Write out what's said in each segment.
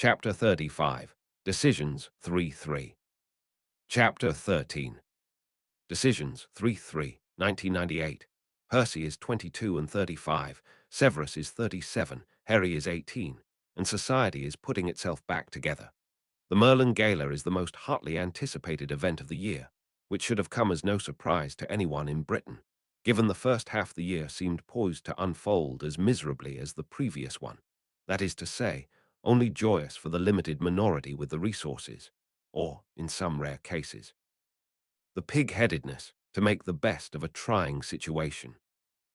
Chapter 35. Decisions 3-3. Chapter 13. Decisions 3-3, 1998. Percy is 22 and 35, Severus is 37, Harry is 18, and society is putting itself back together. The Merlin Gala is the most hotly anticipated event of the year, which should have come as no surprise to anyone in Britain, given the first half of the year seemed poised to unfold as miserably as the previous one. That is to say, only joyous for the limited minority with the resources, or, in some rare cases, the pig-headedness to make the best of a trying situation.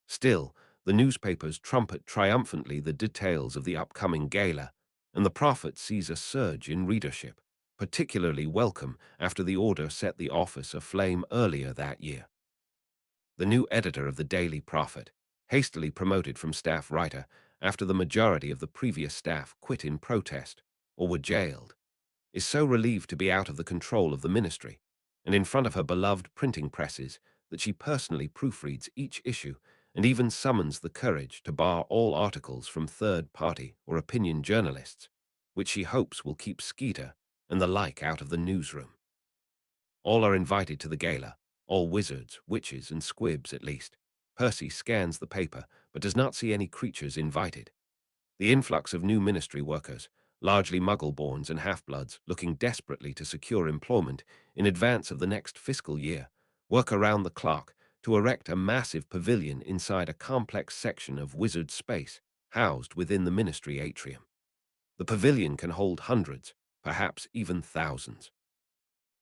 Still, the newspapers trumpet triumphantly the details of the upcoming gala, and the prophet sees a surge in readership, particularly welcome after the order set the office aflame earlier that year. The new editor of the Daily Prophet, hastily promoted from staff writer after the majority of the previous staff quit in protest or were jailed, is so relieved to be out of the control of the ministry and in front of her beloved printing presses that she personally proofreads each issue and even summons the courage to bar all articles from third-party or opinion journalists, which she hopes will keep Skeeter and the like out of the newsroom. All are invited to the gala, all wizards, witches, and squibs at least. Percy scans the paper, but does not see any creatures invited. The influx of new ministry workers, largely muggle-borns and half-bloods looking desperately to secure employment in advance of the next fiscal year, work around the clock to erect a massive pavilion inside a complex section of wizard space housed within the ministry atrium. The pavilion can hold hundreds, perhaps even thousands.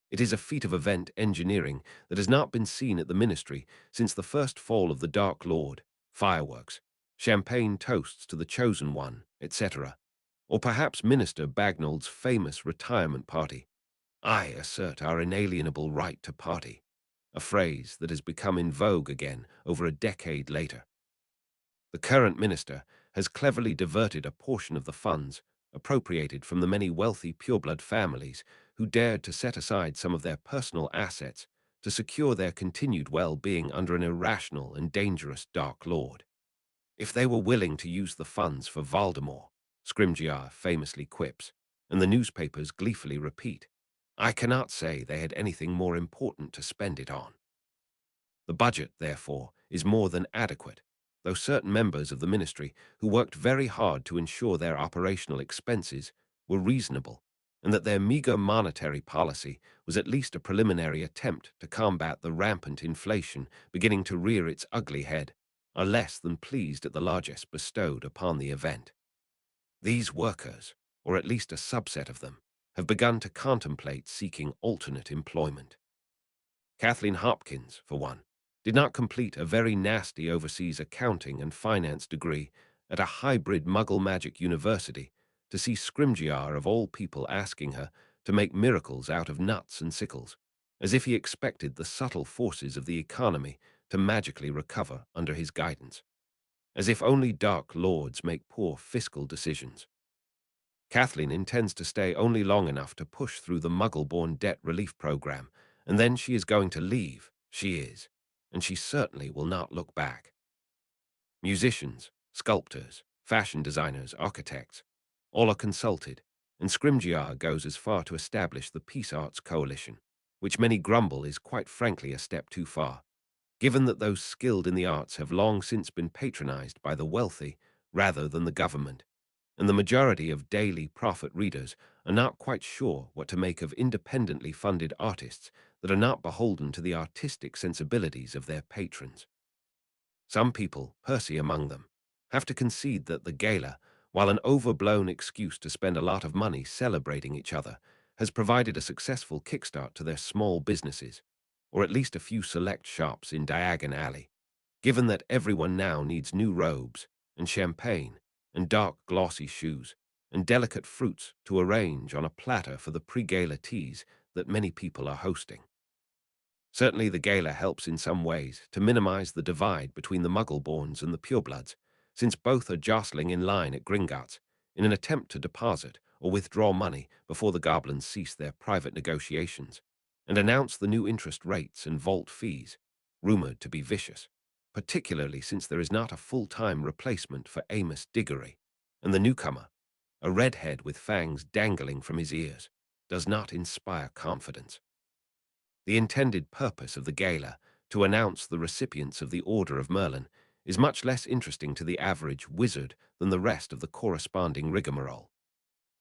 It is a feat of event engineering that has not been seen at the ministry since the first fall of the Dark Lord, fireworks, champagne toasts to the Chosen One, etc., or perhaps Minister Bagnall's famous retirement party. I assert our inalienable right to party, a phrase that has become in vogue again over a decade later. The current minister has cleverly diverted a portion of the funds appropriated from the many wealthy pureblood families who dared to set aside some of their personal assets to secure their continued well-being under an irrational and dangerous Dark Lord. If they were willing to use the funds for Voldemort, Scrimgeour famously quips, and the newspapers gleefully repeat, I cannot say they had anything more important to spend it on. The budget, therefore, is more than adequate, though certain members of the ministry who worked very hard to ensure their operational expenses were reasonable, and that their meager monetary policy was at least a preliminary attempt to combat the rampant inflation beginning to rear its ugly head, are less than pleased at the largesse bestowed upon the event. These workers, or at least a subset of them, have begun to contemplate seeking alternate employment. Kathleen Hopkins, for one, did not complete a very nasty overseas accounting and finance degree at a hybrid Muggle magic university to see Scrimgeour of all people asking her to make miracles out of nuts and sickles, as if he expected the subtle forces of the economy to magically recover under his guidance, as if only Dark Lords make poor fiscal decisions. Kathleen intends to stay only long enough to push through the Muggle-born debt relief program, and then she is going to leave, she is, and she certainly will not look back. Musicians, sculptors, fashion designers, architects, all are consulted, and Scrimgeour goes as far to establish the Peace Arts Coalition, which many grumble is quite frankly a step too far, given that those skilled in the arts have long since been patronized by the wealthy rather than the government, and the majority of Daily Prophet readers are not quite sure what to make of independently funded artists that are not beholden to the artistic sensibilities of their patrons. Some people, Percy among them, have to concede that the gala, while an overblown excuse to spend a lot of money celebrating each other, has provided a successful kickstart to their small businesses, or at least a few select shops in Diagon Alley, given that everyone now needs new robes and champagne and dark glossy shoes and delicate fruits to arrange on a platter for the pre-gala teas that many people are hosting. Certainly the gala helps in some ways to minimize the divide between the Muggle-borns and the purebloods, since both are jostling in line at Gringotts in an attempt to deposit or withdraw money before the goblins cease their private negotiations and announce the new interest rates and vault fees, rumored to be vicious, particularly since there is not a full-time replacement for Amos Diggory, and the newcomer, a redhead with fangs dangling from his ears, does not inspire confidence. The intended purpose of the gala, to announce the recipients of the Order of Merlin, is much less interesting to the average wizard than the rest of the corresponding rigmarole.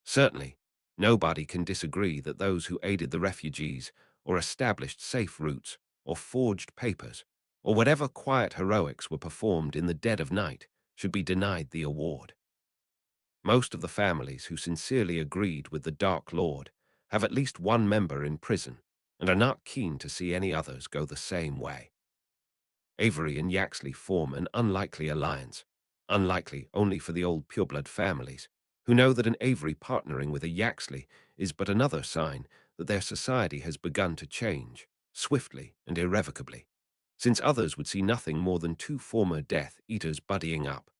Certainly, nobody can disagree that those who aided the refugees, or established safe routes, or forged papers, or whatever quiet heroics were performed in the dead of night, should be denied the award. Most of the families who sincerely agreed with the Dark Lord have at least one member in prison and are not keen to see any others go the same way. Avery and Yaxley form an unlikely alliance, unlikely only for the old pureblood families, who know that an Avery partnering with a Yaxley is but another sign that their society has begun to change, swiftly and irrevocably, since others would see nothing more than two former Death Eaters buddying up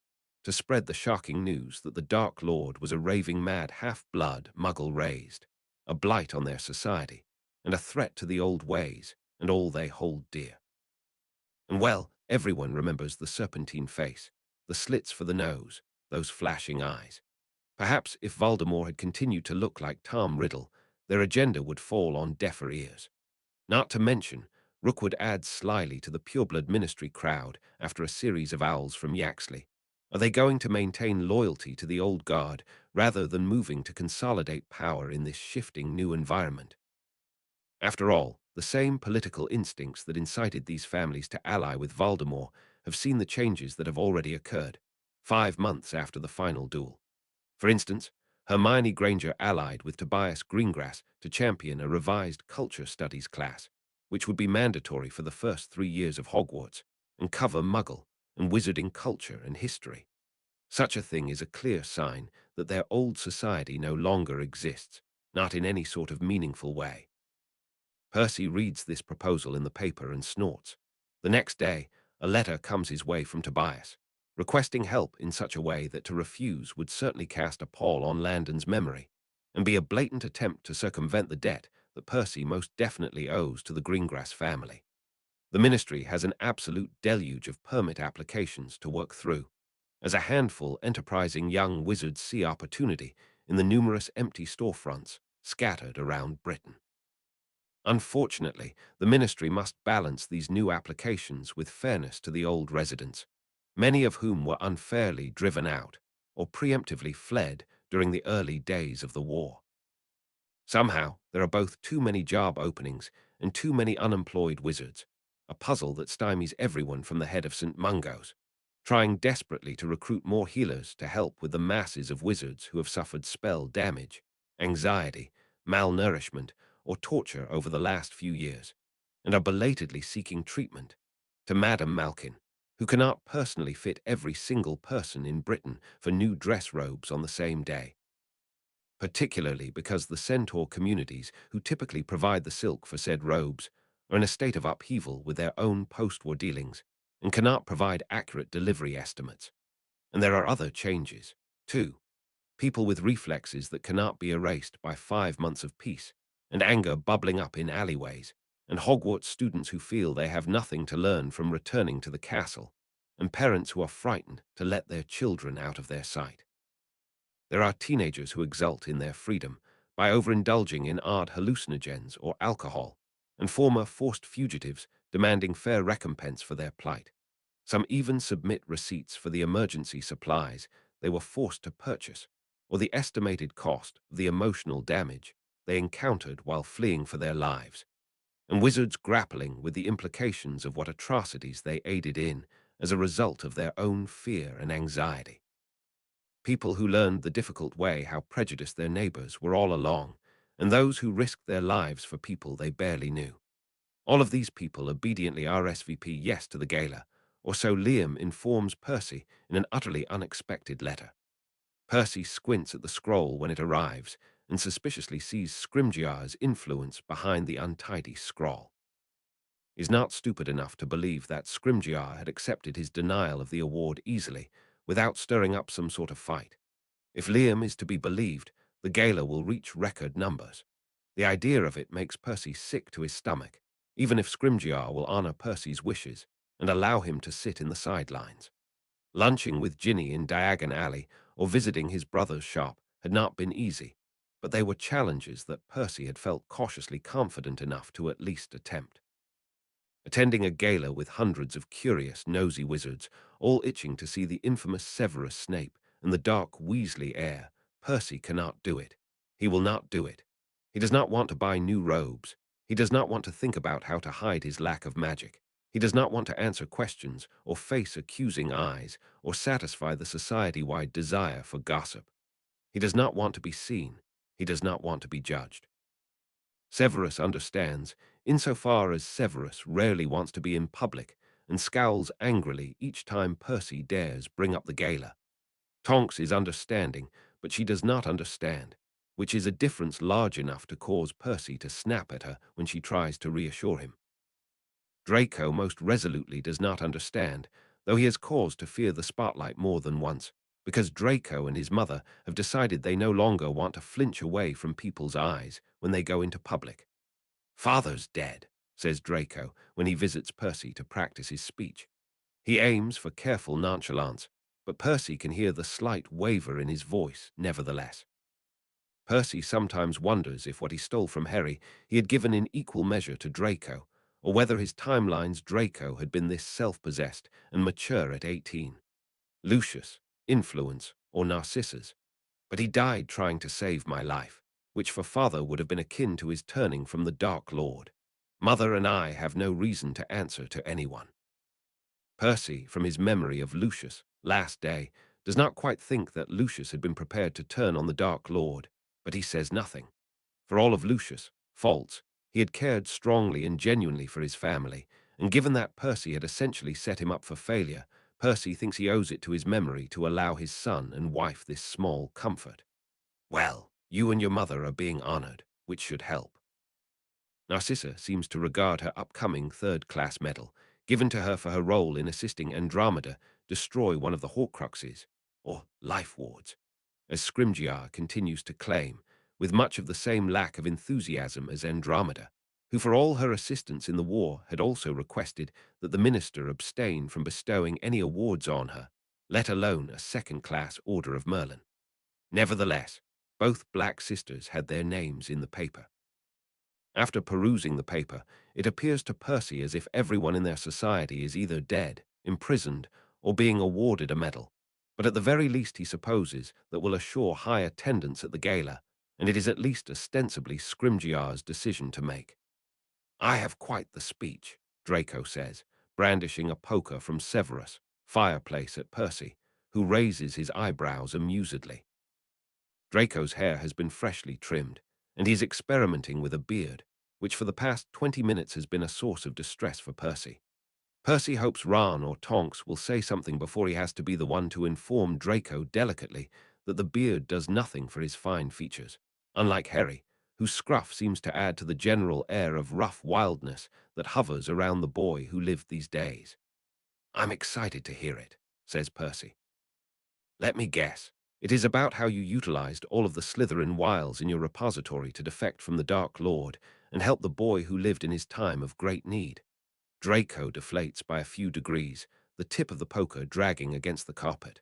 to spread the shocking news that the Dark Lord was a raving mad half-blood Muggle raised, a blight on their society, and a threat to the old ways and all they hold dear. And well, everyone remembers the serpentine face, the slits for the nose, those flashing eyes. Perhaps if Voldemort had continued to look like Tom Riddle, their agenda would fall on deafer ears. Not to mention, Rookwood adds slyly to the pureblood ministry crowd after a series of owls from Yaxley. Are they going to maintain loyalty to the old guard rather than moving to consolidate power in this shifting new environment? After all, the same political instincts that incited these families to ally with Voldemort have seen the changes that have already occurred, 5 months after the final duel. For instance, Hermione Granger allied with Tobias Greengrass to champion a revised culture studies class, which would be mandatory for the first 3 years of Hogwarts and cover Muggle and wizarding culture and history. Such a thing is a clear sign that their old society no longer exists, not in any sort of meaningful way. Percy reads this proposal in the paper and snorts. The next day, a letter comes his way from Tobias, requesting help in such a way that to refuse would certainly cast a pall on Landon's memory and be a blatant attempt to circumvent the debt that Percy most definitely owes to the Greengrass family. The ministry has an absolute deluge of permit applications to work through, as a handful enterprising young wizards see opportunity in the numerous empty storefronts scattered around Britain. Unfortunately, the ministry must balance these new applications with fairness to the old residents, many of whom were unfairly driven out or preemptively fled during the early days of the war. Somehow, there are both too many job openings and too many unemployed wizards, a puzzle that stymies everyone from the head of St. Mungo's, trying desperately to recruit more healers to help with the masses of wizards who have suffered spell damage, anxiety, malnourishment, or torture over the last few years, and are belatedly seeking treatment, to Madame Malkin, who cannot personally fit every single person in Britain for new dress robes on the same day, particularly because the centaur communities who typically provide the silk for said robes are in a state of upheaval with their own post-war dealings and cannot provide accurate delivery estimates. And there are other changes, too. People with reflexes that cannot be erased by 5 months of peace, and anger bubbling up in alleyways, and Hogwarts students who feel they have nothing to learn from returning to the castle, and parents who are frightened to let their children out of their sight. There are teenagers who exult in their freedom by overindulging in odd hallucinogens or alcohol, and former forced fugitives demanding fair recompense for their plight. Some even submit receipts for the emergency supplies they were forced to purchase, or the estimated cost of the emotional damage they encountered while fleeing for their lives, and wizards grappling with the implications of what atrocities they aided in as a result of their own fear and anxiety. People who learned the difficult way how prejudiced their neighbors were all along, and those who risked their lives for people they barely knew. All of these people obediently RSVP yes to the gala, or so Liam informs Percy in an utterly unexpected letter. Percy squints at the scroll when it arrives and suspiciously sees Scrimgeour's influence behind the untidy scrawl. He's not stupid enough to believe that Scrimgeour had accepted his denial of the award easily, without stirring up some sort of fight. If Liam is to be believed, the gala will reach record numbers. The idea of it makes Percy sick to his stomach, even if Scrimgeour will honor Percy's wishes and allow him to sit in the sidelines. Lunching with Ginny in Diagon Alley or visiting his brother's shop had not been easy, but they were challenges that Percy had felt cautiously confident enough to at least attempt. Attending a gala with hundreds of curious, nosy wizards, all itching to see the infamous Severus Snape and the dark Weasley heir, Percy cannot do it. He will not do it. He does not want to buy new robes. He does not want to think about how to hide his lack of magic. He does not want to answer questions or face accusing eyes or satisfy the society-wide desire for gossip. He does not want to be seen. He does not want to be judged. Severus understands, insofar as Severus rarely wants to be in public and scowls angrily each time Percy dares bring up the gala. Tonks is understanding, but she does not understand, which is a difference large enough to cause Percy to snap at her when she tries to reassure him. Draco most resolutely does not understand, though he has cause to fear the spotlight more than once, because Draco and his mother have decided they no longer want to flinch away from people's eyes when they go into public. "Father's dead," says Draco when he visits Percy to practice his speech. He aims for careful nonchalance, but Percy can hear the slight waver in his voice nevertheless. Percy sometimes wonders if what he stole from Harry he had given in equal measure to Draco, or whether his timeline's Draco had been this self-possessed and mature at 18. Lucius, influence, or Narcissus. But he died trying to save my life, which for father would have been akin to his turning from the Dark Lord. Mother and I have no reason to answer to anyone. Percy, from his memory of Lucius' last day, does not quite think that Lucius had been prepared to turn on the Dark Lord, but he says nothing. For all of Lucius' faults, he had cared strongly and genuinely for his family, and given that Percy had essentially set him up for failure, Percy thinks he owes it to his memory to allow his son and wife this small comfort. "Well, you and your mother are being honored, which should help." Narcissa seems to regard her upcoming third-class medal, given to her for her role in assisting Andromeda destroy one of the Horcruxes, or life wards, as Scrimgeour continues to claim, with much of the same lack of enthusiasm as Andromeda, who for all her assistance in the war had also requested that the minister abstain from bestowing any awards on her, let alone a second-class Order of Merlin. Nevertheless, both black sisters had their names in the paper. After perusing the paper, it appears to Percy as if everyone in their society is either dead, imprisoned, or being awarded a medal, but at the very least he supposes that will assure high attendance at the gala, and it is at least ostensibly Scrimgeour's decision to make. "I have quite the speech," Draco says, brandishing a poker from Severus' fireplace at Percy, who raises his eyebrows amusedly. Draco's hair has been freshly trimmed, and he is experimenting with a beard, which for the past 20 minutes has been a source of distress for Percy. Percy hopes Ron or Tonks will say something before he has to be the one to inform Draco delicately that the beard does nothing for his fine features, unlike Harry, whose scruff seems to add to the general air of rough wildness that hovers around the boy who lived these days. "I'm excited to hear it," says Percy. "Let me guess. It is about how you utilized all of the Slytherin wiles in your repository to defect from the Dark Lord and help the boy who lived in his time of great need." Draco deflates by a few degrees, the tip of the poker dragging against the carpet.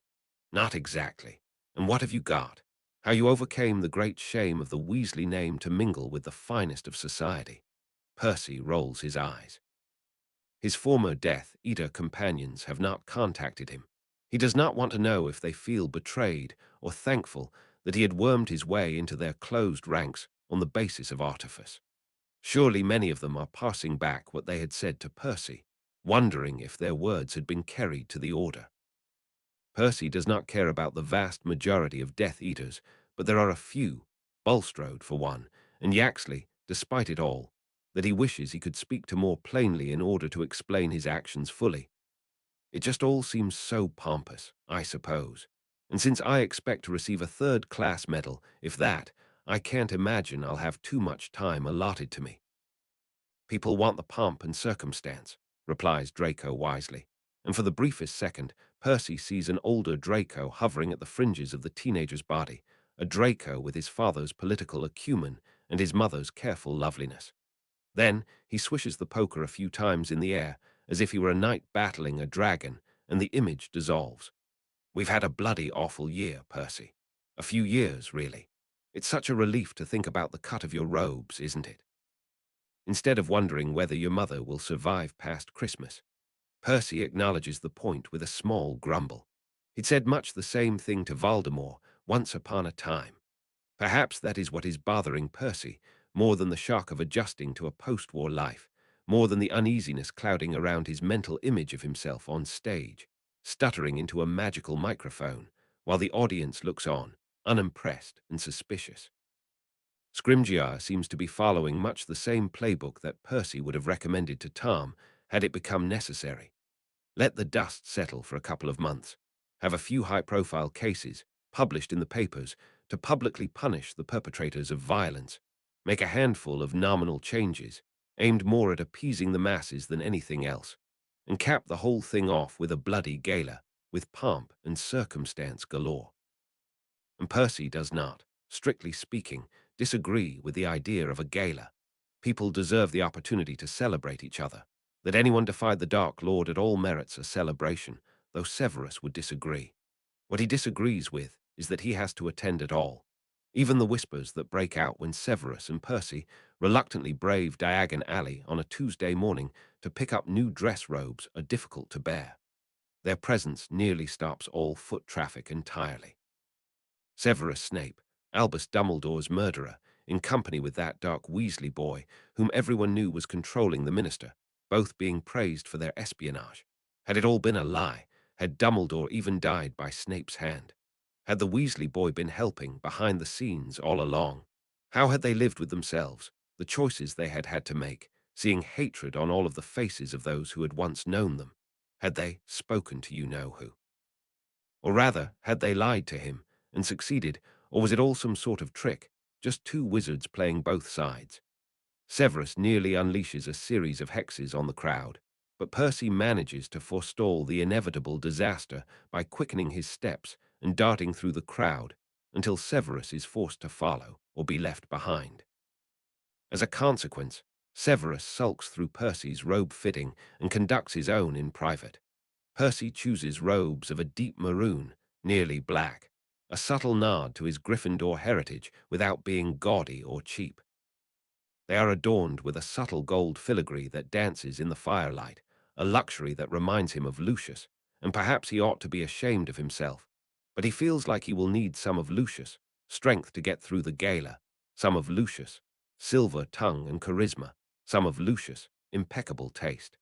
"Not exactly. And what have you got? How you overcame the great shame of the Weasley name to mingle with the finest of society." Percy rolls his eyes. His former Death Eater companions have not contacted him. He does not want to know if they feel betrayed or thankful that he had wormed his way into their closed ranks on the basis of artifice. Surely many of them are parsing back what they had said to Percy, wondering if their words had been carried to the Order. Percy does not care about the vast majority of Death Eaters, but there are a few, Bulstrode for one, and Yaxley, despite it all, that he wishes he could speak to more plainly in order to explain his actions fully. It just all seems so pompous, I suppose. And since I expect to receive a third-class medal, if that, I can't imagine I'll have too much time allotted to me. "People want the pomp and circumstance," replies Draco wisely, and for the briefest second, Percy sees an older Draco hovering at the fringes of the teenager's body, a Draco with his father's political acumen and his mother's careful loveliness. Then he swishes the poker a few times in the air, as if he were a knight battling a dragon, and the image dissolves. "We've had a bloody awful year, Percy. A few years, really. It's such a relief to think about the cut of your robes, isn't it? Instead of wondering whether your mother will survive past Christmas, Percy acknowledges the point with a small grumble. He'd said much the same thing to Voldemort once upon a time. Perhaps that is what is bothering Percy, more than the shock of adjusting to a post-war life, more than the uneasiness clouding around his mental image of himself on stage, stuttering into a magical microphone, while the audience looks on, unimpressed and suspicious. Scrimgeour seems to be following much the same playbook that Percy would have recommended to Tom had it become necessary. Let the dust settle for a couple of months. Have a few high-profile cases published in the papers to publicly punish the perpetrators of violence. Make a handful of nominal changes, aimed more at appeasing the masses than anything else, and cap the whole thing off with a bloody gala, with pomp and circumstance galore. And Percy does not, strictly speaking, disagree with the idea of a gala. People deserve the opportunity to celebrate each other. That anyone defied the Dark Lord at all merits a celebration, though Severus would disagree. What he disagrees with is that he has to attend at all. Even the whispers that break out when Severus and Percy reluctantly brave Diagon Alley on a Tuesday morning to pick up new dress robes are difficult to bear. Their presence nearly stops all foot traffic entirely. Severus Snape, Albus Dumbledore's murderer, in company with that dark Weasley boy whom everyone knew was controlling the minister, both being praised for their espionage. Had it all been a lie? Had Dumbledore even died by Snape's hand? Had the Weasley boy been helping behind the scenes all along? How had they lived with themselves, the choices they had had to make, seeing hatred on all of the faces of those who had once known them? Had they spoken to you-know-who? Or rather, had they lied to him and succeeded, or was it all some sort of trick, just two wizards playing both sides? Severus nearly unleashes a series of hexes on the crowd, but Percy manages to forestall the inevitable disaster by quickening his steps and darting through the crowd until Severus is forced to follow or be left behind. As a consequence, Severus sulks through Percy's robe fitting and conducts his own in private. Percy chooses robes of a deep maroon, nearly black, a subtle nod to his Gryffindor heritage without being gaudy or cheap. They are adorned with a subtle gold filigree that dances in the firelight, a luxury that reminds him of Lucius, and perhaps he ought to be ashamed of himself. But he feels like he will need some of Lucius, strength to get through the gala, some of Lucius, silver tongue and charisma, some of Lucius, impeccable taste.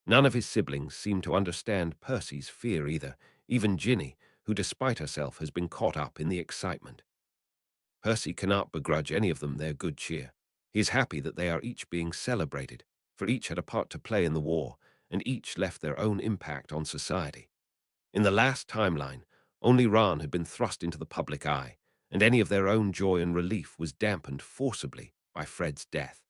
None of his siblings seem to understand Percy's fear either, even Ginny, who despite herself has been caught up in the excitement. Percy cannot begrudge any of them their good cheer. He is happy that they are each being celebrated, for each had a part to play in the war, and each left their own impact on society. In the last timeline, only Ron had been thrust into the public eye, and any of their own joy and relief was dampened forcibly by Fred's death.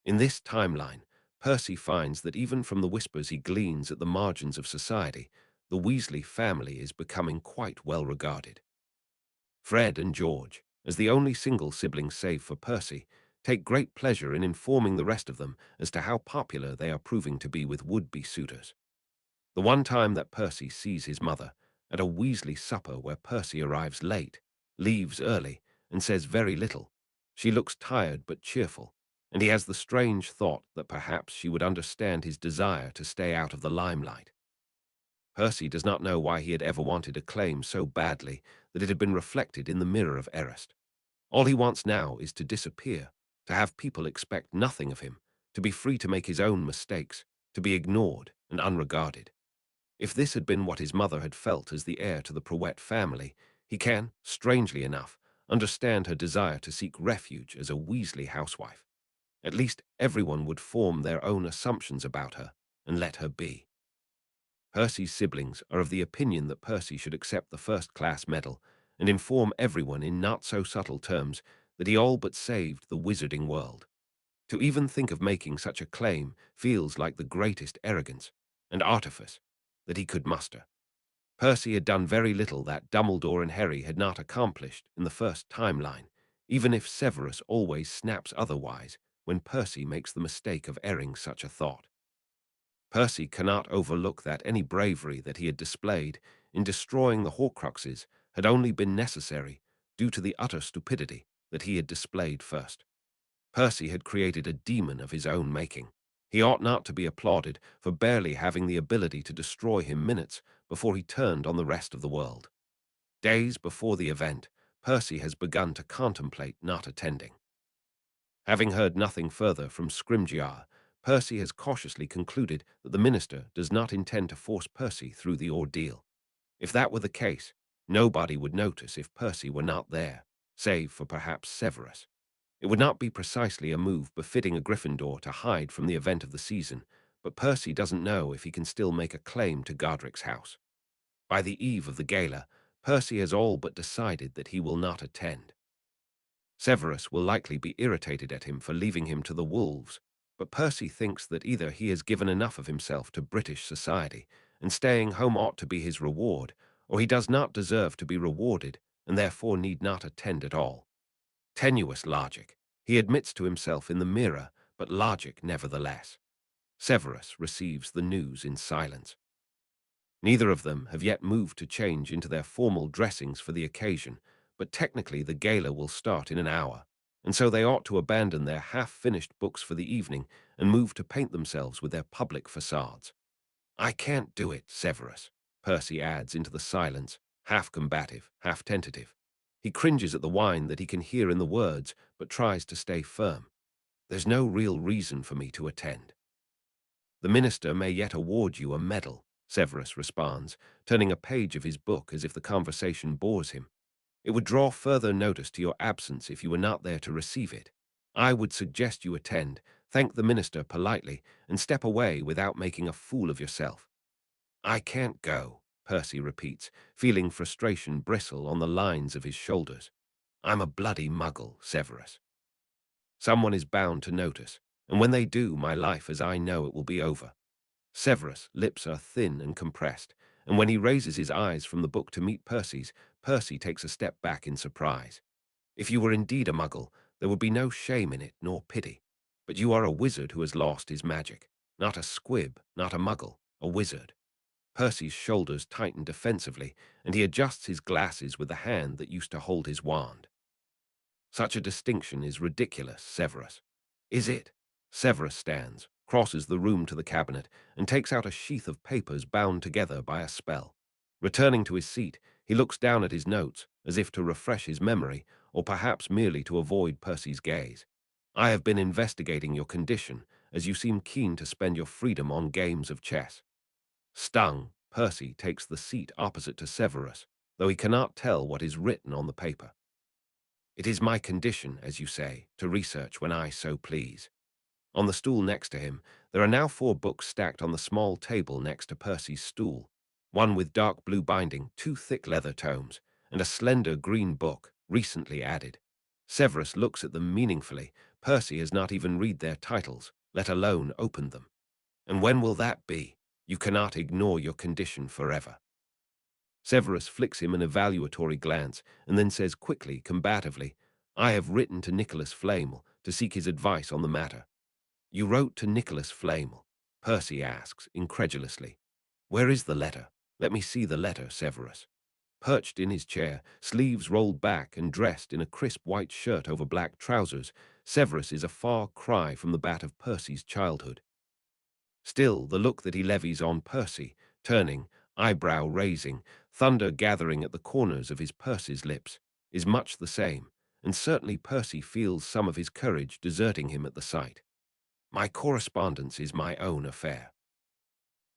In this timeline, Percy finds that even from the whispers he gleans at the margins of society, the Weasley family is becoming quite well regarded. Fred and George, as the only single siblings save for Percy, take great pleasure in informing the rest of them as to how popular they are proving to be with would-be suitors. The one time that Percy sees his mother, at a Weasley supper where Percy arrives late, leaves early, and says very little, she looks tired but cheerful, and he has the strange thought that perhaps she would understand his desire to stay out of the limelight. Percy does not know why he had ever wanted acclaim so badly that it had been reflected in the mirror of Erist. All he wants now is to disappear, to have people expect nothing of him, to be free to make his own mistakes, to be ignored and unregarded. If this had been what his mother had felt as the heir to the Prowett family, he can, strangely enough, understand her desire to seek refuge as a Weasley housewife. At least everyone would form their own assumptions about her and let her be. Percy's siblings are of the opinion that Percy should accept the first-class medal and inform everyone in not-so-subtle terms that he all but saved the wizarding world. To even think of making such a claim feels like the greatest arrogance and artifice that he could muster. Percy had done very little that Dumbledore and Harry had not accomplished in the first timeline, even if Severus always snaps otherwise when Percy makes the mistake of erring such a thought. Percy cannot overlook that any bravery that he had displayed in destroying the Horcruxes had only been necessary due to the utter stupidity that he had displayed first. Percy had created a demon of his own making. He ought not to be applauded for barely having the ability to destroy him minutes before he turned on the rest of the world. Days before the event, Percy has begun to contemplate not attending. Having heard nothing further from Scrimgeour, Percy has cautiously concluded that the minister does not intend to force Percy through the ordeal. If that were the case, nobody would notice if Percy were not there, save for perhaps Severus. It would not be precisely a move befitting a Gryffindor to hide from the event of the season, but Percy doesn't know if he can still make a claim to Godric's house. By the eve of the gala, Percy has all but decided that he will not attend. Severus will likely be irritated at him for leaving him to the wolves, but Percy thinks that either he has given enough of himself to British society, and staying home ought to be his reward, or he does not deserve to be rewarded, and therefore need not attend at all. Tenuous logic. He admits to himself in the mirror, but logic nevertheless. Severus receives the news in silence. Neither of them have yet moved to change into their formal dressings for the occasion, but technically the gala will start in an hour, and so they ought to abandon their half-finished books for the evening and move to paint themselves with their public facades. "I can't do it, Severus," Percy adds into the silence, half combative, half tentative. He cringes at the whine that he can hear in the words, but tries to stay firm. "There's no real reason for me to attend." "The minister may yet award you a medal," Severus responds, turning a page of his book as if the conversation bores him. "It would draw further notice to your absence if you were not there to receive it. I would suggest you attend, thank the minister politely, and step away without making a fool of yourself." "I can't go," Percy repeats, feeling frustration bristle on the lines of his shoulders. "I'm a bloody muggle, Severus." Someone is bound to notice, and when they do, my life as I know it will be over. Severus' lips are thin and compressed, and when he raises his eyes from the book to meet Percy's, Percy takes a step back in surprise. If you were indeed a muggle, there would be no shame in it nor pity. But you are a wizard who has lost his magic. Not a squib, not a muggle, a wizard. Percy's shoulders tighten defensively, and he adjusts his glasses with the hand that used to hold his wand. "Such a distinction is ridiculous, Severus." "Is it?" Severus stands, crosses the room to the cabinet, and takes out a sheath of papers bound together by a spell. Returning to his seat, he looks down at his notes, as if to refresh his memory, or perhaps merely to avoid Percy's gaze. "I have been investigating your condition, as you seem keen to spend your freedom on games of chess." Stung, Percy takes the seat opposite to Severus, though he cannot tell what is written on the paper. "It is my condition, as you say, to research when I so please." On the stool next to him, there are now 4 books stacked on the small table next to Percy's stool, one with dark blue binding, 2 thick leather tomes, and a slender green book, recently added. Severus looks at them meaningfully. Percy has not even read their titles, let alone opened them. "And when will that be? You cannot ignore your condition forever." Severus flicks him an evaluatory glance and then says quickly, combatively, "I have written to Nicholas Flamel to seek his advice on the matter." "You wrote to Nicholas Flamel?" Percy asks, incredulously. "Where is the letter? Let me see the letter, Severus." Perched in his chair, sleeves rolled back and dressed in a crisp white shirt over black trousers, Severus is a far cry from the Bat of Percy's childhood. Still, the look that he levies on Percy, turning, eyebrow raising, thunder gathering at the corners of his Percy's lips, is much the same, and certainly Percy feels some of his courage deserting him at the sight. "My correspondence is my own affair."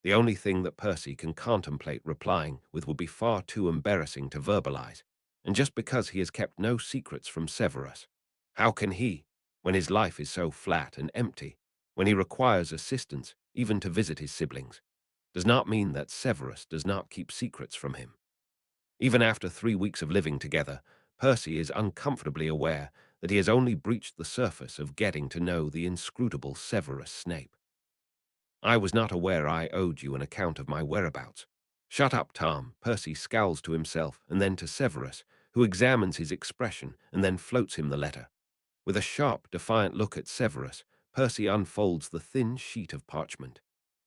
The only thing that Percy can contemplate replying with would be far too embarrassing to verbalize, and just because he has kept no secrets from Severus. How can he, when his life is so flat and empty, when he requires assistance, even to visit his siblings, does not mean that Severus does not keep secrets from him. Even after 3 weeks of living together, Percy is uncomfortably aware that he has only breached the surface of getting to know the inscrutable Severus Snape. "I was not aware I owed you an account of my whereabouts." "Shut up, Tom." Percy scowls to himself and then to Severus, who examines his expression and then floats him the letter. With a sharp, defiant look at Severus, Percy unfolds the thin sheet of parchment.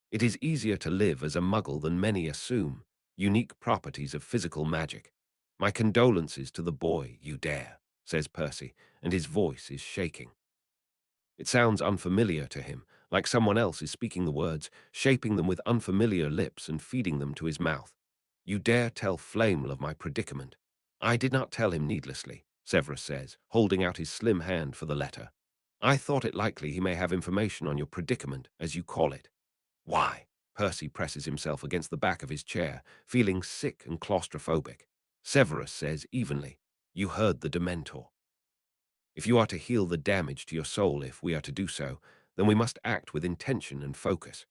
"It is easier to live as a muggle than many assume. Unique properties of physical magic. My condolences to the boy, you dare, says Percy, and his voice is shaking. It sounds unfamiliar to him, like someone else is speaking the words, shaping them with unfamiliar lips and feeding them to his mouth. You dare tell Flamel of my predicament. I did not tell him needlessly, Severus says, holding out his slim hand for the letter. I thought it likely he may have information on your predicament, as you call it. Why? Percy presses himself against the back of his chair, feeling sick and claustrophobic. Severus says evenly, you heard the Dementor. If you are to heal the damage to your soul, if we are to do so, then we must act with intention and focus.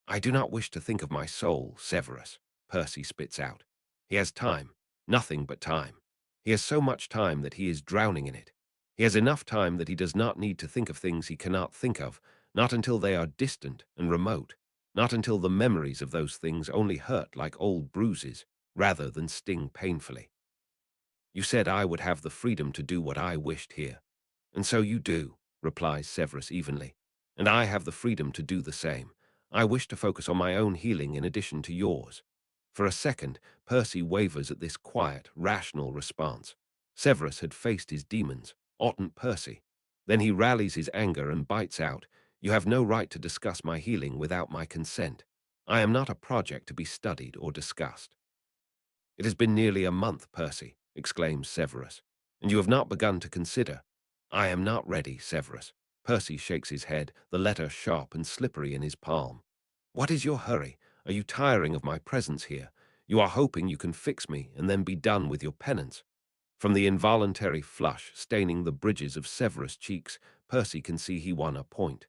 I do not wish to think of my soul, Severus, Percy spits out. He has time, nothing but time. He has so much time that he is drowning in it. He has enough time that he does not need to think of things he cannot think of, not until they are distant and remote, not until the memories of those things only hurt like old bruises, rather than sting painfully. You said I would have the freedom to do what I wished here. And so you do, replies Severus evenly. And I have the freedom to do the same. I wish to focus on my own healing in addition to yours. For a second, Percy wavers at this quiet, rational response. Severus had faced his demons, oughtn't Percy? Then he rallies his anger and bites out, you have no right to discuss my healing without my consent. I am not a project to be studied or discussed. It has been nearly a month, Percy, exclaims Severus, and you have not begun to consider. I am not ready, Severus. Percy shakes his head, the letter sharp and slippery in his palm. What is your hurry? Are you tiring of my presence here? You are hoping you can fix me and then be done with your penance. From the involuntary flush staining the bridges of Severus' cheeks, Percy can see he won a point.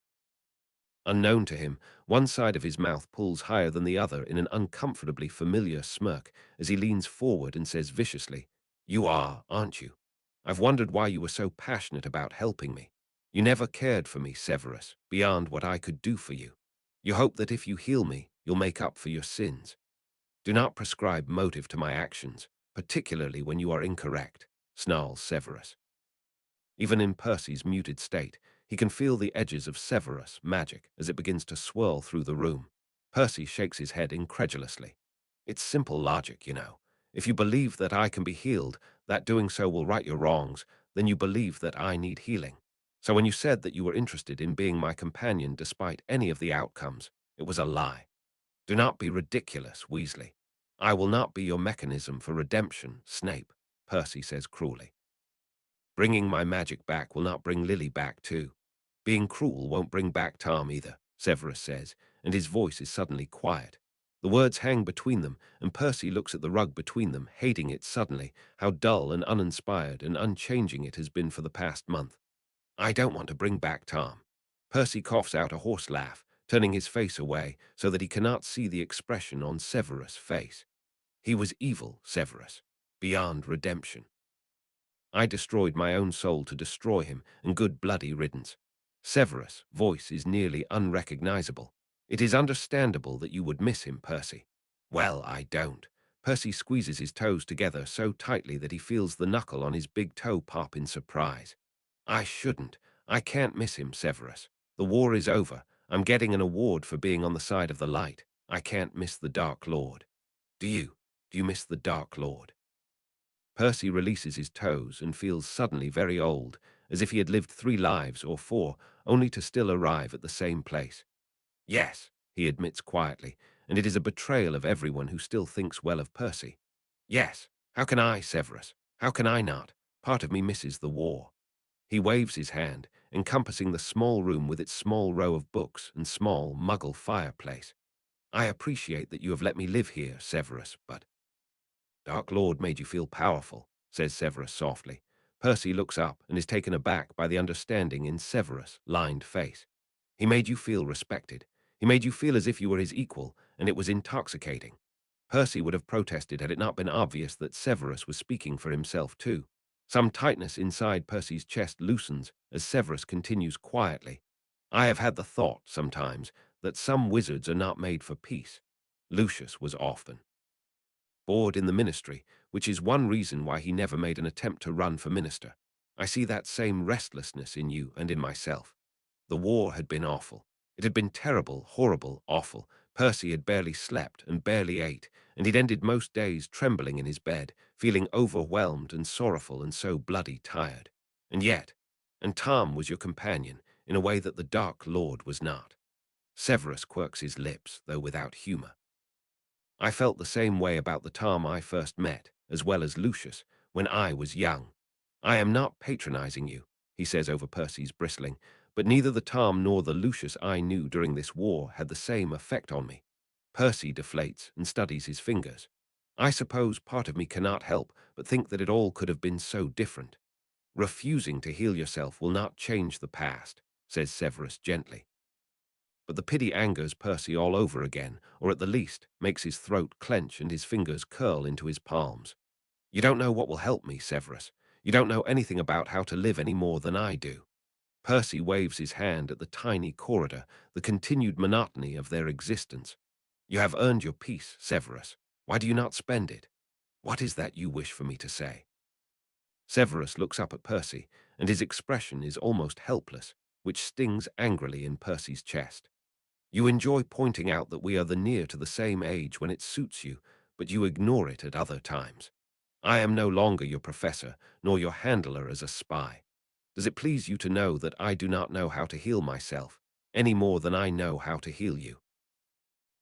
Unknown to him, one side of his mouth pulls higher than the other in an uncomfortably familiar smirk as he leans forward and says viciously, You are, aren't you? I've wondered why you were so passionate about helping me. You never cared for me, Severus, beyond what I could do for you. You hope that if you heal me, you'll make up for your sins. Do not prescribe motive to my actions, particularly when you are incorrect, snarls Severus. Even in Percy's muted state, he can feel the edges of Severus' magic as it begins to swirl through the room. Percy shakes his head incredulously. It's simple logic, you know. If you believe that I can be healed, that doing so will right your wrongs, then you believe that I need healing. So when you said that you were interested in being my companion despite any of the outcomes, it was a lie. Do not be ridiculous, Weasley. I will not be your mechanism for redemption, Snape, Percy says cruelly. Bringing my magic back will not bring Lily back too. Being cruel won't bring back Tom either, Severus says, and his voice is suddenly quiet. The words hang between them, and Percy looks at the rug between them, hating it suddenly, how dull and uninspired and unchanging it has been for the past month. I don't want to bring back Tom. Percy coughs out a hoarse laugh, turning his face away so that he cannot see the expression on Severus' face. He was evil, Severus, beyond redemption. I destroyed my own soul to destroy him, and good bloody riddance. Severus' voice is nearly unrecognizable. It is understandable that you would miss him, Percy. Well, I don't. Percy squeezes his toes together so tightly that he feels the knuckle on his big toe pop in surprise. I shouldn't. I can't miss him, Severus. The war is over. I'm getting an award for being on the side of the light. I can't miss the Dark Lord. Do you? Do you miss the Dark Lord? Percy releases his toes and feels suddenly very old, as if he had lived 3 lives or 4, only to still arrive at the same place. Yes, he admits quietly, and it is a betrayal of everyone who still thinks well of Percy. Yes, how can I, Severus? How can I not? Part of me misses the war. He waves his hand, encompassing the small room with its small row of books and small, muggle fireplace. I appreciate that you have let me live here, Severus, but Dark Lord made you feel powerful, says Severus softly. Percy looks up and is taken aback by the understanding in Severus' lined face. He made you feel respected. He made you feel as if you were his equal, and it was intoxicating. Percy would have protested had it not been obvious that Severus was speaking for himself too. Some tightness inside Percy's chest loosens as Severus continues quietly. I have had the thought, sometimes, that some wizards are not made for peace. Lucius was often bored in the ministry, which is one reason why he never made an attempt to run for minister. I see that same restlessness in you and in myself. The war had been awful. It had been terrible, horrible, awful, Percy had barely slept and barely ate, and he'd ended most days trembling in his bed, feeling overwhelmed and sorrowful and so bloody tired. And Tom was your companion in a way that the Dark Lord was not. Severus quirks his lips, though without humor. I felt the same way about the Tom I first met, as well as Lucius, when I was young. I am not patronizing you, he says over Percy's bristling, but neither the Tom nor the Lucius I knew during this war had the same effect on me. Percy deflates and studies his fingers. I suppose part of me cannot help but think that it all could have been so different. Refusing to heal yourself will not change the past, says Severus gently. But the pity angers Percy all over again, or at the least makes his throat clench and his fingers curl into his palms. You don't know what will help me, Severus. You don't know anything about how to live any more than I do. Percy waves his hand at the tiny corridor, the continued monotony of their existence. You have earned your peace, Severus. Why do you not spend it? What is that you wish for me to say? Severus looks up at Percy, and his expression is almost helpless, which stings angrily in Percy's chest. You enjoy pointing out that we are the near to the same age when it suits you, but you ignore it at other times. I am no longer your professor, nor your handler as a spy. Does it please you to know that I do not know how to heal myself, any more than I know how to heal you?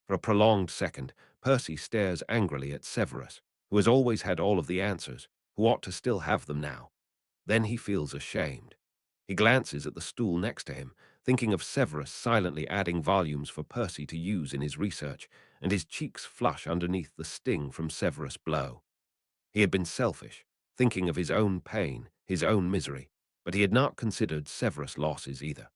For a prolonged second, Percy stares angrily at Severus, who has always had all of the answers, who ought to still have them now. Then he feels ashamed. He glances at the stool next to him, thinking of Severus silently adding volumes for Percy to use in his research, and his cheeks flush underneath the sting from Severus' blow. He had been selfish, thinking of his own pain, his own misery, but he had not considered Severus' losses either.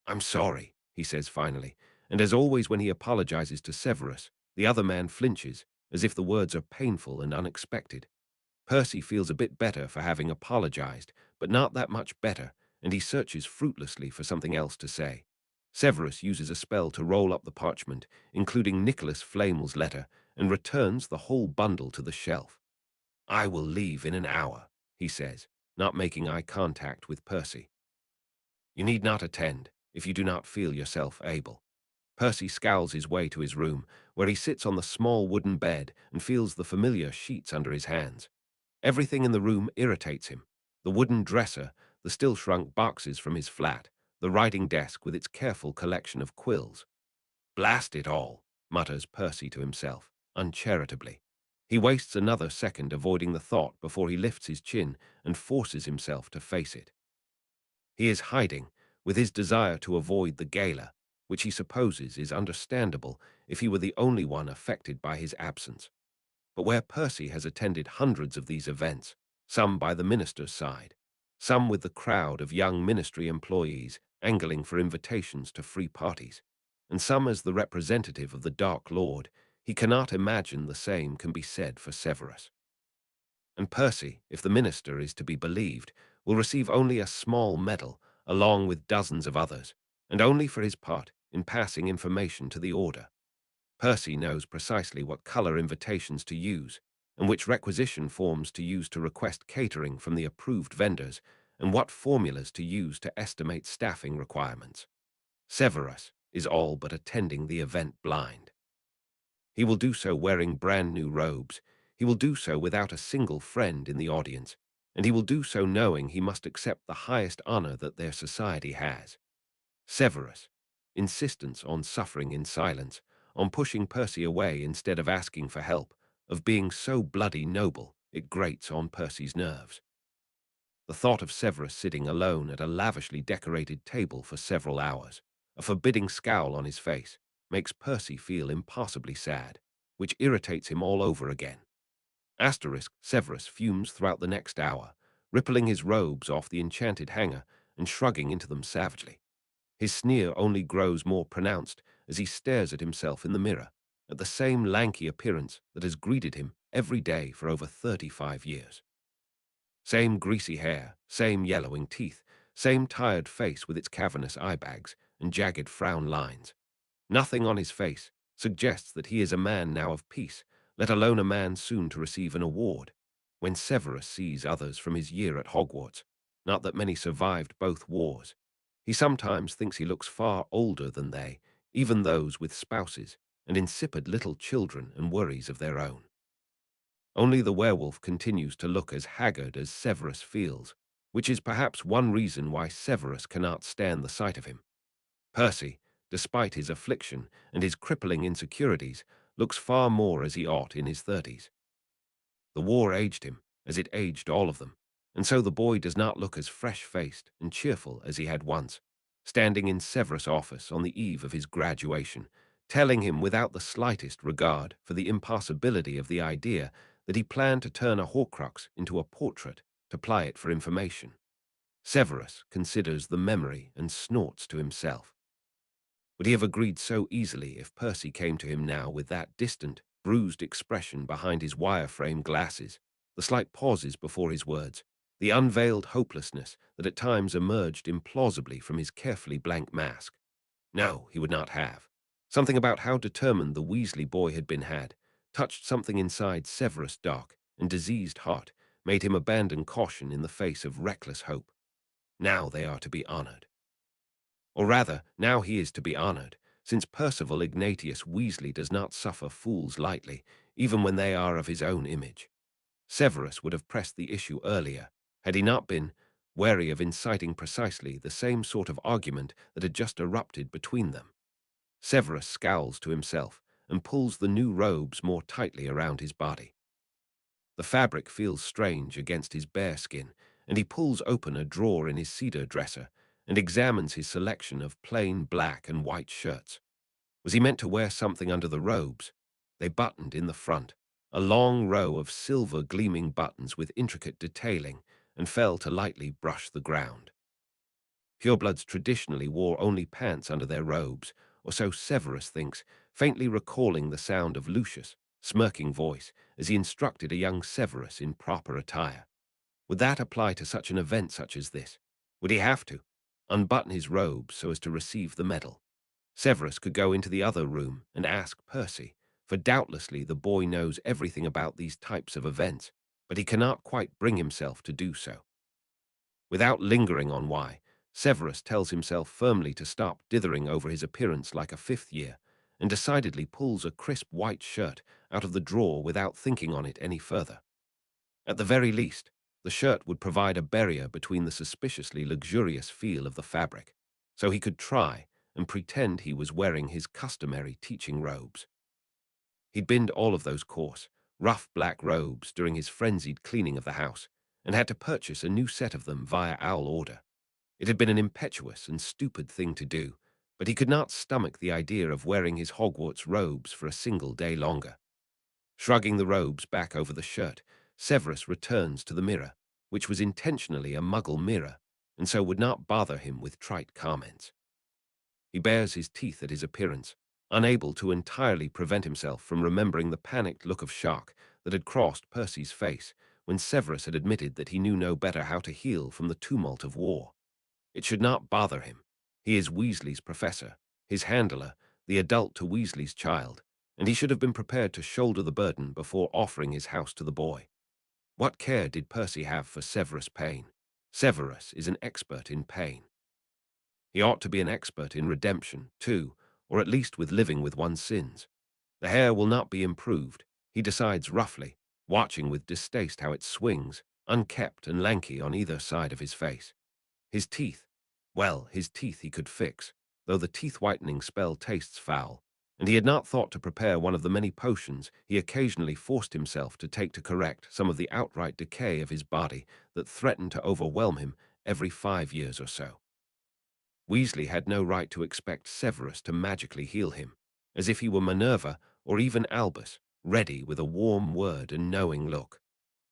I'm sorry, he says finally, and as always when he apologizes to Severus, the other man flinches, as if the words are painful and unexpected. Percy feels a bit better for having apologized, but not that much better, and he searches fruitlessly for something else to say. Severus uses a spell to roll up the parchment, including Nicholas Flamel's letter, and returns the whole bundle to the shelf. I will leave in an hour, he says, not making eye contact with Percy. You need not attend, if you do not feel yourself able. Percy scowls his way to his room, where he sits on the small wooden bed and feels the familiar sheets under his hands. Everything in the room irritates him. The wooden dresser, the still-shrunk boxes from his flat, the writing desk with its careful collection of quills. Blast it all, mutters Percy to himself, uncharitably. He wastes another second avoiding the thought before he lifts his chin and forces himself to face it. He is hiding, with his desire to avoid the gala, which he supposes is understandable if he were the only one affected by his absence. But where Percy has attended hundreds of these events, some by the minister's side, some with the crowd of young ministry employees angling for invitations to free parties, and some as the representative of the Dark Lord, he cannot imagine the same can be said for Severus. And Percy, if the minister is to be believed, will receive only a small medal, along with dozens of others, and only for his part in passing information to the order. Percy knows precisely what color invitations to use, and which requisition forms to use to request catering from the approved vendors, and what formulas to use to estimate staffing requirements. Severus is all but attending the event blind. He will do so wearing brand new robes. He will do so without a single friend in the audience, and he will do so knowing he must accept the highest honor that their society has. Severus, insistence on suffering in silence, on pushing Percy away instead of asking for help, of being so bloody noble, it grates on Percy's nerves. The thought of Severus sitting alone at a lavishly decorated table for several hours, a forbidding scowl on his face, makes Percy feel impossibly sad, which irritates him all over again. Severus fumes throughout the next hour, rippling his robes off the enchanted hanger and shrugging into them savagely. His sneer only grows more pronounced as he stares at himself in the mirror, at the same lanky appearance that has greeted him every day for over 35 years. Same greasy hair, same yellowing teeth, same tired face with its cavernous eye bags and jagged frown lines. Nothing on his face suggests that he is a man now of peace, let alone a man soon to receive an award. When Severus sees others from his year at Hogwarts, not that many survived both wars, he sometimes thinks he looks far older than they, even those with spouses and insipid little children and worries of their own. Only the werewolf continues to look as haggard as Severus feels, which is perhaps one reason why Severus cannot stand the sight of him. Percy, despite his affliction and his crippling insecurities, looks far more as he ought in his 30s. The war aged him, as it aged all of them, and so the boy does not look as fresh-faced and cheerful as he had once, standing in Severus' office on the eve of his graduation, telling him without the slightest regard for the impossibility of the idea that he planned to turn a Horcrux into a portrait to ply it for information. Severus considers the memory and snorts to himself. Would he have agreed so easily if Percy came to him now with that distant, bruised expression behind his wire-frame glasses, the slight pauses before his words, the unveiled hopelessness that at times emerged implausibly from his carefully blank mask? No, he would not have. Something about how determined the Weasley boy had been touched something inside Severus' dark and diseased heart, made him abandon caution in the face of reckless hope. Now they are to be honored. Or rather, now he is to be honored, since Percival Ignatius Weasley does not suffer fools lightly, even when they are of his own image. Severus would have pressed the issue earlier, had he not been wary of inciting precisely the same sort of argument that had just erupted between them. Severus scowls to himself and pulls the new robes more tightly around his body. The fabric feels strange against his bare skin, and he pulls open a drawer in his cedar dresser and examines his selection of plain black and white shirts. Was he meant to wear something under the robes? They buttoned in the front, a long row of silver gleaming buttons with intricate detailing, and fell to lightly brush the ground. Purebloods traditionally wore only pants under their robes, or so Severus thinks, faintly recalling the sound of Lucius' smirking voice as he instructed a young Severus in proper attire. Would that apply to such an event such as this? Would he have to unbutton his robes so as to receive the medal? Severus could go into the other room and ask Percy, for doubtlessly the boy knows everything about these types of events, but he cannot quite bring himself to do so. Without lingering on why, Severus tells himself firmly to stop dithering over his appearance like a fifth year, and decidedly pulls a crisp white shirt out of the drawer without thinking on it any further. At the very least, the shirt would provide a barrier between the suspiciously luxurious feel of the fabric, so he could try and pretend he was wearing his customary teaching robes. He'd binned all of those coarse, rough black robes during his frenzied cleaning of the house, and had to purchase a new set of them via owl order. It had been an impetuous and stupid thing to do, but he could not stomach the idea of wearing his Hogwarts robes for a single day longer. Shrugging the robes back over the shirt, Severus returns to the mirror, which was intentionally a muggle mirror, and so would not bother him with trite comments. He bares his teeth at his appearance, unable to entirely prevent himself from remembering the panicked look of shock that had crossed Percy's face when Severus had admitted that he knew no better how to heal from the tumult of war. It should not bother him. He is Weasley's professor, his handler, the adult to Weasley's child, and he should have been prepared to shoulder the burden before offering his house to the boy. What care did Percy have for Severus' pain? Severus is an expert in pain. He ought to be an expert in redemption, too, or at least with living with one's sins. The hair will not be improved, he decides roughly, watching with distaste how it swings, unkempt and lanky on either side of his face. His teeth, well, his teeth he could fix, though the teeth-whitening spell tastes foul, and he had not thought to prepare one of the many potions he occasionally forced himself to take to correct some of the outright decay of his body that threatened to overwhelm him every 5 years or so. Weasley had no right to expect Severus to magically heal him, as if he were Minerva or even Albus, ready with a warm word and knowing look.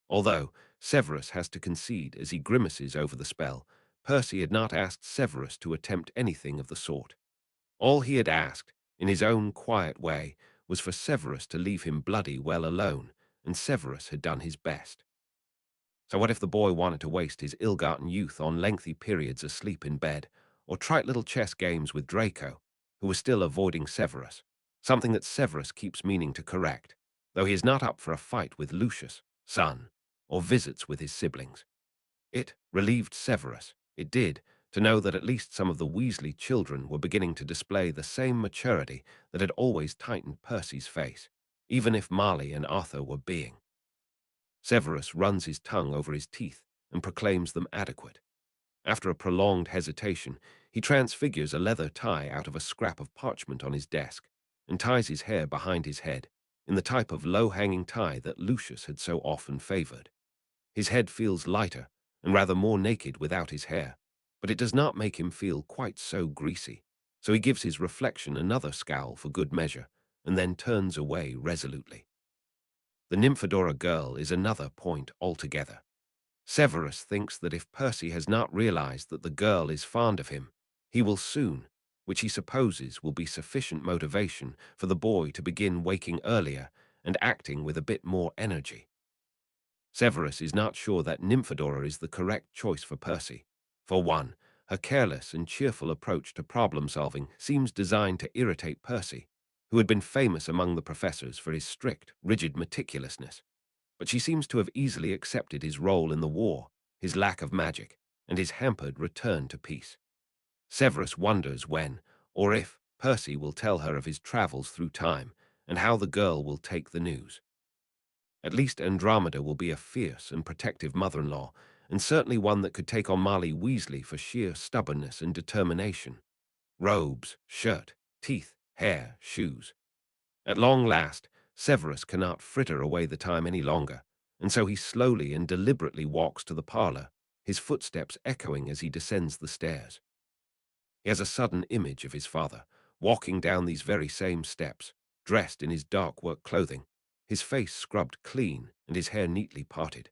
Although Severus has to concede as he grimaces over the spell, Percy had not asked Severus to attempt anything of the sort. All he had asked, in his own quiet way, was for Severus to leave him bloody well alone, and Severus had done his best. So what if the boy wanted to waste his ill-gotten youth on lengthy periods asleep in bed, or trite little chess games with Draco, who was still avoiding Severus, something that Severus keeps meaning to correct, though he is not up for a fight with Lucius, son, or visits with his siblings. It relieved Severus, it did, to know that at least some of the Weasley children were beginning to display the same maturity that had always tightened Percy's face, even if Marley and Arthur were being. Severus runs his tongue over his teeth and proclaims them adequate. After a prolonged hesitation, he transfigures a leather tie out of a scrap of parchment on his desk and ties his hair behind his head in the type of low-hanging tie that Lucius had so often favored. His head feels lighter and rather more naked without his hair, but it does not make him feel quite so greasy, so he gives his reflection another scowl for good measure and then turns away resolutely. The Nymphadora girl is another point altogether. Severus thinks that if Percy has not realized that the girl is fond of him, he will soon, which he supposes will be sufficient motivation for the boy to begin waking earlier and acting with a bit more energy. Severus is not sure that Nymphadora is the correct choice for Percy. For one, her careless and cheerful approach to problem-solving seems designed to irritate Percy, who had been famous among the professors for his strict, rigid meticulousness. But she seems to have easily accepted his role in the war, his lack of magic, and his hampered return to peace. Severus wonders when, or if, Percy will tell her of his travels through time and how the girl will take the news. At least Andromeda will be a fierce and protective mother-in-law, and certainly one that could take on Marley Weasley for sheer stubbornness and determination. Robes, shirt, teeth, hair, shoes. At long last, Severus cannot fritter away the time any longer, and so he slowly and deliberately walks to the parlor, his footsteps echoing as he descends the stairs. He has a sudden image of his father, walking down these very same steps, dressed in his dark work clothing, his face scrubbed clean and his hair neatly parted.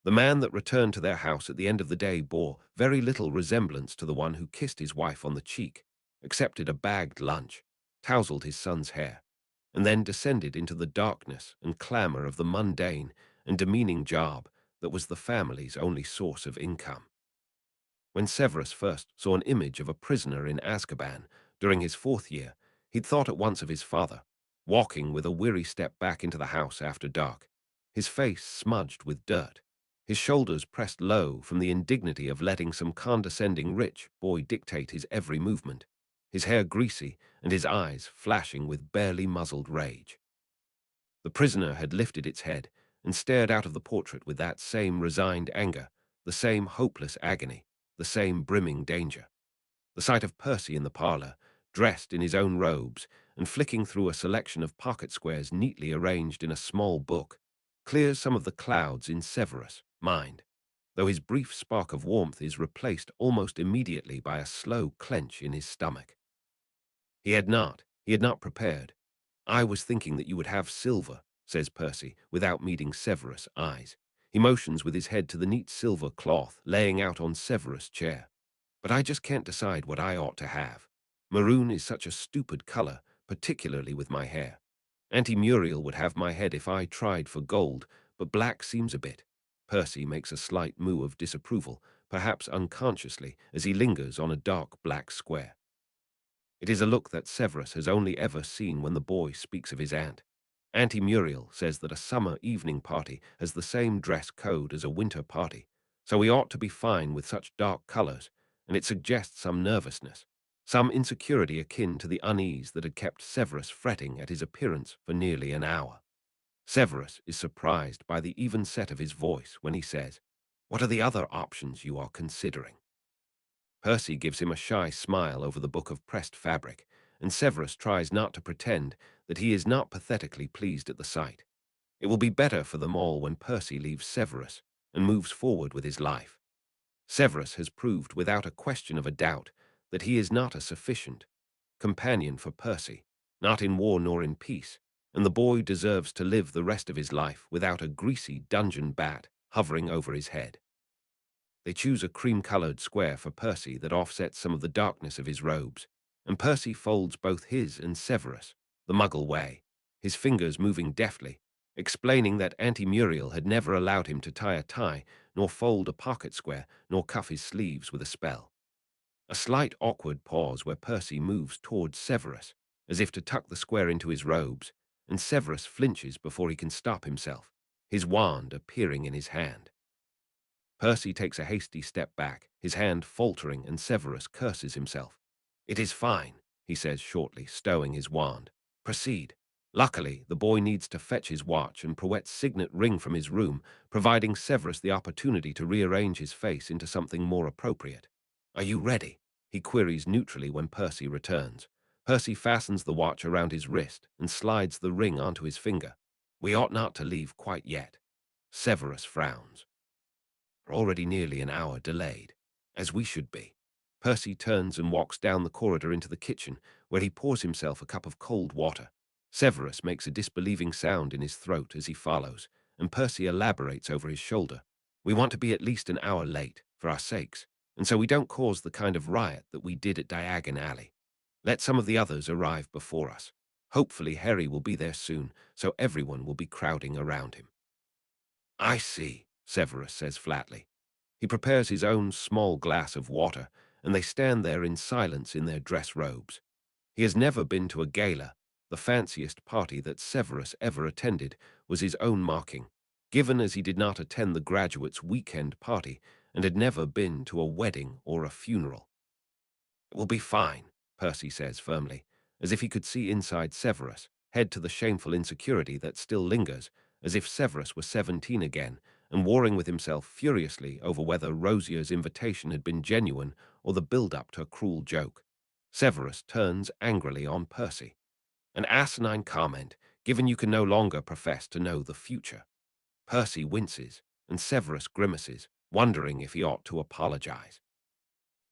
The man that returned to their house at the end of the day bore very little resemblance to the one who kissed his wife on the cheek, accepted a bagged lunch, tousled his son's hair, and then descended into the darkness and clamor of the mundane and demeaning job that was the family's only source of income. When Severus first saw an image of a prisoner in Azkaban during his 4th year, he'd thought at once of his father, walking with a weary step back into the house after dark, his face smudged with dirt, his shoulders pressed low from the indignity of letting some condescending rich boy dictate his every movement, his hair greasy and his eyes flashing with barely muzzled rage. The prisoner had lifted its head and stared out of the portrait with that same resigned anger, the same hopeless agony, the same brimming danger. The sight of Percy in the parlor, dressed in his own robes and flicking through a selection of pocket squares neatly arranged in a small book, clears some of the clouds in Severus' mind, though his brief spark of warmth is replaced almost immediately by a slow clench in his stomach. He had not prepared. "I was thinking that you would have silver," says Percy, without meeting Severus' eyes. He motions with his head to the neat silver cloth laying out on Severus' chair. "But I just can't decide what I ought to have. Maroon is such a stupid color, particularly with my hair. Auntie Muriel would have my head if I tried for gold, but black seems a bit." Percy makes a slight moue of disapproval, perhaps unconsciously, as he lingers on a dark black square. It is a look that Severus has only ever seen when the boy speaks of his aunt. Auntie Muriel says that a summer evening party has the same dress code as a winter party, so he ought to be fine with such dark colors, and it suggests some nervousness, some insecurity akin to the unease that had kept Severus fretting at his appearance for nearly an hour. Severus is surprised by the even set of his voice when he says, "What are the other options you are considering?" Percy gives him a shy smile over the book of pressed fabric, and Severus tries not to pretend that he is not pathetically pleased at the sight. It will be better for them all when Percy leaves Severus and moves forward with his life. Severus has proved without a question of a doubt that he is not a sufficient companion for Percy, not in war nor in peace, and the boy deserves to live the rest of his life without a greasy dungeon bat hovering over his head. They choose a cream-colored square for Percy that offsets some of the darkness of his robes, and Percy folds both his and Severus, the Muggle way, his fingers moving deftly, explaining that Auntie Muriel had never allowed him to tie a tie, nor fold a pocket square, nor cuff his sleeves with a spell. A slight awkward pause where Percy moves towards Severus, as if to tuck the square into his robes, and Severus flinches before he can stop himself, his wand appearing in his hand. Percy takes a hasty step back, his hand faltering, and Severus curses himself. "It is fine," he says shortly, stowing his wand. "Proceed." Luckily, the boy needs to fetch his watch and Prowette's signet ring from his room, providing Severus the opportunity to rearrange his face into something more appropriate. "Are you ready?" he queries neutrally when Percy returns. Percy fastens the watch around his wrist and slides the ring onto his finger. "We ought not to leave quite yet." Severus frowns. "We're already nearly an hour delayed, as we should be." Percy turns and walks down the corridor into the kitchen, where he pours himself a cup of cold water. Severus makes a disbelieving sound in his throat as he follows, and Percy elaborates over his shoulder. "We want to be at least an hour late, for our sakes, and so we don't cause the kind of riot that we did at Diagon Alley. Let some of the others arrive before us. Hopefully Harry will be there soon, so everyone will be crowding around him." "I see," Severus says flatly. He prepares his own small glass of water, and they stand there in silence in their dress robes. He has never been to a gala. The fanciest party that Severus ever attended was his own marking, given as he did not attend the graduates' weekend party and had never been to a wedding or a funeral. "It will be fine," Percy says firmly, as if he could see inside Severus, head to the shameful insecurity that still lingers, as if Severus were 17 again, and warring with himself furiously over whether Rosier's invitation had been genuine or the build-up to a cruel joke. Severus turns angrily on Percy. "An asinine comment, given you can no longer profess to know the future." Percy winces, and Severus grimaces, wondering if he ought to apologize.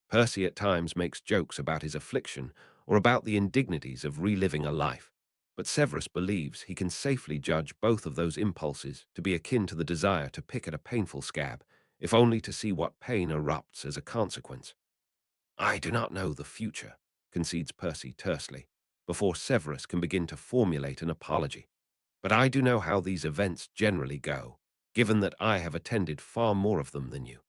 Percy at times makes jokes about his affliction or about the indignities of reliving a life, but Severus believes he can safely judge both of those impulses to be akin to the desire to pick at a painful scab, if only to see what pain erupts as a consequence. "I do not know the future," concedes Percy tersely, before Severus can begin to formulate an apology. "But I do know how these events generally go, given that I have attended far more of them than you.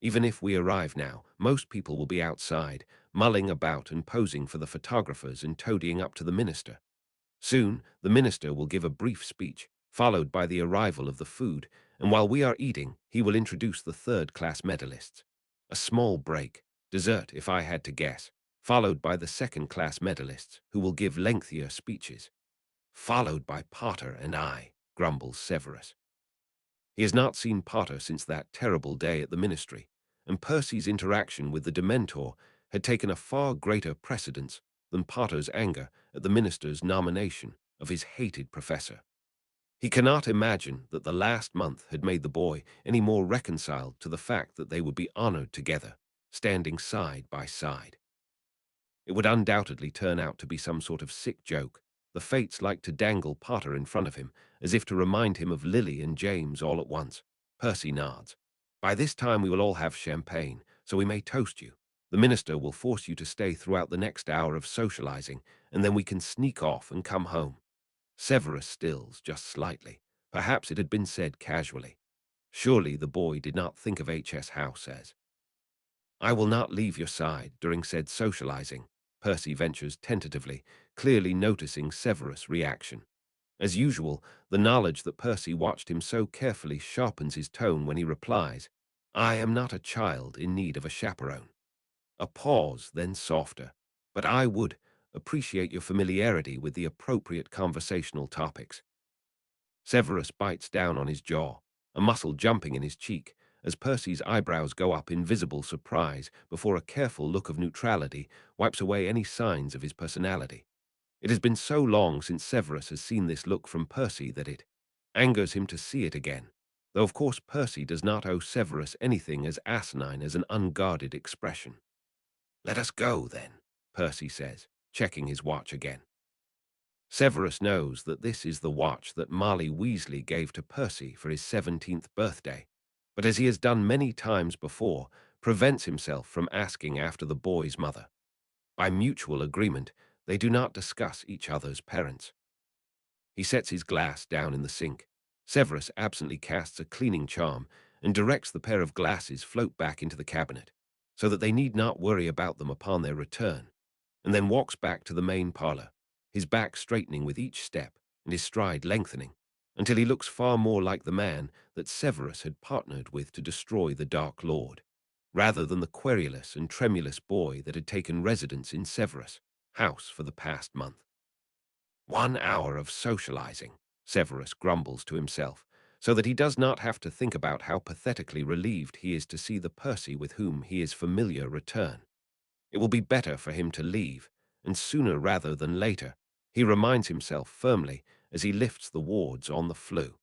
Even if we arrive now, most people will be outside, mulling about and posing for the photographers and toadying up to the minister. Soon, the minister will give a brief speech, followed by the arrival of the food, and while we are eating, he will introduce the third-class medalists. A small break, dessert if I had to guess, followed by the second-class medalists, who will give lengthier speeches. Followed by Potter and I," grumbles Severus. He has not seen Potter since that terrible day at the ministry, and Percy's interaction with the Dementor had taken a far greater precedence than Potter's anger at the minister's nomination of his hated professor. He cannot imagine that the last month had made the boy any more reconciled to the fact that they would be honored together, standing side by side. It would undoubtedly turn out to be some sort of sick joke. The fates like to dangle Potter in front of him, as if to remind him of Lily and James all at once. Percy nods. "By this time we will all have champagne, so we may toast you. The minister will force you to stay throughout the next hour of socializing, and then we can sneak off and come home." Severus stills just slightly. Perhaps it had been said casually. Surely the boy did not think of H.S. House as. "I will not leave your side during said socializing," Percy ventures tentatively, clearly noticing Severus' reaction. As usual, the knowledge that Percy watched him so carefully sharpens his tone when he replies, "I am not a child in need of a chaperone." A pause, then softer. "But I would appreciate your familiarity with the appropriate conversational topics." Severus bites down on his jaw, a muscle jumping in his cheek, as Percy's eyebrows go up in visible surprise before a careful look of neutrality wipes away any signs of his personality. It has been so long since Severus has seen this look from Percy that it angers him to see it again, though of course Percy does not owe Severus anything as asinine as an unguarded expression. "Let us go, then," Percy says, checking his watch again. Severus knows that this is the watch that Marley Weasley gave to Percy for his 17th birthday, but as he has done many times before, prevents himself from asking after the boy's mother. By mutual agreement, they do not discuss each other's parents. He sets his glass down in the sink. Severus absently casts a cleaning charm and directs the pair of glasses float back into the cabinet, so that they need not worry about them upon their return, and then walks back to the main parlor, his back straightening with each step and his stride lengthening, until he looks far more like the man that Severus had partnered with to destroy the Dark Lord, rather than the querulous and tremulous boy that had taken residence in Severus' house for the past month. 1 hour of socializing, Severus grumbles to himself, so that he does not have to think about how pathetically relieved he is to see the Percy with whom he is familiar return. It will be better for him to leave, and sooner rather than later, he reminds himself firmly as he lifts the wards on the flue.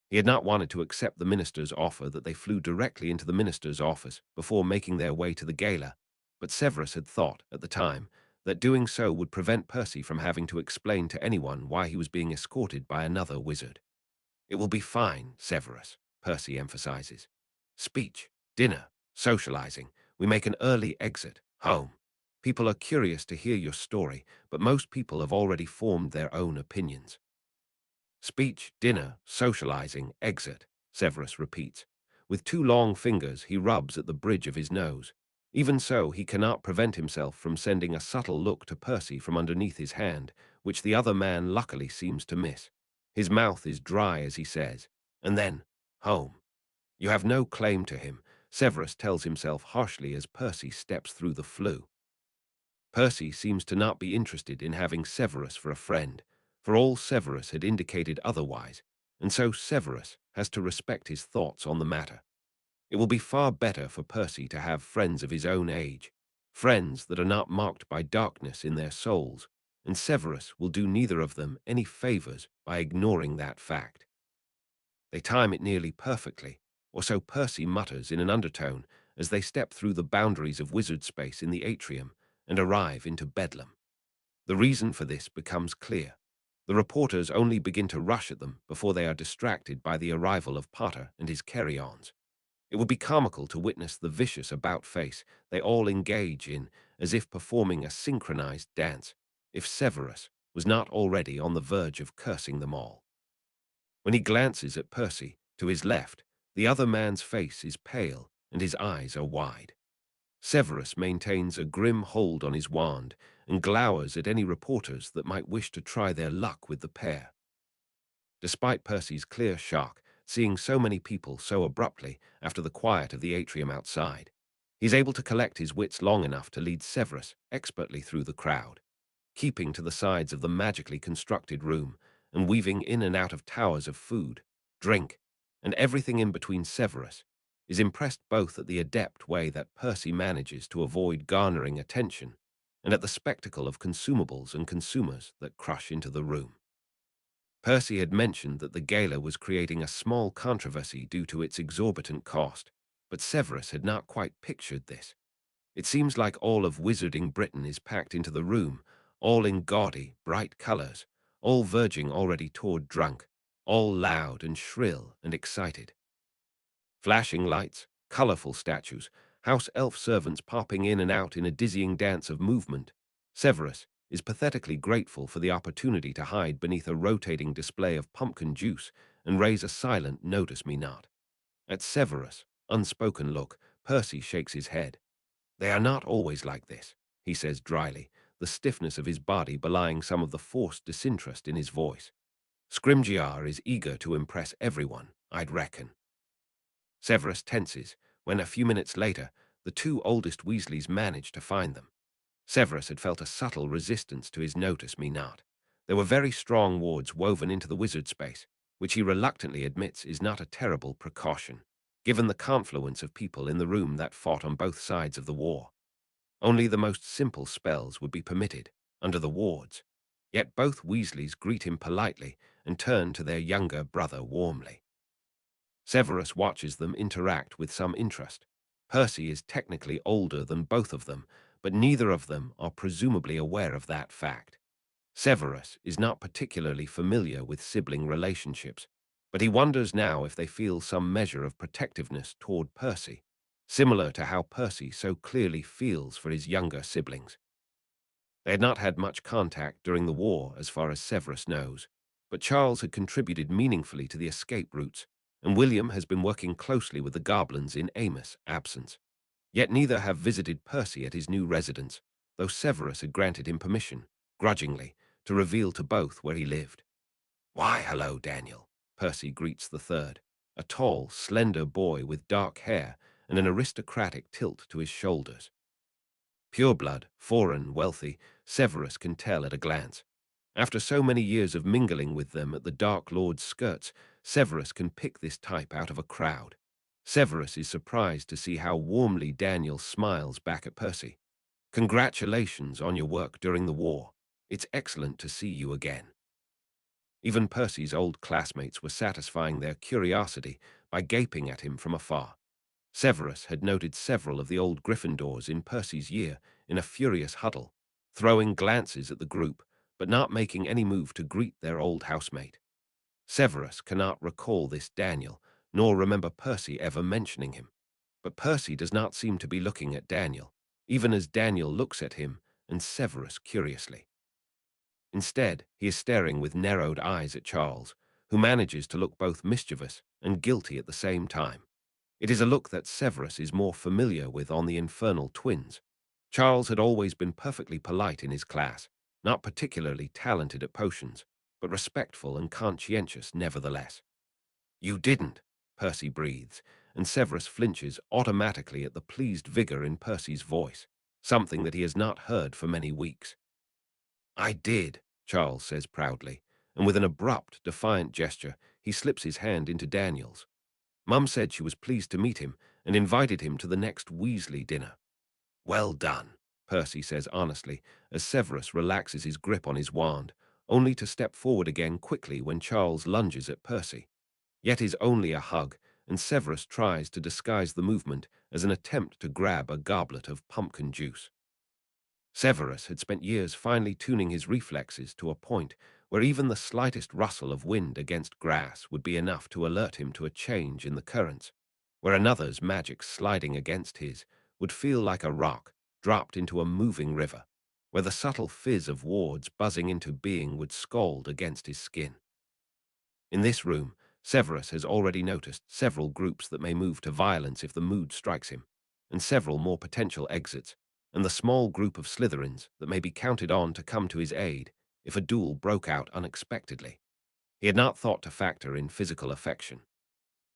He had not wanted to accept the minister's offer that they flew directly into the minister's office before making their way to the gala, but Severus had thought, at the time, that doing so would prevent Percy from having to explain to anyone why he was being escorted by another wizard. "It will be fine, Severus," Percy emphasizes. "Speech, dinner, socializing. We make an early exit, home. People are curious to hear your story, but most people have already formed their own opinions." Speech, dinner, socializing, exit, Severus repeats. With two long fingers, he rubs at the bridge of his nose. Even so, he cannot prevent himself from sending a subtle look to Percy from underneath his hand, which the other man luckily seems to miss. His mouth is dry as he says, and then, home. You have no claim to him, Severus tells himself harshly as Percy steps through the flue. Percy seems to not be interested in having Severus for a friend, for all Severus had indicated otherwise, and so Severus has to respect his thoughts on the matter. It will be far better for Percy to have friends of his own age, friends that are not marked by darkness in their souls, and Severus will do neither of them any favors by ignoring that fact. They time it nearly perfectly, or so Percy mutters in an undertone as they step through the boundaries of wizard space in the atrium and arrive into Bedlam. The reason for this becomes clear. The reporters only begin to rush at them before they are distracted by the arrival of Potter and his carry-ons. It would be comical to witness the vicious about-face they all engage in as if performing a synchronized dance, if Severus was not already on the verge of cursing them all. When he glances at Percy, to his left, the other man's face is pale and his eyes are wide. Severus maintains a grim hold on his wand and glowers at any reporters that might wish to try their luck with the pair. Despite Percy's clear shock, seeing so many people so abruptly after the quiet of the atrium outside, he's able to collect his wits long enough to lead Severus expertly through the crowd, keeping to the sides of the magically constructed room and weaving in and out of towers of food, drink, and everything in between. Severus is impressed both at the adept way that Percy manages to avoid garnering attention and at the spectacle of consumables and consumers that crush into the room. Percy had mentioned that the gala was creating a small controversy due to its exorbitant cost, but Severus had not quite pictured this. It seems like all of Wizarding Britain is packed into the room, all in gaudy, bright colors, all verging already toward drunk, all loud and shrill and excited. Flashing lights, colorful statues, house elf servants popping in and out in a dizzying dance of movement. Severus is pathetically grateful for the opportunity to hide beneath a rotating display of pumpkin juice and raise a silent "notice me not." At Severus' unspoken look, Percy shakes his head. "They are not always like this," he says dryly, the stiffness of his body belying some of the forced disinterest in his voice. "Scrimgeour is eager to impress everyone, I'd reckon." Severus tenses when, a few minutes later, the two oldest Weasleys manage to find them. Severus had felt a subtle resistance to his "notice me not." There were very strong wards woven into the wizard space, which he reluctantly admits is not a terrible precaution, given the confluence of people in the room that fought on both sides of the war. Only the most simple spells would be permitted under the wards, yet both Weasleys greet him politely and turn to their younger brother warmly. Severus watches them interact with some interest. Percy is technically older than both of them, but neither of them are presumably aware of that fact. Severus is not particularly familiar with sibling relationships, but he wonders now if they feel some measure of protectiveness toward Percy, similar to how Percy so clearly feels for his younger siblings. They had not had much contact during the war, as far as Severus knows, but Charles had contributed meaningfully to the escape routes, and William has been working closely with the goblins in Amos' absence. Yet neither have visited Percy at his new residence, though Severus had granted him permission, grudgingly, to reveal to both where he lived. Why, hello, Daniel, Percy greets the third, a tall, slender boy with dark hair and an aristocratic tilt to his shoulders. Pureblood, foreign, wealthy, Severus can tell at a glance. After so many years of mingling with them at the Dark Lord's skirts, Severus can pick this type out of a crowd. Severus is surprised to see how warmly Daniel smiles back at Percy. Congratulations on your work during the war. It's excellent to see you again. Even Percy's old classmates were satisfying their curiosity by gaping at him from afar. Severus had noted several of the old Gryffindors in Percy's year in a furious huddle, throwing glances at the group, but not making any move to greet their old housemate. Severus cannot recall this Daniel, nor remember Percy ever mentioning him. But Percy does not seem to be looking at Daniel, even as Daniel looks at him and Severus curiously. Instead, he is staring with narrowed eyes at Charles, who manages to look both mischievous and guilty at the same time. It is a look that Severus is more familiar with on the Infernal Twins. Charles had always been perfectly polite in his class, not particularly talented at potions, but respectful and conscientious nevertheless. "You didn't," Percy breathes, and Severus flinches automatically at the pleased vigor in Percy's voice, something that he has not heard for many weeks. "I did," Charles says proudly, and with an abrupt, defiant gesture, he slips his hand into Daniel's. Mum said she was pleased to meet him and invited him to the next Weasley dinner. "Well done," Percy says honestly, as Severus relaxes his grip on his wand, only to step forward again quickly when Charles lunges at Percy. Yet is only a hug, and Severus tries to disguise the movement as an attempt to grab a goblet of pumpkin juice. Severus had spent years finely tuning his reflexes to a point where even the slightest rustle of wind against grass would be enough to alert him to a change in the currents, where another's magic sliding against his would feel like a rock dropped into a moving river, where the subtle fizz of wards buzzing into being would scald against his skin. In this room, Severus has already noticed several groups that may move to violence if the mood strikes him, and several more potential exits, and the small group of Slytherins that may be counted on to come to his aid if a duel broke out unexpectedly. He had not thought to factor in physical affection.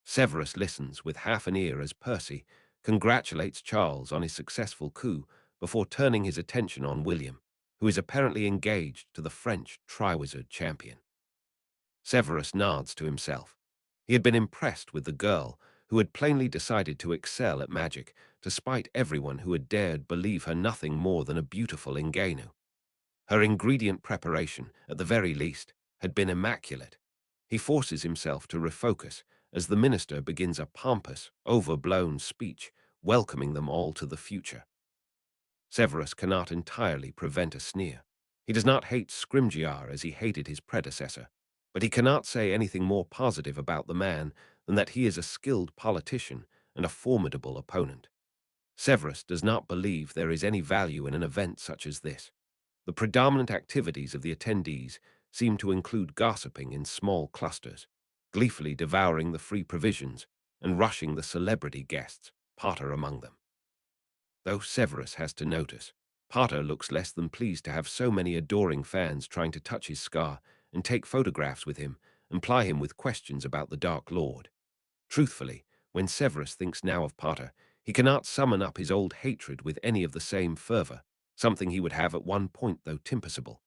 Severus listens with half an ear as Percy congratulates Charles on his successful coup before turning his attention on William, who is apparently engaged to the French Triwizard champion. Severus nods to himself. He had been impressed with the girl, who had plainly decided to excel at magic, despite everyone who had dared believe her nothing more than a beautiful ingenue. Her ingredient preparation, at the very least, had been immaculate. He forces himself to refocus as the minister begins a pompous, overblown speech, welcoming them all to the future. Severus cannot entirely prevent a sneer. He does not hate Scrimgeour as he hated his predecessor, but he cannot say anything more positive about the man than that he is a skilled politician and a formidable opponent. Severus does not believe there is any value in an event such as this. The predominant activities of the attendees seem to include gossiping in small clusters, gleefully devouring the free provisions, and rushing the celebrity guests, Potter among them. Though Severus has to notice, Potter looks less than pleased to have so many adoring fans trying to touch his scar and take photographs with him and ply him with questions about the Dark Lord. Truthfully, when Severus thinks now of Potter, he cannot summon up his old hatred with any of the same fervor, something he would have at one point, though impossible.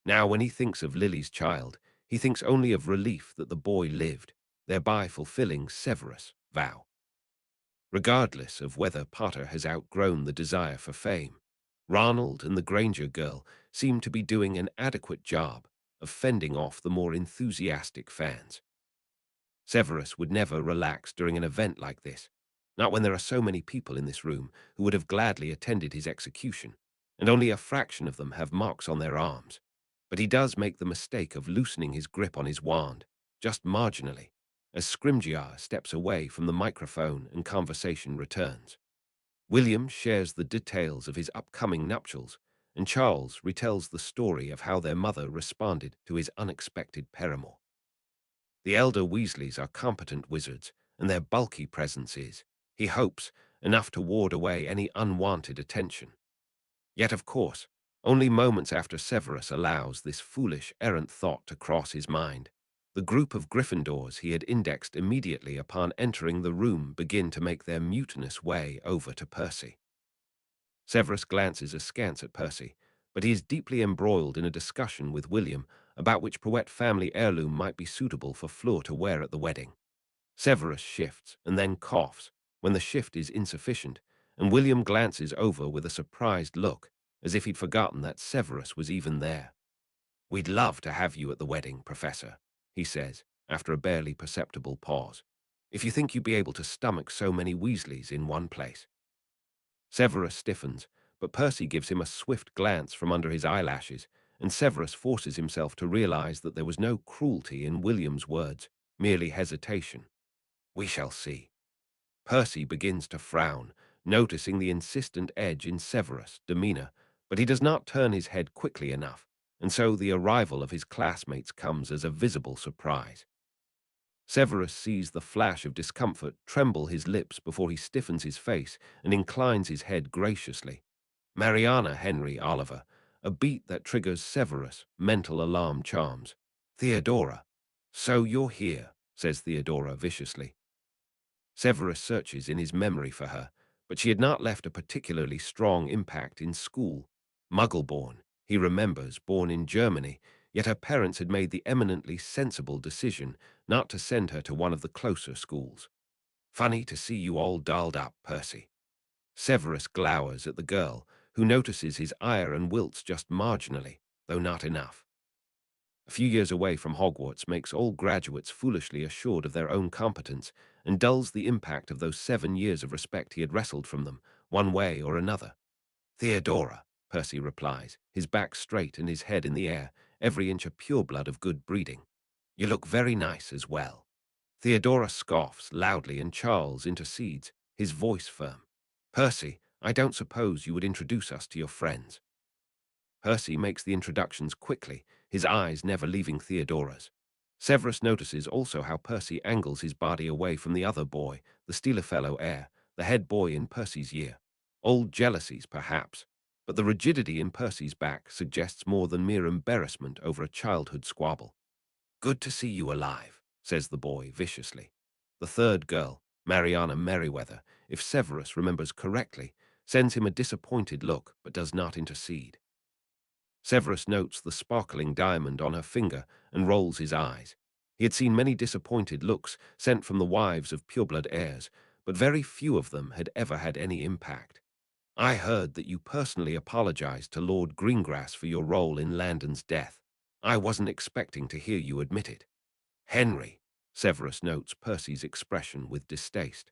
Now, when he thinks of Lily's child, he thinks only of relief that the boy lived, thereby fulfilling Severus' vow. Regardless of whether Potter has outgrown the desire for fame, Ronald and the Granger girl seem to be doing an adequate job of fending off the more enthusiastic fans. Severus would never relax during an event like this, not when there are so many people in this room who would have gladly attended his execution, and only a fraction of them have marks on their arms. But he does make the mistake of loosening his grip on his wand, just marginally, as Scrimgeour steps away from the microphone and conversation returns. William shares the details of his upcoming nuptials, and Charles retells the story of how their mother responded to his unexpected paramour. The elder Weasleys are competent wizards, and their bulky presence is, he hopes, enough to ward away any unwanted attention. Yet, of course, Only moments after Severus allows this foolish, errant thought to cross his mind, the group of Gryffindors he had indexed immediately upon entering the room begin to make their mutinous way over to Percy. Severus glances askance at Percy, but he is deeply embroiled in a discussion with William about which Prowett family heirloom might be suitable for Fleur to wear at the wedding. Severus shifts and then coughs when the shift is insufficient, and William glances over with a surprised look, as if he'd forgotten that Severus was even there. "We'd love to have you at the wedding, Professor," he says, after a barely perceptible pause, "if you think you'd be able to stomach so many Weasleys in one place." Severus stiffens, but Percy gives him a swift glance from under his eyelashes, and Severus forces himself to realize that there was no cruelty in William's words, merely hesitation. "We shall see." Percy begins to frown, noticing the insistent edge in Severus' demeanor, but he does not turn his head quickly enough, and so the arrival of his classmates comes as a visible surprise. Severus sees the flash of discomfort tremble his lips before he stiffens his face and inclines his head graciously. "Mariana Henry Oliver," a beat that triggers Severus' mental alarm charms. "Theodora." "So you're here," says Theodora viciously. Severus searches in his memory for her, but she had not left a particularly strong impact in school. Muggle-born, he remembers, born in Germany, yet her parents had made the eminently sensible decision not to send her to one of the closer schools. "Funny to see you all dolled up, Percy." Severus glowers at the girl, who notices his ire and wilts just marginally, though not enough. A few years away from Hogwarts makes all graduates foolishly assured of their own competence and dulls the impact of those 7 years of respect he had wrestled from them, one way or another. "Theodora," Percy replies, his back straight and his head in the air, every inch a pureblood of good breeding. "You look very nice as well." Theodora scoffs loudly and Charles intercedes, his voice firm. "Percy, I don't suppose you would introduce us to your friends." Percy makes the introductions quickly, his eyes never leaving Theodora's. Severus notices also how Percy angles his body away from the other boy, the Steelefellow heir, the head boy in Percy's year. Old jealousies, perhaps, but the rigidity in Percy's back suggests more than mere embarrassment over a childhood squabble. "Good to see you alive," says the boy viciously. The third girl, Mariana Merriweather, if Severus remembers correctly, sends him a disappointed look but does not intercede. Severus notes the sparkling diamond on her finger and rolls his eyes. He had seen many disappointed looks sent from the wives of pureblood heirs, but very few of them had ever had any impact. "I heard that you personally apologized to Lord Greengrass for your role in Landon's death. I wasn't expecting to hear you admit it." "Henry," Severus notes Percy's expression with distaste.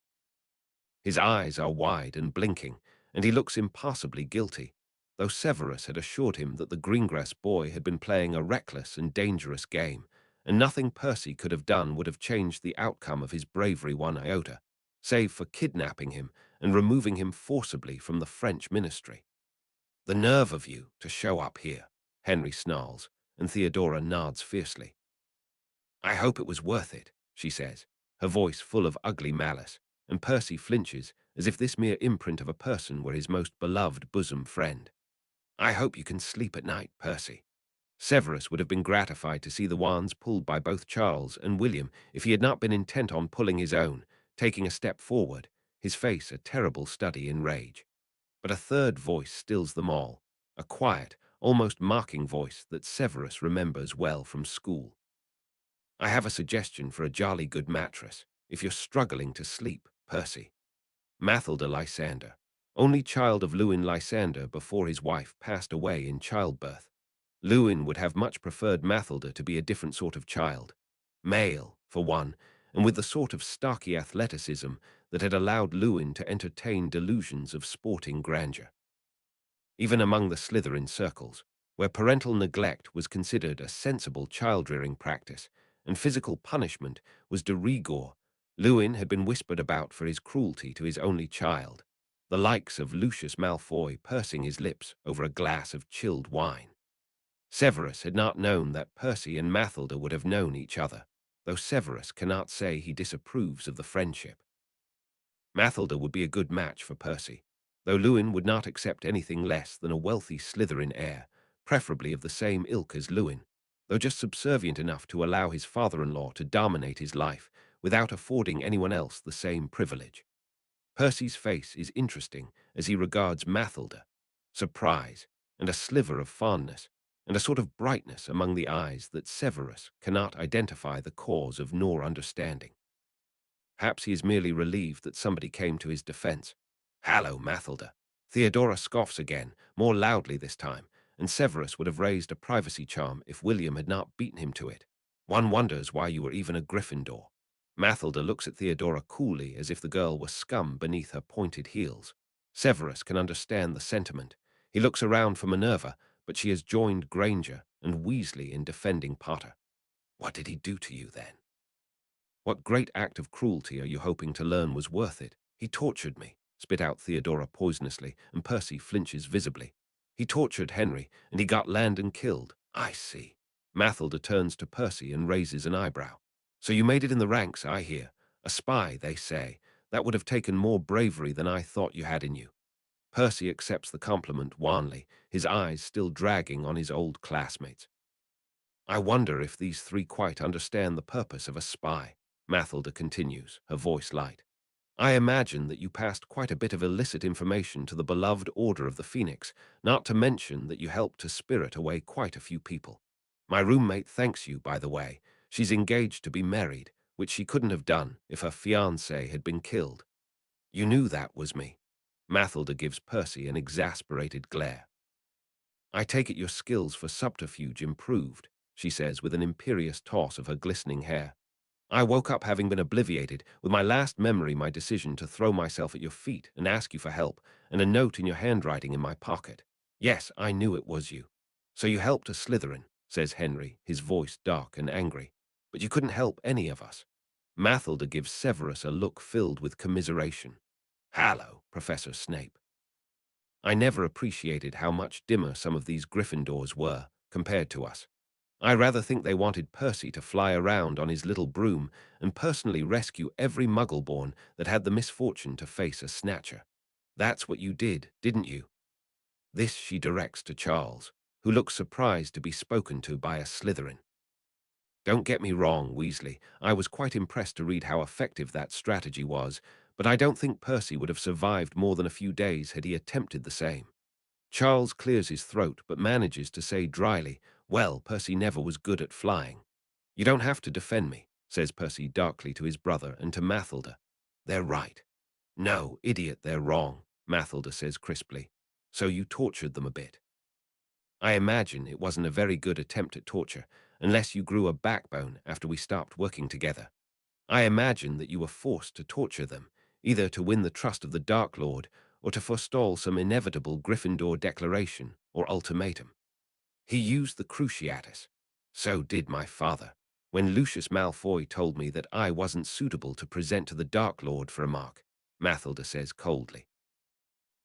His eyes are wide and blinking, and he looks impossibly guilty, though Severus had assured him that the Greengrass boy had been playing a reckless and dangerous game, and nothing Percy could have done would have changed the outcome of his bravery one iota, save for kidnapping him and removing him forcibly from the French ministry. "The nerve of you to show up here," Henry snarls, and Theodora nods fiercely. "I hope it was worth it," she says, her voice full of ugly malice, and Percy flinches as if this mere imprint of a person were his most beloved bosom friend. "I hope you can sleep at night, Percy." Severus would have been gratified to see the wands pulled by both Charles and William if he had not been intent on pulling his own, taking a step forward, his face a terrible study in rage. But a third voice stills them all, a quiet, almost mocking voice that Severus remembers well from school. "I have a suggestion for a jolly good mattress, if you're struggling to sleep, Percy." Mathilda Lysander, only child of Lewin Lysander before his wife passed away in childbirth. Lewin would have much preferred Mathilda to be a different sort of child. Male, for one, and with the sort of stocky athleticism that had allowed Lewin to entertain delusions of sporting grandeur. Even among the Slytherin circles, where parental neglect was considered a sensible child-rearing practice, and physical punishment was de rigueur, Lewin had been whispered about for his cruelty to his only child, the likes of Lucius Malfoy pursing his lips over a glass of chilled wine. Severus had not known that Percy and Mathilda would have known each other, though Severus cannot say he disapproves of the friendship. Mathilda would be a good match for Percy, though Lewin would not accept anything less than a wealthy Slytherin heir, preferably of the same ilk as Lewin, though just subservient enough to allow his father-in-law to dominate his life without affording anyone else the same privilege. Percy's face is interesting as he regards Mathilda, surprise, and a sliver of fondness, and a sort of brightness among the eyes that Severus cannot identify the cause of nor understanding. Perhaps he is merely relieved that somebody came to his defense. "Hallo, Mathilda." Theodora scoffs again, more loudly this time, and Severus would have raised a privacy charm if William had not beaten him to it. "One wonders why you were even a Gryffindor." Mathilda looks at Theodora coolly as if the girl were scum beneath her pointed heels. Severus can understand the sentiment. He looks around for Minerva, but she has joined Granger and Weasley in defending Potter. "What did he do to you, then?" "What great act of cruelty are you hoping to learn was worth it?" "He tortured me," spit out Theodora poisonously, and Percy flinches visibly. "He tortured Henry, and he got Landon killed." "I see." Mathilda turns to Percy and raises an eyebrow. "So you made it in the ranks, I hear. A spy, they say. That would have taken more bravery than I thought you had in you." Percy accepts the compliment wanly, his eyes still dragging on his old classmates. "I wonder if these three quite understand the purpose of a spy," Mathilda continues, her voice light. "I imagine that you passed quite a bit of illicit information to the beloved Order of the Phoenix, not to mention that you helped to spirit away quite a few people. My roommate thanks you, by the way. She's engaged to be married, which she couldn't have done if her fiancé had been killed." "You knew that was me." Mathilda gives Percy an exasperated glare. "I take it your skills for subterfuge improved," she says with an imperious toss of her glistening hair. "I woke up having been obliviated, with my last memory my decision to throw myself at your feet and ask you for help, and a note in your handwriting in my pocket. Yes, I knew it was you." "So you helped a Slytherin," says Henry, his voice dark and angry. "But you couldn't help any of us." Mathilda gives Severus a look filled with commiseration. "Hallo, Professor Snape." "I never appreciated how much dimmer some of these Gryffindors were, compared to us. I rather think they wanted Percy to fly around on his little broom and personally rescue every Muggle-born that had the misfortune to face a snatcher. That's what you did, didn't you?" This she directs to Charles, who looks surprised to be spoken to by a Slytherin. "Don't get me wrong, Weasley. I was quite impressed to read how effective that strategy was, but I don't think Percy would have survived more than a few days had he attempted the same." Charles clears his throat but manages to say dryly, "Well, Percy never was good at flying." "You don't have to defend me," says Percy darkly to his brother and to Mathilda. "They're right." "No, idiot, they're wrong," Mathilda says crisply. "So you tortured them a bit." "I imagine it wasn't a very good attempt at torture, unless you grew a backbone after we stopped working together. I imagine that you were forced to torture them, either to win the trust of the Dark Lord or to forestall some inevitable Gryffindor declaration or ultimatum. He used the Cruciatus. So did my father, when Lucius Malfoy told me that I wasn't suitable to present to the Dark Lord for a mark," Mathilda says coldly.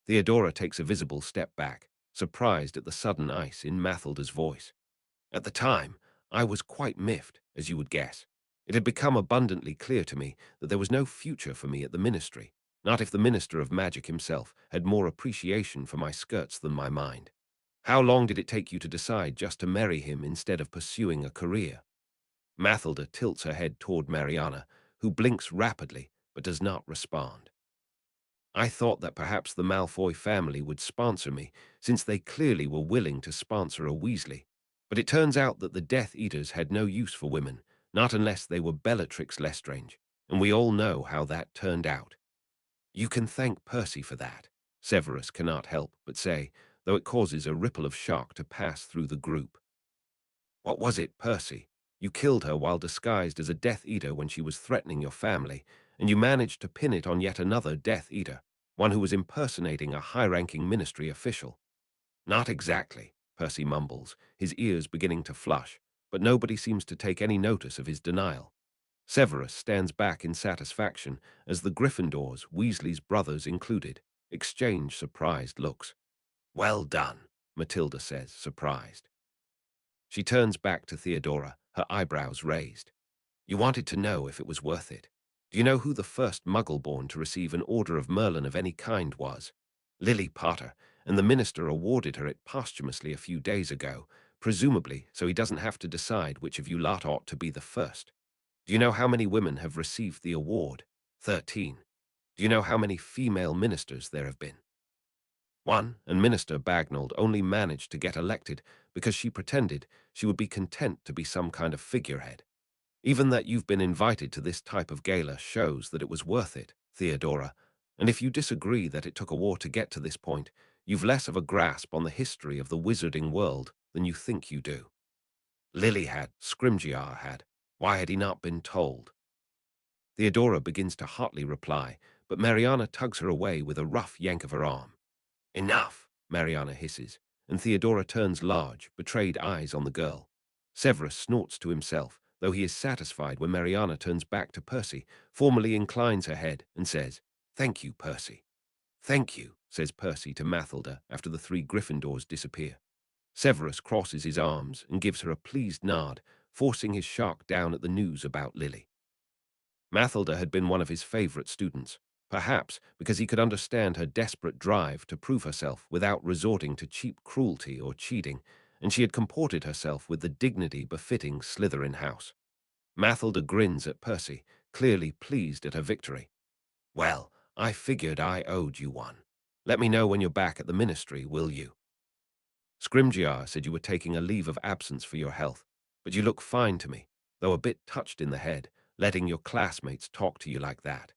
Theodora takes a visible step back, surprised at the sudden ice in Mathilda's voice. "At the time, I was quite miffed, as you would guess. It had become abundantly clear to me that there was no future for me at the ministry, not if the Minister of Magic himself had more appreciation for my skirts than my mind." "How long did it take you to decide just to marry him instead of pursuing a career?" Mathilda tilts her head toward Mariana, who blinks rapidly but does not respond. "I thought that perhaps the Malfoy family would sponsor me, since they clearly were willing to sponsor a Weasley. But it turns out that the Death Eaters had no use for women, not unless they were Bellatrix Lestrange, and we all know how that turned out." "You can thank Percy for that," Severus cannot help but say, though it causes a ripple of shock to pass through the group. "What was it, Percy? You killed her while disguised as a Death Eater when she was threatening your family, and you managed to pin it on yet another Death Eater, one who was impersonating a high-ranking ministry official." "Not exactly," Percy mumbles, his ears beginning to flush, but nobody seems to take any notice of his denial. Severus stands back in satisfaction as the Gryffindors, Weasley's brothers included, exchange surprised looks. "Well done," Matilda says, surprised. She turns back to Theodora, her eyebrows raised. "You wanted to know if it was worth it. Do you know who the first Muggle-born to receive an Order of Merlin of any kind was?" Lily Potter, and the minister awarded her it posthumously a few days ago, presumably so he doesn't have to decide which of you lot ought to be the first. Do you know how many women have received the award? 13. Do you know how many female ministers there have been? 1. And Minister Bagnold only managed to get elected because she pretended she would be content to be some kind of figurehead. Even that you've been invited to this type of gala shows that it was worth it, Theodora, and if you disagree that it took a war to get to this point, you've less of a grasp on the history of the wizarding world than you think you do. Lily had, Scrimgeour had. Why had he not been told? Theodora begins to hotly reply, but Mariana tugs her away with a rough yank of her arm. Enough, Mariana hisses, and Theodora turns large, betrayed eyes on the girl. Severus snorts to himself, though he is satisfied when Mariana turns back to Percy, formally inclines her head, and says, "Thank you, Percy." "Thank you," says Percy to Mathilda after the three Gryffindors disappear. Severus crosses his arms and gives her a pleased nod, forcing his shock down at the news about Lily. Mathilda had been one of his favorite students, perhaps because he could understand her desperate drive to prove herself without resorting to cheap cruelty or cheating, and she had comported herself with the dignity befitting Slytherin House. Mathilda grins at Percy, clearly pleased at her victory. "Well, I figured I owed you one. Let me know when you're back at the ministry, will you?" Scrimgeour said you were taking a leave of absence for your health, but you look fine to me, though a bit touched in the head, letting your classmates talk to you like that.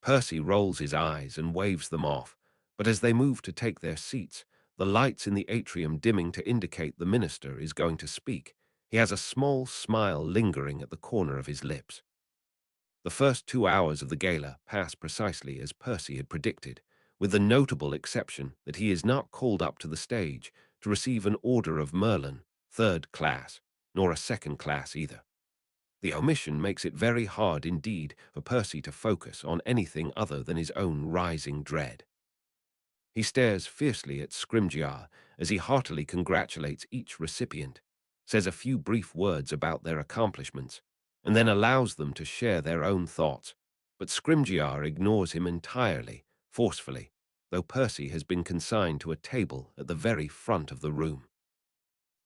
Percy rolls his eyes and waves them off, but as they move to take their seats, the lights in the atrium dimming to indicate the minister is going to speak, he has a small smile lingering at the corner of his lips. The first 2 hours of the gala pass precisely as Percy had predicted, with the notable exception that he is not called up to the stage to receive an Order of Merlin, 3rd class, nor a 2nd class either. The omission makes it very hard indeed for Percy to focus on anything other than his own rising dread. He stares fiercely at Scrimgeour as he heartily congratulates each recipient, says a few brief words about their accomplishments, and then allows them to share their own thoughts, but Scrimgeour ignores him entirely, forcefully, though Percy has been consigned to a table at the very front of the room.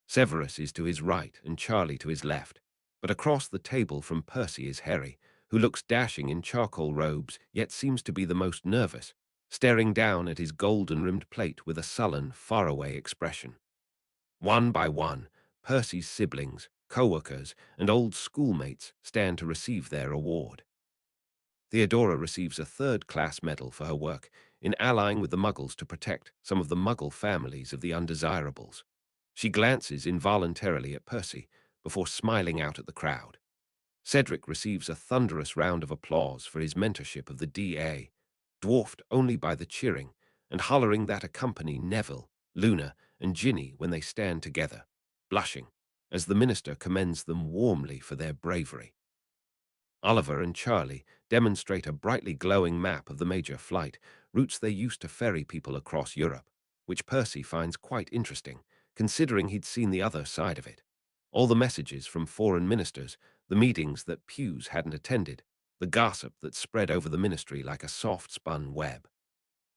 Severus is to his right and Charlie to his left, but across the table from Percy is Harry, who looks dashing in charcoal robes, yet seems to be the most nervous, staring down at his golden-rimmed plate with a sullen, faraway expression. One by one, Percy's siblings, co-workers, and old schoolmates stand to receive their award. Theodora receives a 3rd-class medal for her work in allying with the Muggles to protect some of the Muggle families of the undesirables. She glances involuntarily at Percy before smiling out at the crowd. Cedric receives a thunderous round of applause for his mentorship of the DA, dwarfed only by the cheering and hollering that accompany Neville, Luna, and Ginny when they stand together, blushing, as the minister commends them warmly for their bravery. Oliver and Charlie demonstrate a brightly glowing map of the major flight, routes they used to ferry people across Europe, which Percy finds quite interesting, considering he'd seen the other side of it. All the messages from foreign ministers, the meetings that Pews hadn't attended, the gossip that spread over the ministry like a soft-spun web.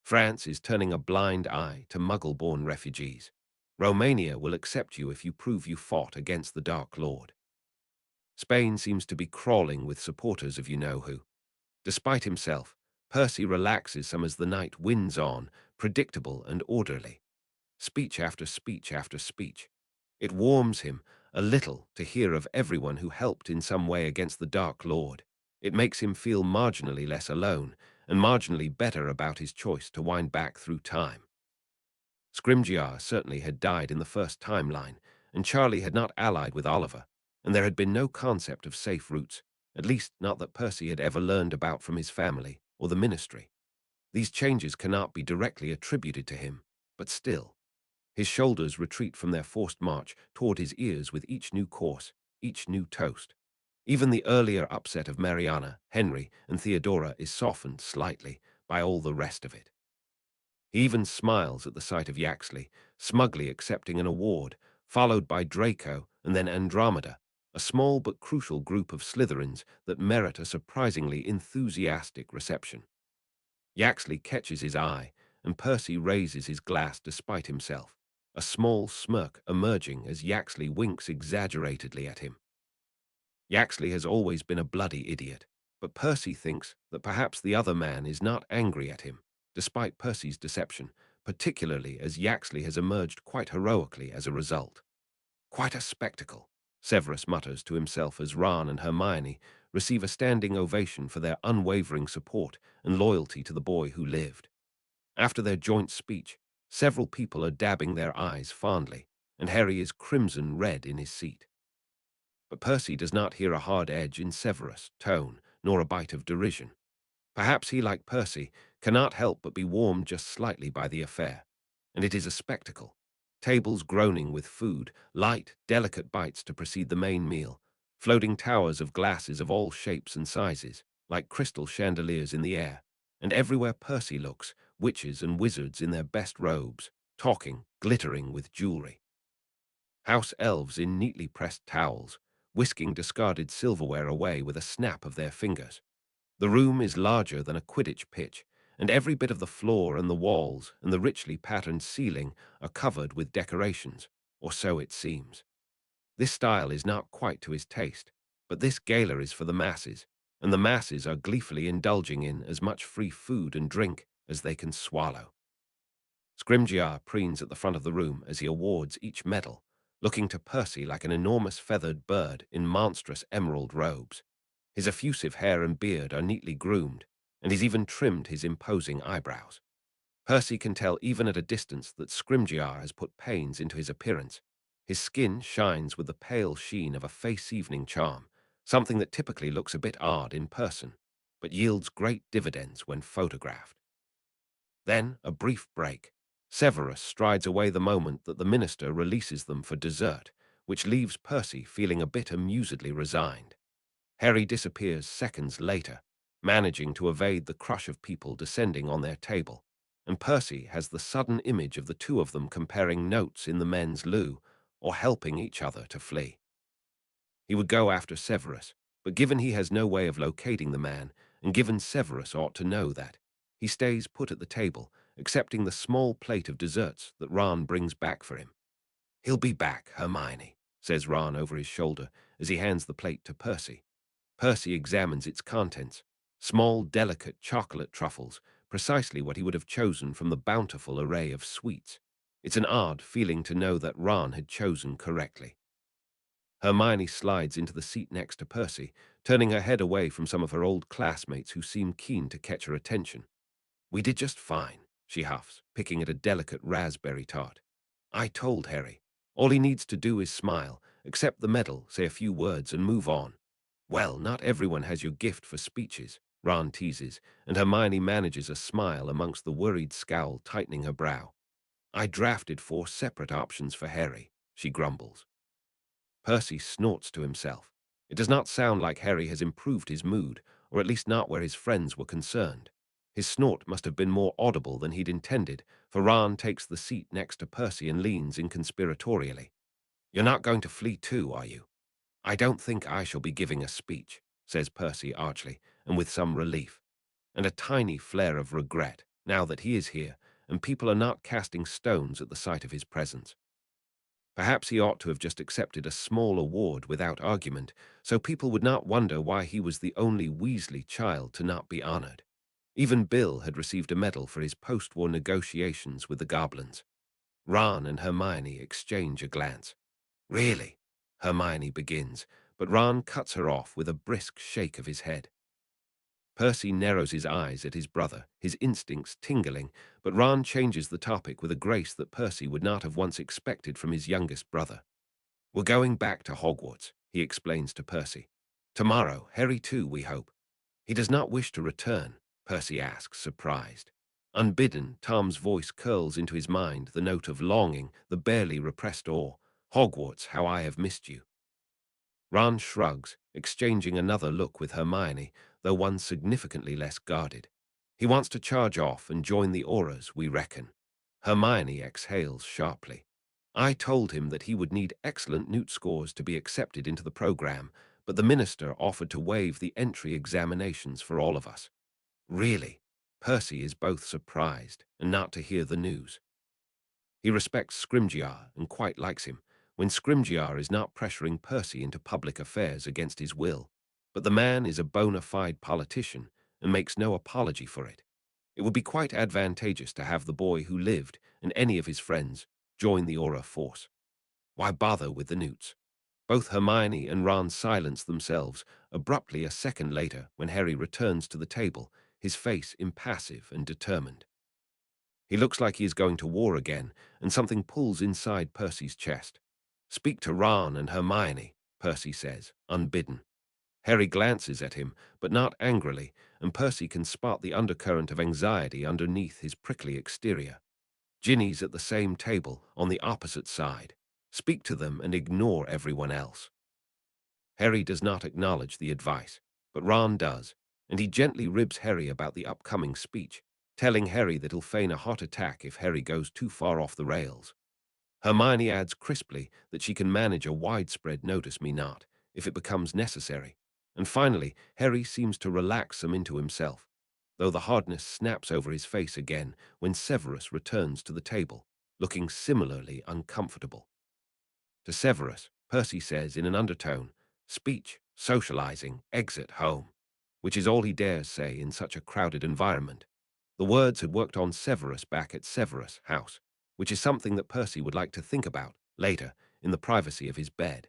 France is turning a blind eye to Muggle-born refugees. Romania will accept you if you prove you fought against the Dark Lord. Spain seems to be crawling with supporters of you-know-who. Despite himself, Percy relaxes some as the night winds on, predictable and orderly. Speech after speech after speech. It warms him a little to hear of everyone who helped in some way against the Dark Lord. It makes him feel marginally less alone, and marginally better about his choice to wind back through time. Scrimgeour certainly had died in the first timeline, and Charlie had not allied with Oliver, and there had been no concept of safe routes, at least not that Percy had ever learned about from his family or the ministry. These changes cannot be directly attributed to him, but still. His shoulders retreat from their forced march toward his ears with each new course, each new toast. Even the earlier upset of Mariana, Henry, and Theodora is softened slightly by all the rest of it. He even smiles at the sight of Yaxley, smugly accepting an award, followed by Draco and then Andromeda, a small but crucial group of Slytherins that merit a surprisingly enthusiastic reception. Yaxley catches his eye, and Percy raises his glass despite himself, a small smirk emerging as Yaxley winks exaggeratedly at him. Yaxley has always been a bloody idiot, but Percy thinks that perhaps the other man is not angry at him, despite Percy's deception, particularly as Yaxley has emerged quite heroically as a result. Quite a spectacle, Severus mutters to himself as Ron and Hermione receive a standing ovation for their unwavering support and loyalty to the boy who lived. After their joint speech, several people are dabbing their eyes fondly, and Harry is crimson red in his seat. But Percy does not hear a hard edge in Severus' tone, nor a bite of derision. Perhaps he, like Percy, cannot help but be warmed just slightly by the affair. And it is a spectacle. Tables groaning with food, light, delicate bites to precede the main meal, floating towers of glasses of all shapes and sizes, like crystal chandeliers in the air, and everywhere Percy looks, witches and wizards in their best robes, talking, glittering with jewelry. House elves in neatly pressed towels, whisking discarded silverware away with a snap of their fingers. The room is larger than a Quidditch pitch, and every bit of the floor and the walls and the richly patterned ceiling are covered with decorations, or so it seems. This style is not quite to his taste, but this gala is for the masses, and the masses are gleefully indulging in as much free food and drink as they can swallow. Scrimgeour preens at the front of the room as he awards each medal, looking to Percy like an enormous feathered bird in monstrous emerald robes. His effusive hair and beard are neatly groomed, and he's even trimmed his imposing eyebrows. Percy can tell even at a distance that Scrimgeour has put pains into his appearance. His skin shines with the pale sheen of a face evening charm, something that typically looks a bit odd in person, but yields great dividends when photographed. Then, a brief break. Severus strides away the moment that the minister releases them for dessert, which leaves Percy feeling a bit amusedly resigned. Harry disappears seconds later, managing to evade the crush of people descending on their table, and Percy has the sudden image of the two of them comparing notes in the men's loo or helping each other to flee. He would go after Severus, but given he has no way of locating the man, and given Severus ought to know that, he stays put at the table, accepting the small plate of desserts that Ron brings back for him. "He'll be back, Hermione," says Ron over his shoulder as he hands the plate to Percy. Percy examines its contents. Small, delicate chocolate truffles, precisely what he would have chosen from the bountiful array of sweets. It's an odd feeling to know that Ron had chosen correctly. Hermione slides into the seat next to Percy, turning her head away from some of her old classmates who seem keen to catch her attention. "We did just fine," she huffs, picking at a delicate raspberry tart. "I told Harry. All he needs to do is smile, accept the medal, say a few words, and move on." "Well, not everyone has your gift for speeches," Ron teases, and Hermione manages a smile amongst the worried scowl tightening her brow. "I drafted 4 separate options for Harry," she grumbles. Percy snorts to himself. It does not sound like Harry has improved his mood, or at least not where his friends were concerned. His snort must have been more audible than he'd intended, for Ron takes the seat next to Percy and leans in conspiratorially. "You're not going to flee too, are you?" "I don't think I shall be giving a speech," says Percy archly, and with some relief, and a tiny flare of regret, now that he is here, and people are not casting stones at the sight of his presence. Perhaps he ought to have just accepted a small award without argument, so people would not wonder why he was the only Weasley child to not be honored. Even Bill had received a medal for his post-war negotiations with the goblins. Ron and Hermione exchange a glance. "Really?" Hermione begins, but Ron cuts her off with a brisk shake of his head. Percy narrows his eyes at his brother, his instincts tingling, but Ron changes the topic with a grace that Percy would not have once expected from his youngest brother. "We're going back to Hogwarts," he explains to Percy. "Tomorrow, Harry too, we hope." "He does not wish to return?" Percy asks, surprised. Unbidden, Tom's voice curls into his mind the note of longing, the barely repressed awe. "Hogwarts, how I have missed you." Ron shrugs, exchanging another look with Hermione, though one significantly less guarded. He wants to charge off and join the Auras, we reckon. Hermione exhales sharply. "I told him that he would need excellent Newt scores to be accepted into the program, but the minister offered to waive the entry examinations for all of us." "Really?" Percy is both surprised and not to hear the news. He respects Scrimgeour and quite likes him, when Scrimgeour is not pressuring Percy into public affairs against his will. But the man is a bona fide politician and makes no apology for it. It would be quite advantageous to have the boy who lived and any of his friends join the Auror force. Why bother with the newts? Both Hermione and Ron silence themselves abruptly a second later when Harry returns to the table, his face impassive and determined. He looks like he is going to war again, and something pulls inside Percy's chest. "Speak to Ron and Hermione," Percy says, unbidden. Harry glances at him, but not angrily, and Percy can spot the undercurrent of anxiety underneath his prickly exterior. Ginny's at the same table, on the opposite side. Speak to them and ignore everyone else. Harry does not acknowledge the advice, but Ron does, and he gently ribs Harry about the upcoming speech, telling Harry that he'll feign a heart attack if Harry goes too far off the rails. Hermione adds crisply that she can manage a widespread notice me not, if it becomes necessary. And finally, Harry seems to relax some into himself, though the hardness snaps over his face again when Severus returns to the table, looking similarly uncomfortable. To Severus, Percy says in an undertone, "Speech, socializing, exit home," which is all he dares say in such a crowded environment. The words had worked on Severus back at Severus House, which is something that Percy would like to think about later in the privacy of his bed.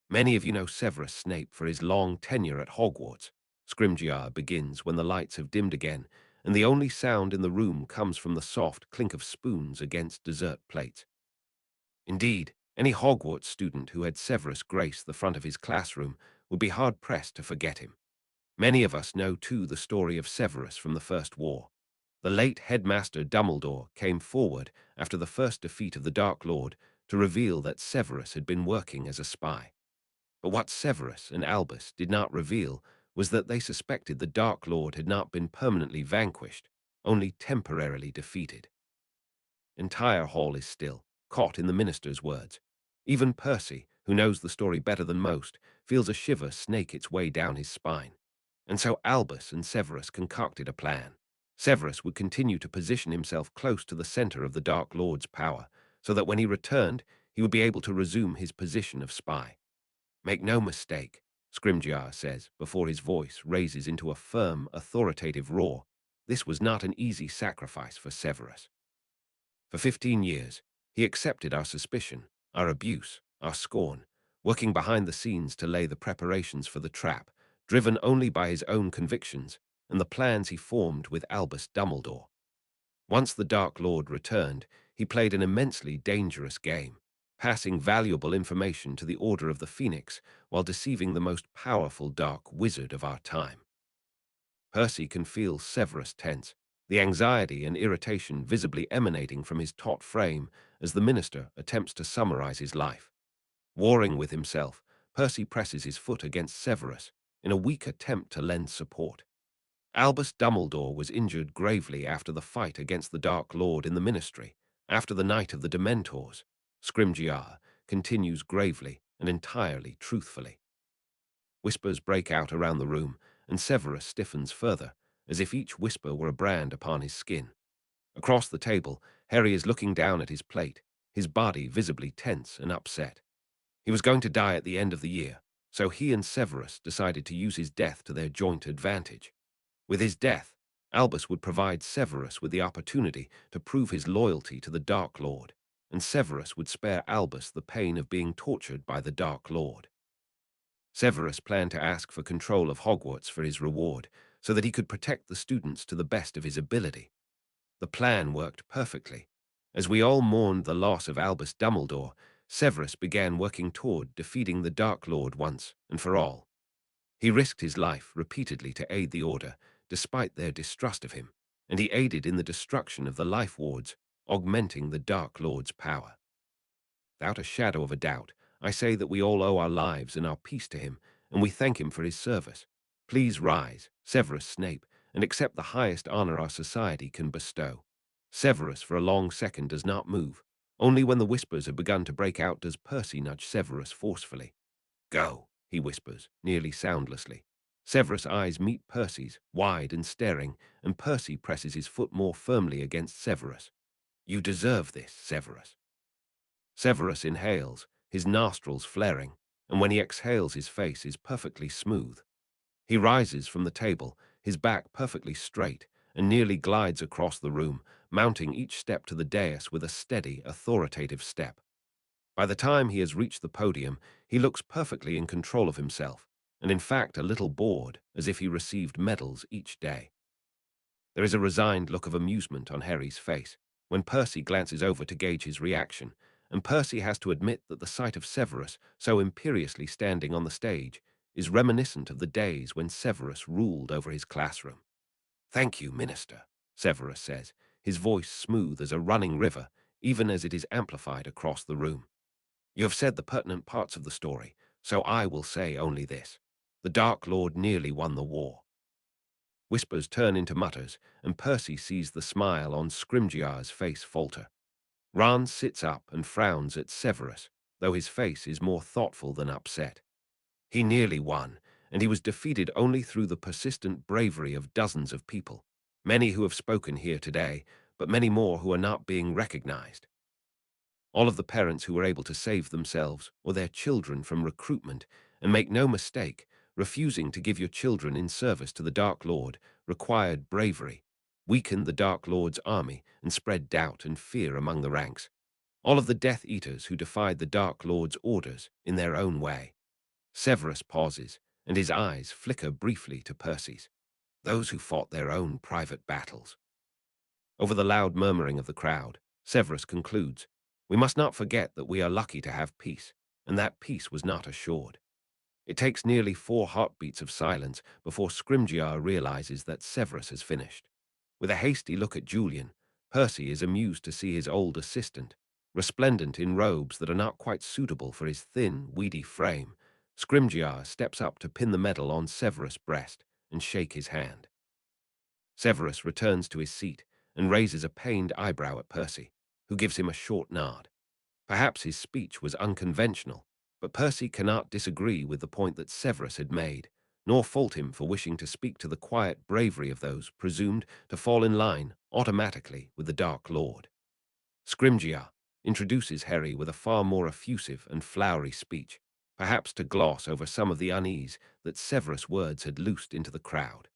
Many of you know Severus Snape for his long tenure at Hogwarts. Scrimgeour begins when the lights have dimmed again, and the only sound in the room comes from the soft clink of spoons against dessert plates. Indeed, any Hogwarts student who had Severus grace the front of his classroom would be hard-pressed to forget him. Many of us know, too, the story of Severus from the First War. The late headmaster Dumbledore came forward after the first defeat of the Dark Lord to reveal that Severus had been working as a spy. But what Severus and Albus did not reveal was that they suspected the Dark Lord had not been permanently vanquished, only temporarily defeated. Entire hall is still, caught in the minister's words. Even Percy, who knows the story better than most, feels a shiver snake its way down his spine. And so Albus and Severus concocted a plan. Severus would continue to position himself close to the center of the Dark Lord's power, so that when he returned, he would be able to resume his position of spy. "Make no mistake," Scrimgeour says, before his voice raises into a firm, authoritative roar. This was not an easy sacrifice for Severus. For 15 years, he accepted our suspicion, our abuse, our scorn, working behind the scenes to lay the preparations for the trap, driven only by his own convictions and the plans he formed with Albus Dumbledore. Once the Dark Lord returned, he played an immensely dangerous game, passing valuable information to the Order of the Phoenix while deceiving the most powerful dark wizard of our time. Percy can feel Severus tense, the anxiety and irritation visibly emanating from his taut frame as the minister attempts to summarize his life. Warring with himself, Percy presses his foot against Severus in a weak attempt to lend support. Albus Dumbledore was injured gravely after the fight against the Dark Lord in the Ministry, after the Night of the Dementors. Scrimgeour continues gravely and entirely truthfully. Whispers break out around the room, and Severus stiffens further, as if each whisper were a brand upon his skin. Across the table, Harry is looking down at his plate, his body visibly tense and upset. He was going to die at the end of the year, so he and Severus decided to use his death to their joint advantage. With his death, Albus would provide Severus with the opportunity to prove his loyalty to the Dark Lord, and Severus would spare Albus the pain of being tortured by the Dark Lord. Severus planned to ask for control of Hogwarts for his reward, so that he could protect the students to the best of his ability. The plan worked perfectly. As we all mourned the loss of Albus Dumbledore, Severus began working toward defeating the Dark Lord once and for all. He risked his life repeatedly to aid the Order, despite their distrust of him, and he aided in the destruction of the Life Wards, augmenting the Dark Lord's power. Without a shadow of a doubt, I say that we all owe our lives and our peace to him, and we thank him for his service. Please rise, Severus Snape, and accept the highest honor our society can bestow. Severus for a long second does not move. Only when the whispers have begun to break out does Percy nudge Severus forcefully. "Go," he whispers, nearly soundlessly. Severus' eyes meet Percy's, wide and staring, and Percy presses his foot more firmly against Severus. "You deserve this, Severus." Severus inhales, his nostrils flaring, and when he exhales his face is perfectly smooth. He rises from the table, his back perfectly straight, and nearly glides across the room, mounting each step to the dais with a steady, authoritative step. By the time he has reached the podium, he looks perfectly in control of himself, and in fact a little bored, as if he received medals each day. There is a resigned look of amusement on Harry's face when Percy glances over to gauge his reaction, and Percy has to admit that the sight of Severus, so imperiously standing on the stage, is reminiscent of the days when Severus ruled over his classroom. "Thank you, Minister," Severus says, his voice smooth as a running river, even as it is amplified across the room. "You have said the pertinent parts of the story, so I will say only this. The Dark Lord nearly won the war." Whispers turn into mutters, and Percy sees the smile on Scrimgeour's face falter. Ron sits up and frowns at Severus, though his face is more thoughtful than upset. He nearly won, and he was defeated only through the persistent bravery of dozens of people, many who have spoken here today, but many more who are not being recognized. All of the parents who were able to save themselves or their children from recruitment, and make no mistake, refusing to give your children in service to the Dark Lord required bravery, weakened the Dark Lord's army, and spread doubt and fear among the ranks. All of the Death Eaters who defied the Dark Lord's orders in their own way. Severus pauses, and his eyes flicker briefly to Percy's. Those who fought their own private battles. Over the loud murmuring of the crowd, Severus concludes, "We must not forget that we are lucky to have peace, and that peace was not assured." It takes nearly 4 heartbeats of silence before Scrimgeour realizes that Severus has finished. With a hasty look at Julian, Percy is amused to see his old assistant, resplendent in robes that are not quite suitable for his thin, weedy frame. Scrimgeour steps up to pin the medal on Severus' breast and shake his hand. Severus returns to his seat and raises a pained eyebrow at Percy, who gives him a short nod. Perhaps his speech was unconventional, but Percy cannot disagree with the point that Severus had made, nor fault him for wishing to speak to the quiet bravery of those presumed to fall in line automatically with the Dark Lord. Scrimgeour introduces Harry with a far more effusive and flowery speech, perhaps to gloss over some of the unease that Severus' words had loosed into the crowd.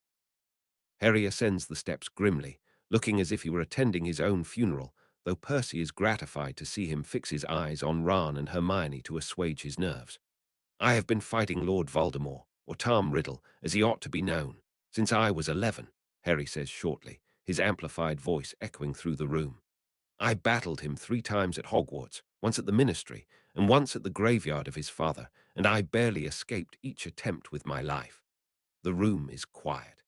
Harry ascends the steps grimly, looking as if he were attending his own funeral, though Percy is gratified to see him fix his eyes on Ron and Hermione to assuage his nerves. "I have been fighting Lord Voldemort, or Tom Riddle, as he ought to be known, since I was 11, Harry says shortly, his amplified voice echoing through the room. "I battled him 3 times at Hogwarts, once at the Ministry, and once at the graveyard of his father, and I barely escaped each attempt with my life." The room is quiet.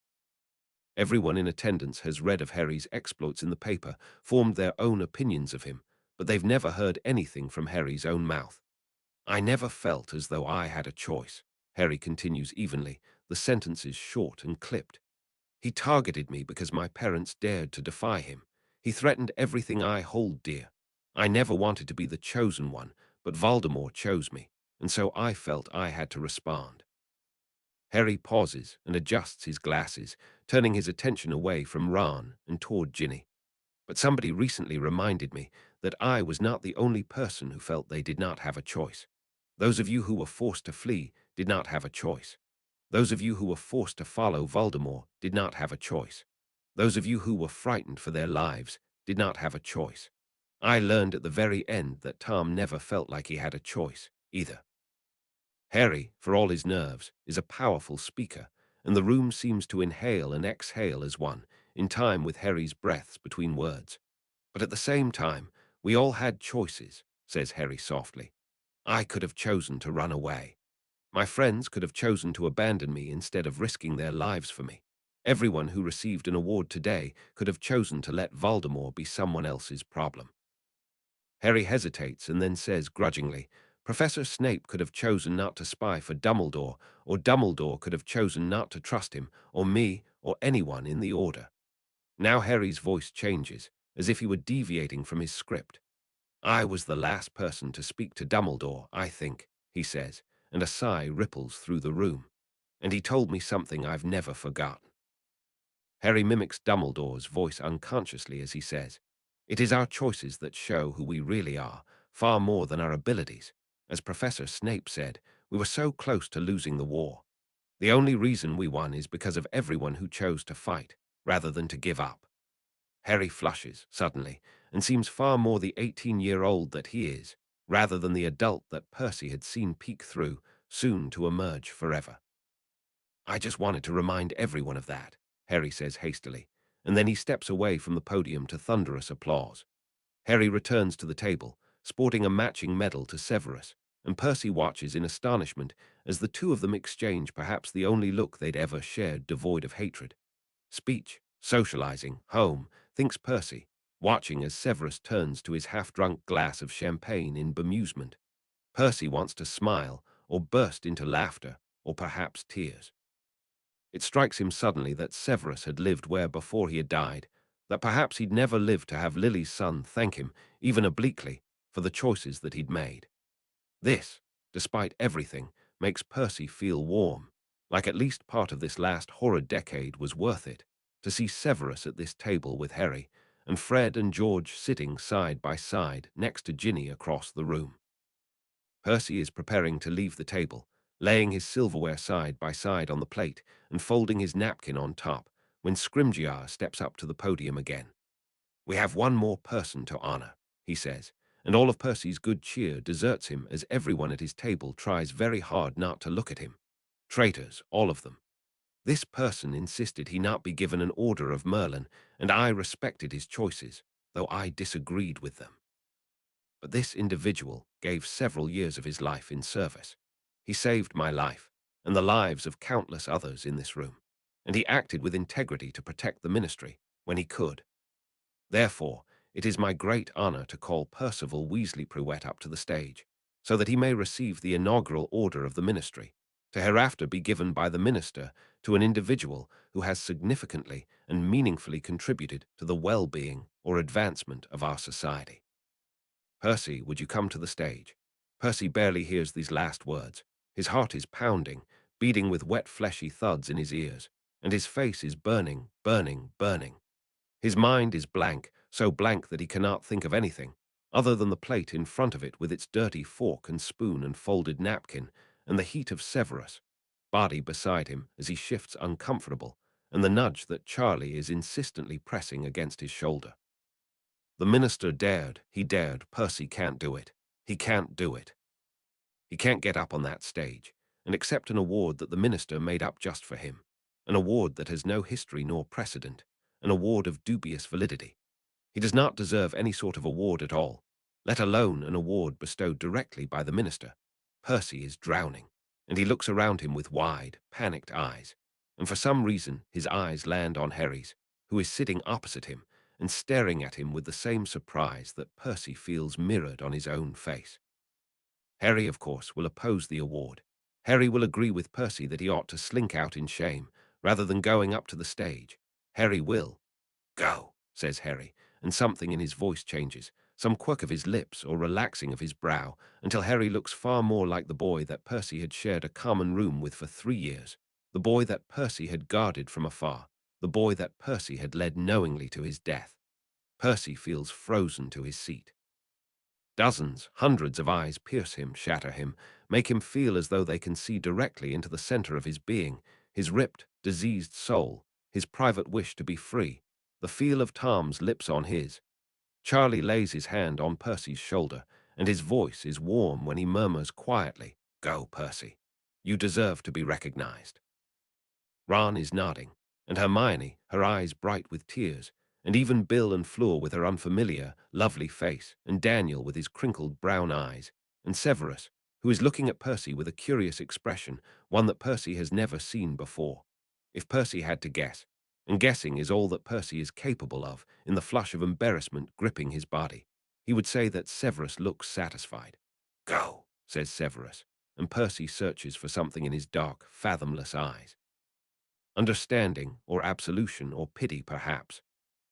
Everyone in attendance has read of Harry's exploits in the paper, formed their own opinions of him, but they've never heard anything from Harry's own mouth. "I never felt as though I had a choice," Harry continues evenly, the sentences short and clipped. "He targeted me because my parents dared to defy him. He threatened everything I hold dear. I never wanted to be the chosen one, but Voldemort chose me, and so I felt I had to respond." Harry pauses and adjusts his glasses, turning his attention away from Ron and toward Ginny. "But somebody recently reminded me that I was not the only person who felt they did not have a choice. Those of you who were forced to flee did not have a choice. Those of you who were forced to follow Voldemort did not have a choice. Those of you who were frightened for their lives did not have a choice. I learned at the very end that Tom never felt like he had a choice, either." Harry, for all his nerves, is a powerful speaker, and the room seems to inhale and exhale as one, in time with Harry's breaths between words. "But at the same time, we all had choices," says Harry softly. "I could have chosen to run away. My friends could have chosen to abandon me instead of risking their lives for me. Everyone who received an award today could have chosen to let Voldemort be someone else's problem." Harry hesitates and then says grudgingly, "Professor Snape could have chosen not to spy for Dumbledore, or Dumbledore could have chosen not to trust him, or me, or anyone in the Order." Now Harry's voice changes, as if he were deviating from his script. "I was the last person to speak to Dumbledore, I think," he says, and a sigh ripples through the room. and he told me something I've never forgotten. Harry mimics Dumbledore's voice unconsciously as he says, "It is our choices that show who we really are, far more than our abilities. As Professor Snape said, we were so close to losing the war. The only reason we won is because of everyone who chose to fight, rather than to give up." Harry flushes, suddenly, and seems far more the 18-year-old that he is, rather than the adult that Percy had seen peek through, soon to emerge forever. "I just wanted to remind everyone of that," Harry says hastily, and then he steps away from the podium to thunderous applause. Harry returns to the table, sporting a matching medal to Severus, and Percy watches in astonishment as the two of them exchange perhaps the only look they'd ever shared devoid of hatred. Speech, socializing, home, thinks Percy, watching as Severus turns to his half-drunk glass of champagne in bemusement. Percy wants to smile, or burst into laughter, or perhaps tears. It strikes him suddenly that Severus had lived where before he had died, that perhaps he'd never lived to have Lily's son thank him, even obliquely, for the choices that he'd made. This, despite everything, makes Percy feel warm, like at least part of this last horrid decade was worth it, to see Severus at this table with Harry, and Fred and George sitting side by side next to Ginny across the room. Percy is preparing to leave the table, laying his silverware side by side on the plate and folding his napkin on top, when Scrimgeour steps up to the podium again. "We have one more person to honor," he says, and all of Percy's good cheer deserts him as everyone at his table tries very hard not to look at him. Traitors, all of them. This person insisted he not be given an Order of Merlin, and I respected his choices, though I disagreed with them. But this individual gave several years of his life in service. He saved my life, and the lives of countless others in this room, and he acted with integrity to protect the ministry when he could. Therefore, it is my great honor to call Percival Weasley Prewett up to the stage, so that he may receive the inaugural order of the ministry, to hereafter be given by the minister to an individual who has significantly and meaningfully contributed to the well-being or advancement of our society. Percy, would you come to the stage? Percy barely hears these last words. His heart is pounding, beating with wet fleshy thuds in his ears, and his face is burning, burning, burning. His mind is blank, so blank that he cannot think of anything, other than the plate in front of it with its dirty fork and spoon and folded napkin, and the heat of Severus, body beside him as he shifts uncomfortable, and the nudge that Charlie is insistently pressing against his shoulder. The minister dared, he dared, Percy can't do it. He can't do it. He can't get up on that stage and accept an award that the minister made up just for him, an award that has no history nor precedent, an award of dubious validity. He does not deserve any sort of award at all, let alone an award bestowed directly by the minister. Percy is drowning, and he looks around him with wide, panicked eyes, and for some reason his eyes land on Harry's, who is sitting opposite him and staring at him with the same surprise that Percy feels mirrored on his own face. Harry, of course, will oppose the award. Harry will agree with Percy that he ought to slink out in shame, rather than going up to the stage. Harry will. "Go," says Harry, and something in his voice changes, some quirk of his lips or relaxing of his brow, until Harry looks far more like the boy that Percy had shared a common room with for 3 years, the boy that Percy had guarded from afar, the boy that Percy had led knowingly to his death. Percy feels frozen to his seat. Dozens, hundreds of eyes pierce him, shatter him, make him feel as though they can see directly into the center of his being, his ripped, diseased soul, his private wish to be free, the feel of Tom's lips on his. Charlie lays his hand on Percy's shoulder, and his voice is warm when he murmurs quietly, "Go, Percy. You deserve to be recognized." Ron is nodding, and Hermione, her eyes bright with tears, and even Bill and Fleur with her unfamiliar, lovely face, and Daniel with his crinkled brown eyes, and Severus, who is looking at Percy with a curious expression, one that Percy has never seen before. If Percy had to guess, and guessing is all that Percy is capable of in the flush of embarrassment gripping his body, he would say that Severus looks satisfied. "Go," says Severus, and Percy searches for something in his dark, fathomless eyes. Understanding, or absolution, or pity, perhaps.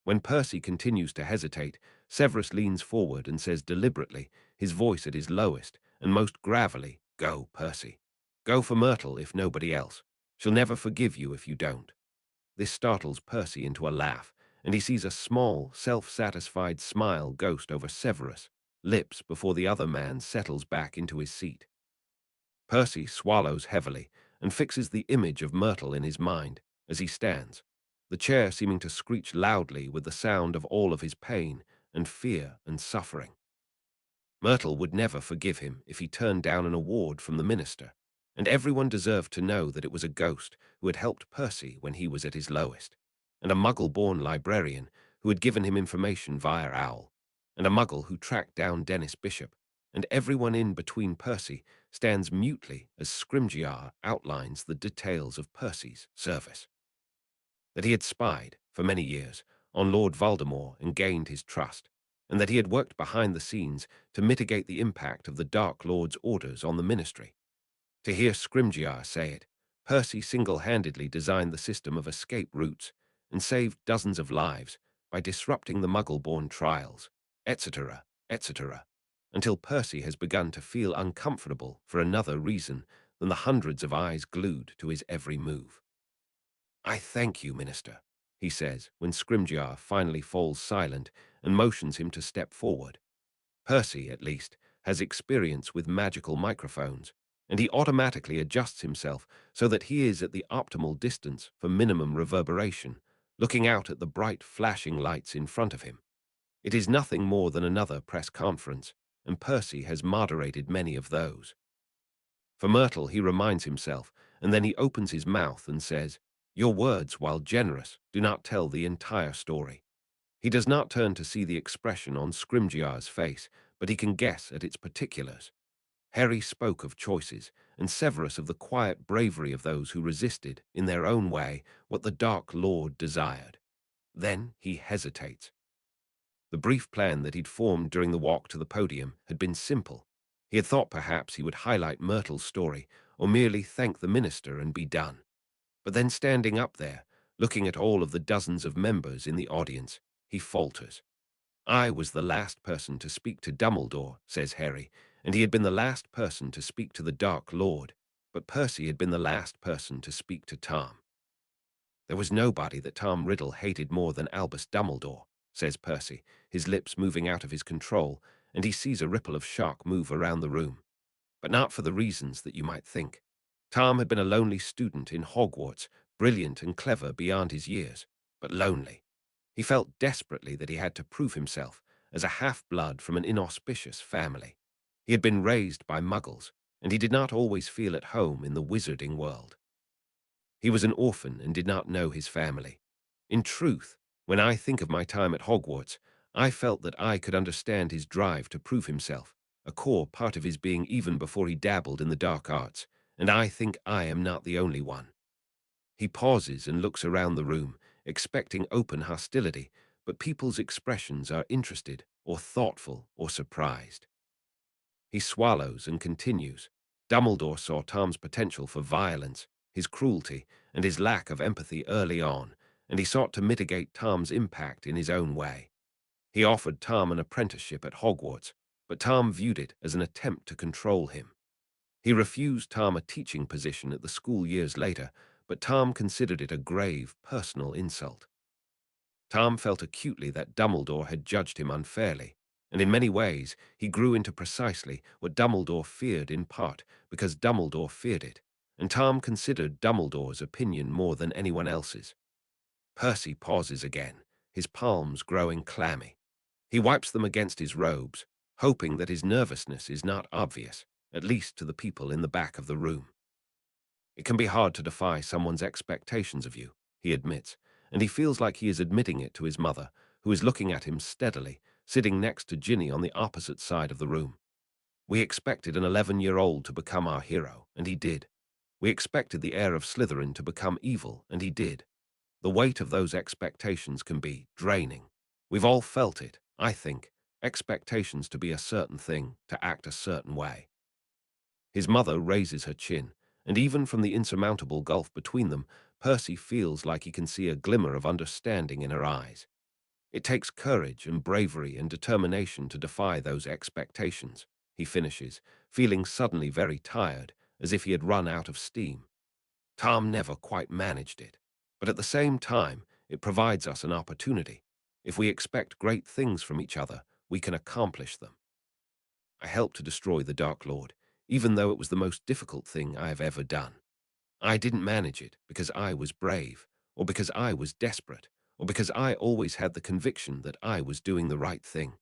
When Percy continues to hesitate, Severus leans forward and says deliberately, his voice at his lowest, and most gravelly, "Go, Percy. Go for Myrtle if nobody else. She'll never forgive you if you don't." This startles Percy into a laugh, and he sees a small, self-satisfied smile ghost over Severus' lips before the other man settles back into his seat. Percy swallows heavily and fixes the image of Myrtle in his mind as he stands, the chair seeming to screech loudly with the sound of all of his pain and fear and suffering. Myrtle would never forgive him if he turned down an award from the minister, and everyone deserved to know that it was a ghost who had helped Percy when he was at his lowest, and a Muggle-born librarian who had given him information via Owl, and a Muggle who tracked down Dennis Bishop, and everyone in between Percy stands mutely as Scrimgeour outlines the details of Percy's service. That he had spied, for many years, on Lord Voldemort and gained his trust, and that he had worked behind the scenes to mitigate the impact of the Dark Lord's orders on the Ministry. To hear Scrimgeour say it, Percy single-handedly designed the system of escape routes and saved dozens of lives by disrupting the Muggle-born trials, etc., etc., until Percy has begun to feel uncomfortable for another reason than the hundreds of eyes glued to his every move. "I thank you, Minister," he says when Scrimgeour finally falls silent and motions him to step forward. Percy, at least, has experience with magical microphones, and he automatically adjusts himself so that he is at the optimal distance for minimum reverberation, looking out at the bright flashing lights in front of him. It is nothing more than another press conference, and Percy has moderated many of those. For Myrtle, he reminds himself, and then he opens his mouth and says, "Your words, while generous, do not tell the entire story." He does not turn to see the expression on Scrimgeour's face, but he can guess at its particulars. Harry spoke of choices, and Severus of the quiet bravery of those who resisted, in their own way, what the Dark Lord desired. Then he hesitates. The brief plan that he'd formed during the walk to the podium had been simple. He had thought perhaps he would highlight Myrtle's story, or merely thank the minister and be done. But then standing up there, looking at all of the dozens of members in the audience, he falters. "I was the last person to speak to Dumbledore," says Harry, "and he had been the last person to speak to the Dark Lord, but Percy had been the last person to speak to Tom." "There was nobody that Tom Riddle hated more than Albus Dumbledore," says Percy, his lips moving out of his control, and he sees a ripple of shock move around the room. "But not for the reasons that you might think. Tom had been a lonely student in Hogwarts, brilliant and clever beyond his years, but lonely. He felt desperately that he had to prove himself as a half-blood from an inauspicious family. He had been raised by Muggles, and he did not always feel at home in the wizarding world. He was an orphan and did not know his family. In truth, when I think of my time at Hogwarts, I felt that I could understand his drive to prove himself, a core part of his being even before he dabbled in the dark arts, and I think I am not the only one." He pauses and looks around the room, expecting open hostility, but people's expressions are interested or thoughtful or surprised. He swallows and continues. "Dumbledore saw Tom's potential for violence, his cruelty, and his lack of empathy early on, and he sought to mitigate Tom's impact in his own way. He offered Tom an apprenticeship at Hogwarts, but Tom viewed it as an attempt to control him. He refused Tom a teaching position at the school years later, but Tom considered it a grave, personal insult. Tom felt acutely that Dumbledore had judged him unfairly, and in many ways he grew into precisely what Dumbledore feared in part because Dumbledore feared it, and Tom considered Dumbledore's opinion more than anyone else's." Percy pauses again, his palms growing clammy. He wipes them against his robes, hoping that his nervousness is not obvious, at least to the people in the back of the room. "It can be hard to defy someone's expectations of you," he admits, and he feels like he is admitting it to his mother, who is looking at him steadily, sitting next to Ginny on the opposite side of the room. "We expected an 11-year-old to become our hero, and he did. We expected the heir of Slytherin to become evil, and he did. The weight of those expectations can be draining. We've all felt it, I think, expectations to be a certain thing, to act a certain way." His mother raises her chin, and even from the insurmountable gulf between them, Percy feels like he can see a glimmer of understanding in her eyes. "It takes courage and bravery and determination to defy those expectations," he finishes, feeling suddenly very tired, as if he had run out of steam. Tom never quite managed it, but at the same time, it provides us an opportunity. If we expect great things from each other, we can accomplish them. I helped to destroy the Dark Lord, even though it was the most difficult thing I have ever done. I didn't manage it because I was brave, or because I was desperate, or because I always had the conviction that I was doing the right thing.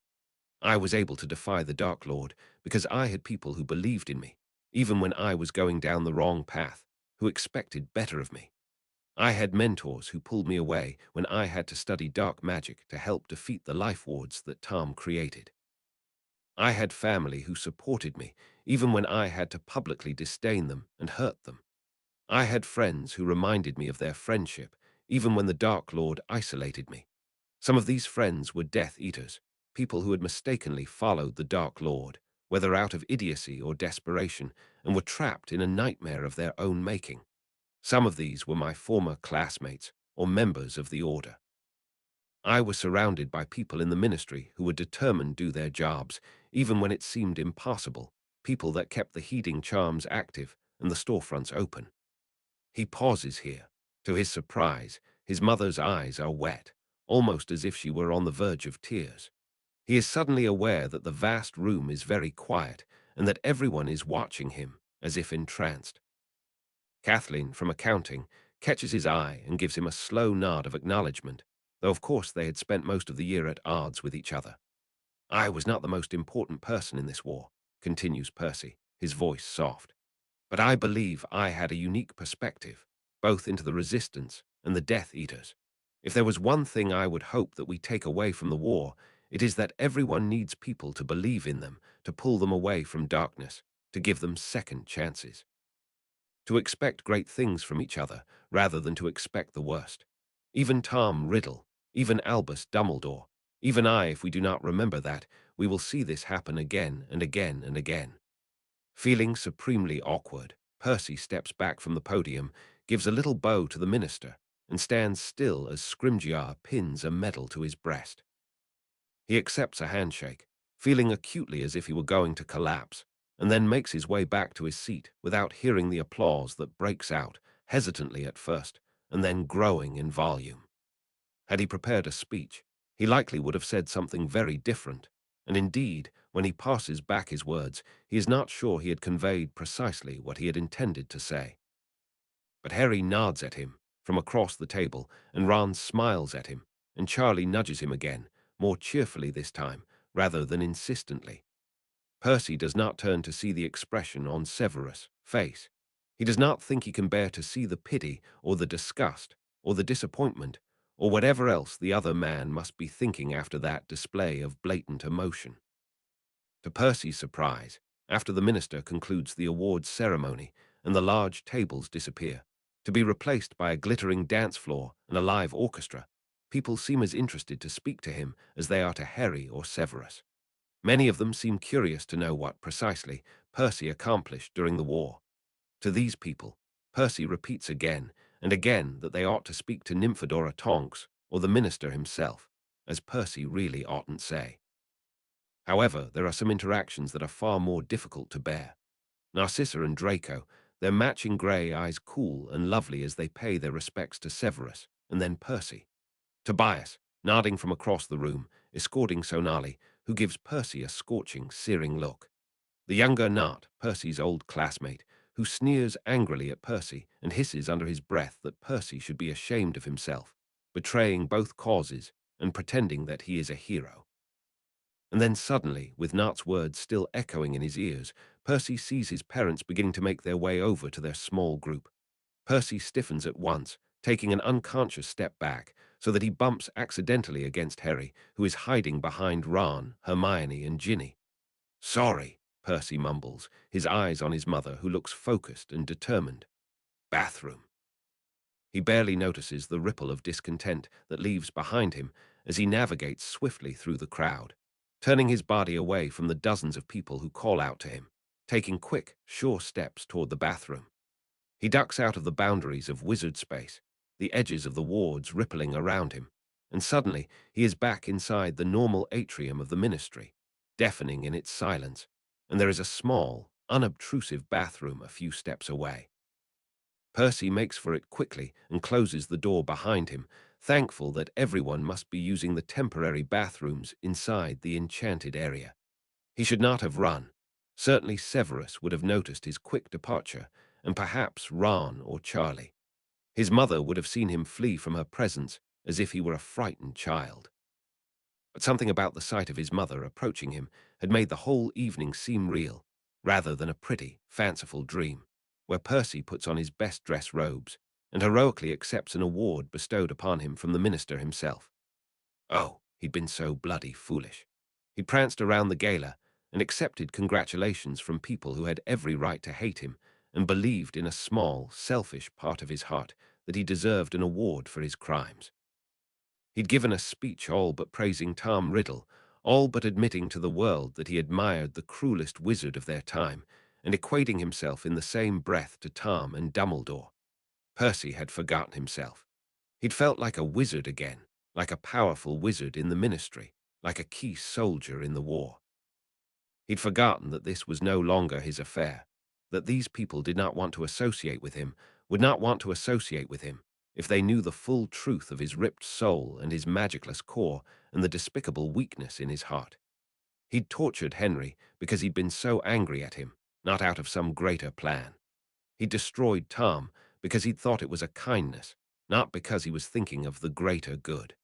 I was able to defy the Dark Lord because I had people who believed in me, even when I was going down the wrong path, who expected better of me. I had mentors who pulled me away when I had to study dark magic to help defeat the life wards that Tom created. I had family who supported me, even when I had to publicly disdain them and hurt them. I had friends who reminded me of their friendship, even when the Dark Lord isolated me. Some of these friends were Death Eaters, people who had mistakenly followed the Dark Lord, whether out of idiocy or desperation, and were trapped in a nightmare of their own making. Some of these were my former classmates or members of the Order. I was surrounded by people in the ministry who were determined to do their jobs, even when it seemed impossible, people that kept the heating charms active and the storefronts open. He pauses here. To his surprise, his mother's eyes are wet, almost as if she were on the verge of tears. He is suddenly aware that the vast room is very quiet and that everyone is watching him, as if entranced. Kathleen, from accounting, catches his eye and gives him a slow nod of acknowledgement, though of course they had spent most of the year at odds with each other. I was not the most important person in this war, continues Percy, his voice soft. But I believe I had a unique perspective, both into the resistance and the Death Eaters. If there was one thing I would hope that we take away from the war, it is that everyone needs people to believe in them, to pull them away from darkness, to give them second chances. To expect great things from each other, rather than to expect the worst. Even Tom Riddle, even Albus Dumbledore, even I, if we do not remember that, we will see this happen again and again and again. Feeling supremely awkward, Percy steps back from the podium, gives a little bow to the minister, and stands still as Scrimgeour pins a medal to his breast. He accepts a handshake, feeling acutely as if he were going to collapse, and then makes his way back to his seat without hearing the applause that breaks out, hesitantly at first, and then growing in volume. Had he prepared a speech, he likely would have said something very different, and indeed, when he passes back his words, he is not sure he had conveyed precisely what he had intended to say. But Harry nods at him from across the table, and Ron smiles at him, and Charlie nudges him again, more cheerfully this time, rather than insistently. Percy does not turn to see the expression on Severus' face. He does not think he can bear to see the pity or the disgust or the disappointment or whatever else the other man must be thinking after that display of blatant emotion. To Percy's surprise, after the minister concludes the awards ceremony and the large tables disappear, to be replaced by a glittering dance floor and a live orchestra, people seem as interested to speak to him as they are to Harry or Severus. Many of them seem curious to know what, precisely, Percy accomplished during the war. To these people, Percy repeats again and again that they ought to speak to Nymphadora Tonks or the minister himself, as Percy really oughtn't say. However, there are some interactions that are far more difficult to bear. Narcissa and Draco, their matching grey eyes cool and lovely as they pay their respects to Severus, and then Percy. Tobias, nodding from across the room, escorting Sonali, who gives Percy a scorching, searing look. The younger Nart, Percy's old classmate, who sneers angrily at Percy and hisses under his breath that Percy should be ashamed of himself, betraying both causes and pretending that he is a hero. And then suddenly, with Nart's words still echoing in his ears, Percy sees his parents beginning to make their way over to their small group. Percy stiffens at once, taking an unconscious step back, so that he bumps accidentally against Harry, who is hiding behind Ron, Hermione, and Ginny. "Sorry," Percy mumbles, his eyes on his mother, who looks focused and determined. Bathroom. He barely notices the ripple of discontent that leaves behind him as he navigates swiftly through the crowd, turning his body away from the dozens of people who call out to him, taking quick, sure steps toward the bathroom. He ducks out of the boundaries of wizard space, the edges of the wards rippling around him, and suddenly he is back inside the normal atrium of the ministry, deafening in its silence, and there is a small, unobtrusive bathroom a few steps away. Percy makes for it quickly and closes the door behind him, thankful that everyone must be using the temporary bathrooms inside the enchanted area. He should not have run. Certainly Severus would have noticed his quick departure, and perhaps Ron or Charlie. His mother would have seen him flee from her presence as if he were a frightened child. But something about the sight of his mother approaching him had made the whole evening seem real, rather than a pretty, fanciful dream, where Percy puts on his best dress robes and heroically accepts an award bestowed upon him from the minister himself. Oh, he'd been so bloody foolish. He'd pranced around the gala and accepted congratulations from people who had every right to hate him and believed in a small, selfish part of his heart that he deserved an award for his crimes. He'd given a speech all but praising Tom Riddle, all but admitting to the world that he admired the cruelest wizard of their time, and equating himself in the same breath to Tom and Dumbledore. Percy had forgotten himself. He'd felt like a wizard again, like a powerful wizard in the ministry, like a key soldier in the war. He'd forgotten that this was no longer his affair, that these people did not want to associate with him, would not want to associate with him, if they knew the full truth of his ripped soul and his magicless core and the despicable weakness in his heart. He'd tortured Henry because he'd been so angry at him, not out of some greater plan. He'd destroyed Tom because he'd thought it was a kindness, not because he was thinking of the greater good.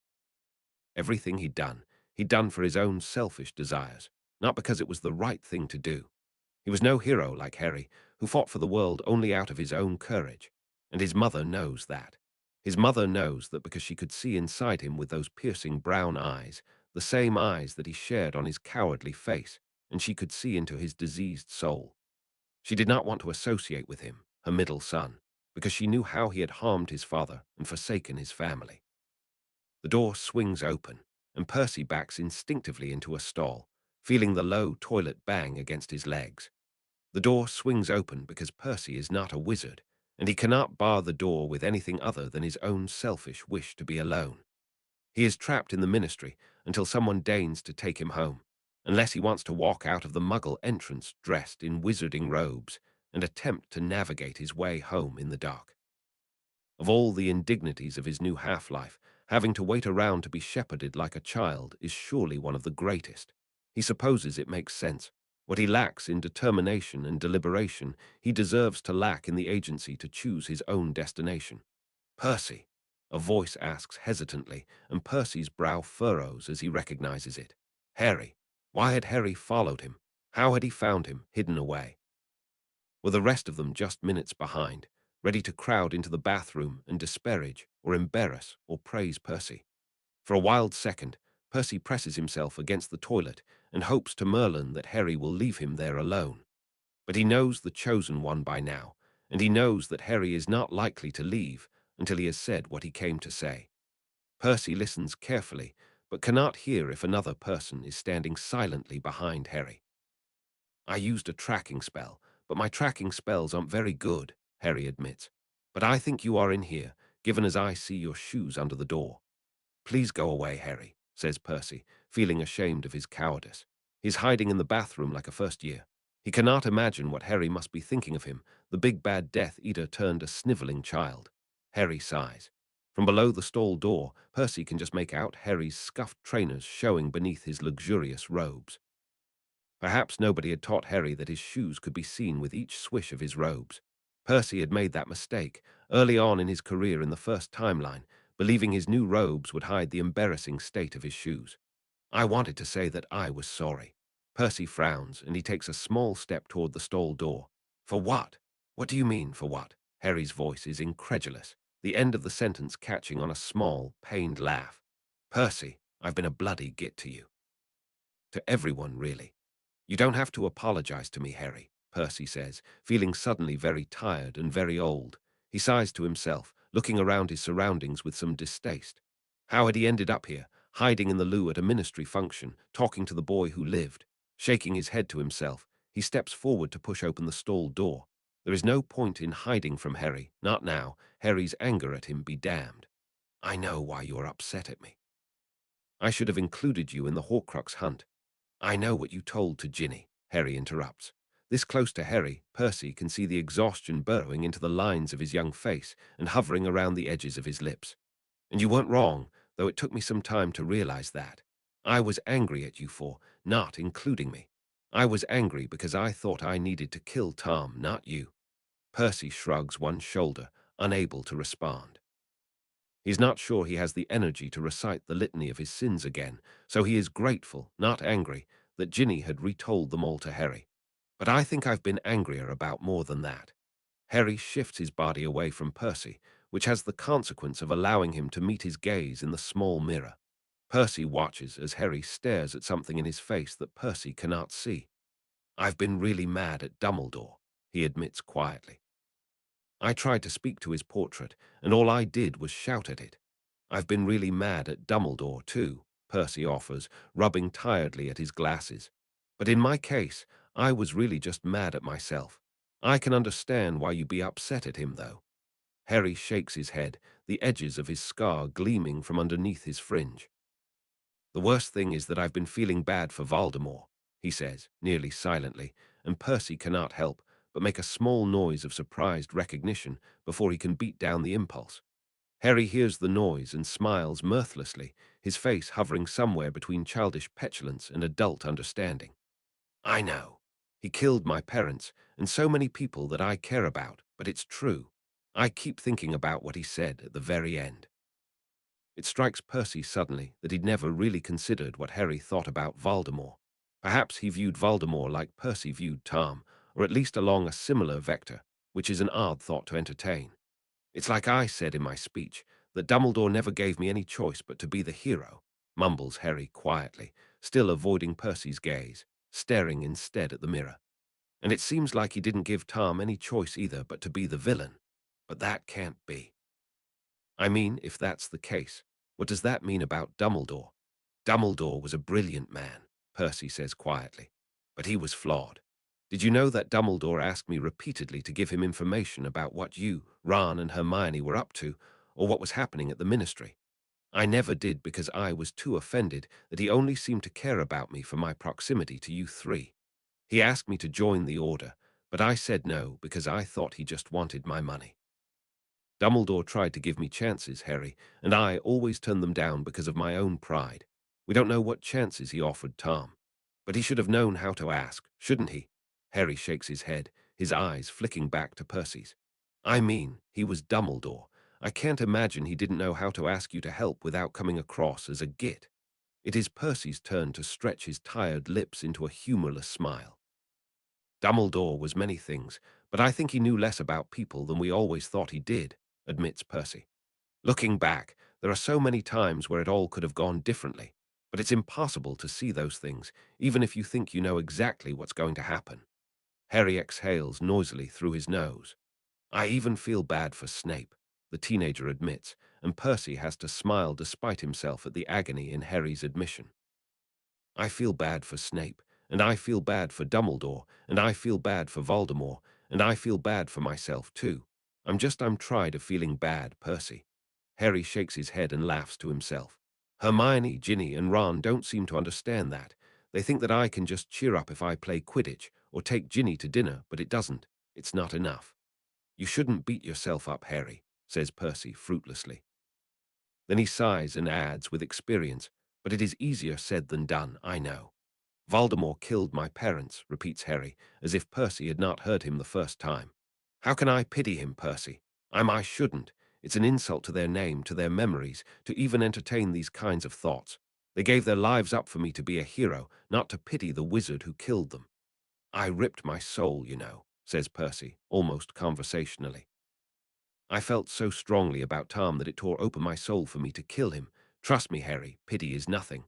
Everything he'd done for his own selfish desires, not because it was the right thing to do. He was no hero like Harry, who fought for the world only out of his own courage, and his mother knows that. His mother knows that because she could see inside him with those piercing brown eyes, the same eyes that he shared on his cowardly face, and she could see into his diseased soul. She did not want to associate with him, her middle son, because she knew how he had harmed his father and forsaken his family. The door swings open, and Percy backs instinctively into a stall, feeling the low toilet bang against his legs. The door swings open because Percy is not a wizard, and he cannot bar the door with anything other than his own selfish wish to be alone. He is trapped in the ministry until someone deigns to take him home, unless he wants to walk out of the Muggle entrance dressed in wizarding robes and attempt to navigate his way home in the dark. Of all the indignities of his new half-life, having to wait around to be shepherded like a child is surely one of the greatest. He supposes it makes sense. What he lacks in determination and deliberation, he deserves to lack in the agency to choose his own destination. Percy, a voice asks hesitantly, and Percy's brow furrows as he recognizes it. Harry. Why had Harry followed him? How had he found him, hidden away? Were the rest of them just minutes behind, ready to crowd into the bathroom and disparage or embarrass or praise Percy? For a wild second, Percy presses himself against the toilet and hopes to Merlin that Harry will leave him there alone. But he knows the chosen one by now, and he knows that Harry is not likely to leave until he has said what he came to say. Percy listens carefully, but cannot hear if another person is standing silently behind Harry. I used a tracking spell, but my tracking spells aren't very good, Harry admits. But I think you are in here, given as I see your shoes under the door. Please go away, Harry, says Percy, feeling ashamed of his cowardice. He's hiding in the bathroom like a first year. He cannot imagine what Harry must be thinking of him, the big bad Death Eater turned a sniveling child. Harry sighs. From below the stall door, Percy can just make out Harry's scuffed trainers showing beneath his luxurious robes. Perhaps nobody had taught Harry that his shoes could be seen with each swish of his robes. Percy had made that mistake early on in his career in the first timeline, believing his new robes would hide the embarrassing state of his shoes. I wanted to say that I was sorry. Percy frowns, and he takes a small step toward the stall door. For what? What do you mean, for what? Harry's voice is incredulous, the end of the sentence catching on a small, pained laugh. Percy, I've been a bloody git to you. To everyone, really. You don't have to apologize to me, Harry, Percy says, feeling suddenly very tired and very old. He sighs to himself, looking around his surroundings with some distaste. How had he ended up here, hiding in the loo at a ministry function, talking to the boy who lived? Shaking his head to himself, he steps forward to push open the stall door. There is no point in hiding from Harry, not now. Harry's anger at him be damned. I know why you're upset at me. I should have included you in the Horcrux hunt. I know what you told to Ginny, Harry interrupts. This close to Harry, Percy can see the exhaustion burrowing into the lines of his young face and hovering around the edges of his lips. And you weren't wrong, though it took me some time to realize that. I was angry at you for not including me. I was angry because I thought I needed to kill Tom, not you. Percy shrugs one shoulder, unable to respond. He's not sure he has the energy to recite the litany of his sins again, so he is grateful, not angry, that Ginny had retold them all to Harry. But I think I've been angrier about more than that. Harry shifts his body away from Percy, which has the consequence of allowing him to meet his gaze in the small mirror. Percy watches as Harry stares at something in his face that Percy cannot see. I've been really mad at Dumbledore, he admits quietly. I tried to speak to his portrait, and all I did was shout at it. I've been really mad at Dumbledore, too, Percy offers, rubbing tiredly at his glasses. But in my case, I was really just mad at myself. I can understand why you'd be upset at him, though. Harry shakes his head, the edges of his scar gleaming from underneath his fringe. The worst thing is that I've been feeling bad for Voldemort, he says, nearly silently, and Percy cannot help but make a small noise of surprised recognition before he can beat down the impulse. Harry hears the noise and smiles mirthlessly, his face hovering somewhere between childish petulance and adult understanding. I know. He killed my parents and so many people that I care about, but it's true. I keep thinking about what he said at the very end. It strikes Percy suddenly that he'd never really considered what Harry thought about Voldemort. Perhaps he viewed Voldemort like Percy viewed Tom, or at least along a similar vector, which is an odd thought to entertain. It's like I said in my speech, that Dumbledore never gave me any choice but to be the hero, mumbles Harry quietly, still avoiding Percy's gaze, staring instead at the mirror. And it seems like he didn't give Tom any choice either but to be the villain. But that can't be. I mean, if that's the case, what does that mean about Dumbledore? Dumbledore was a brilliant man, Percy says quietly, but he was flawed. Did you know that Dumbledore asked me repeatedly to give him information about what you, Ron, and Hermione were up to, or what was happening at the Ministry? I never did because I was too offended that he only seemed to care about me for my proximity to you three. He asked me to join the Order, but I said no because I thought he just wanted my money. Dumbledore tried to give me chances, Harry, and I always turned them down because of my own pride. We don't know what chances he offered Tom. But he should have known how to ask, shouldn't he? Harry shakes his head, his eyes flicking back to Percy's. I mean, he was Dumbledore. I can't imagine he didn't know how to ask you to help without coming across as a git. It is Percy's turn to stretch his tired lips into a humorless smile. Dumbledore was many things, but I think he knew less about people than we always thought he did, admits Percy. Looking back, there are so many times where it all could have gone differently, but it's impossible to see those things, even if you think you know exactly what's going to happen. Harry exhales noisily through his nose. I even feel bad for Snape, the teenager admits, and Percy has to smile despite himself at the agony in Harry's admission. I feel bad for Snape, and I feel bad for Dumbledore, and I feel bad for Voldemort, and I feel bad for myself too. I'm tired of feeling bad, Percy. Harry shakes his head and laughs to himself. Hermione, Ginny, and Ron don't seem to understand that. They think that I can just cheer up if I play Quidditch or take Ginny to dinner, but it doesn't. It's not enough. You shouldn't beat yourself up, Harry, says Percy fruitlessly. Then he sighs and adds with experience, but it is easier said than done, I know. Voldemort killed my parents, repeats Harry, as if Percy had not heard him the first time. How can I pity him, Percy? I shouldn't. It's an insult to their name, to their memories, to even entertain these kinds of thoughts. They gave their lives up for me to be a hero, not to pity the wizard who killed them. I ripped my soul, you know, says Percy, almost conversationally. I felt so strongly about Tom that it tore open my soul for me to kill him. Trust me, Harry, pity is nothing.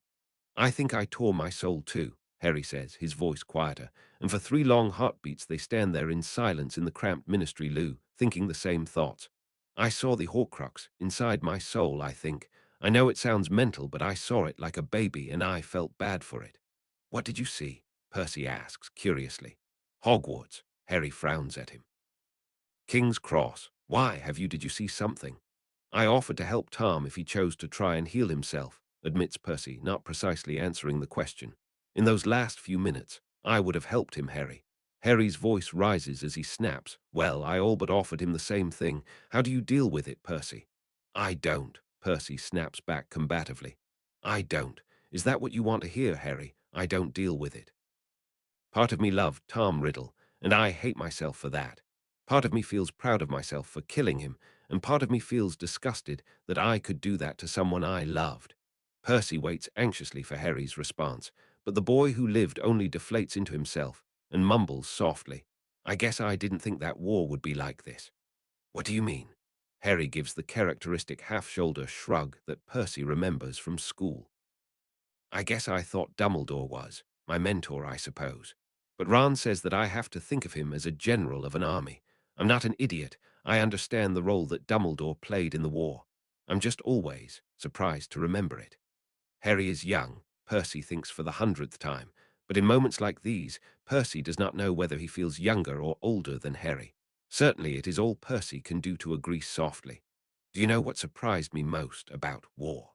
I think I tore my soul too, Harry says, his voice quieter, and for 3 long heartbeats they stand there in silence in the cramped ministry loo, thinking the same thoughts. I saw the Horcrux inside my soul, I think. I know it sounds mental, but I saw it like a baby and I felt bad for it. What did you see? Percy asks, curiously. Hogwarts, Harry frowns at him. King's Cross. Why, did you see something? I offered to help Tom if he chose to try and heal himself, admits Percy, not precisely answering the question. In those last few minutes, I would have helped him, Harry. Harry's voice rises as he snaps. Well, I all but offered him the same thing. How do you deal with it, Percy? I don't, Percy snaps back combatively. I don't. Is that what you want to hear, Harry? I don't deal with it. Part of me loved Tom Riddle, and I hate myself for that. Part of me feels proud of myself for killing him, and part of me feels disgusted that I could do that to someone I loved. Percy waits anxiously for Harry's response, but the boy who lived only deflates into himself and mumbles softly, I guess I didn't think that war would be like this. What do you mean? Harry gives the characteristic half-shoulder shrug that Percy remembers from school. I guess I thought Dumbledore was, my mentor, I suppose. But Ron says that I have to think of him as a general of an army. I'm not an idiot. I understand the role that Dumbledore played in the war. I'm just always surprised to remember it. Harry is young, Percy thinks for the 100th time, but in moments like these, Percy does not know whether he feels younger or older than Harry. Certainly it is all Percy can do to agree softly. Do you know what surprised me most about war?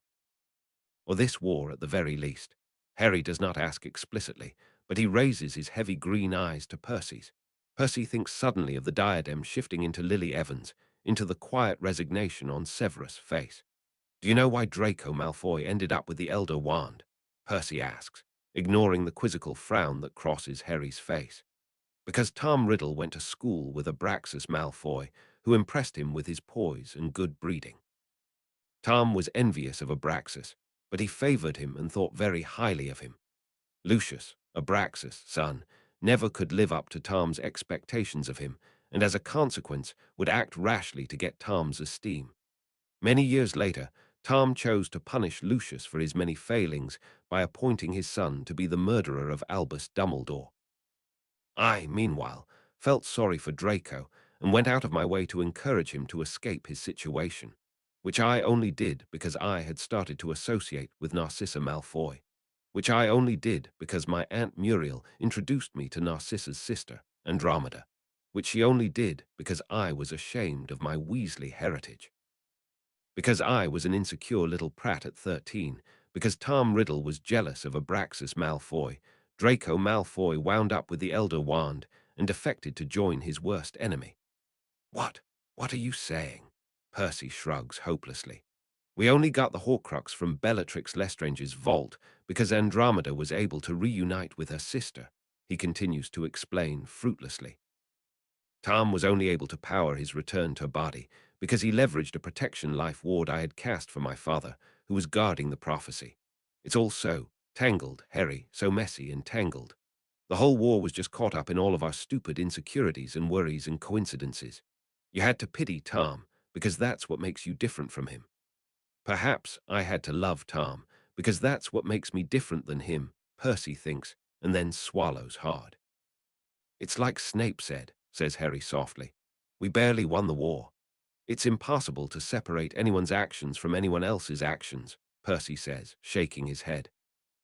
Or this war at the very least. Harry does not ask explicitly, but he raises his heavy green eyes to Percy's. Percy thinks suddenly of the diadem shifting into Lily Evans, into the quiet resignation on Severus' face. Do you know why Draco Malfoy ended up with the Elder Wand? Percy asks, ignoring the quizzical frown that crosses Harry's face. Because Tom Riddle went to school with Abraxas Malfoy, who impressed him with his poise and good breeding. Tom was envious of Abraxas, but he favored him and thought very highly of him. Lucius, Abraxas' son, never could live up to Tom's expectations of him, and as a consequence would act rashly to get Tom's esteem. Many years later, Tom chose to punish Lucius for his many failings by appointing his son to be the murderer of Albus Dumbledore. I, meanwhile, felt sorry for Draco and went out of my way to encourage him to escape his situation, which I only did because I had started to associate with Narcissa Malfoy, which I only did because my Aunt Muriel introduced me to Narcissa's sister, Andromeda, which she only did because I was ashamed of my Weasley heritage. Because I was an insecure little prat at 13, because Tom Riddle was jealous of Abraxas Malfoy, Draco Malfoy wound up with the Elder Wand and defected to join his worst enemy. What? What are you saying? Percy shrugs hopelessly. We only got the Horcrux from Bellatrix Lestrange's vault because Andromeda was able to reunite with her sister, he continues to explain fruitlessly. Tom was only able to power his return to body because he leveraged a protection life ward I had cast for my father, who was guarding the prophecy. It's all so tangled, Harry, so messy and tangled. The whole war was just caught up in all of our stupid insecurities and worries and coincidences. You had to pity Tom, because that's what makes you different from him. Perhaps I had to love Tom, because that's what makes me different than him, Percy thinks, and then swallows hard. It's like Snape said, says Harry softly. We barely won the war. It's impossible to separate anyone's actions from anyone else's actions, Percy says, shaking his head.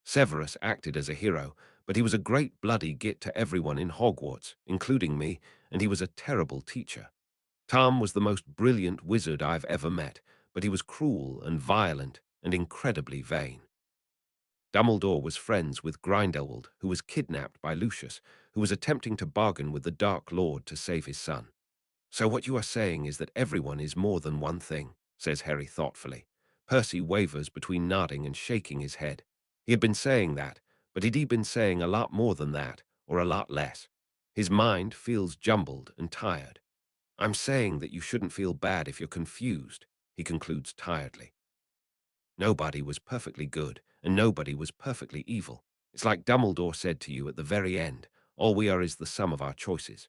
Severus acted as a hero, but he was a great bloody git to everyone in Hogwarts, including me, and he was a terrible teacher. Tom was the most brilliant wizard I've ever met, but he was cruel and violent and incredibly vain. Dumbledore was friends with Grindelwald, who was kidnapped by Lucius, who was attempting to bargain with the Dark Lord to save his son. So what you are saying is that everyone is more than one thing, says Harry thoughtfully. Percy wavers between nodding and shaking his head. He had been saying that, but had he been saying a lot more than that, or a lot less? His mind feels jumbled and tired. I'm saying that you shouldn't feel bad if you're confused, he concludes tiredly. Nobody was perfectly good, and nobody was perfectly evil. It's like Dumbledore said to you at the very end, all we are is the sum of our choices.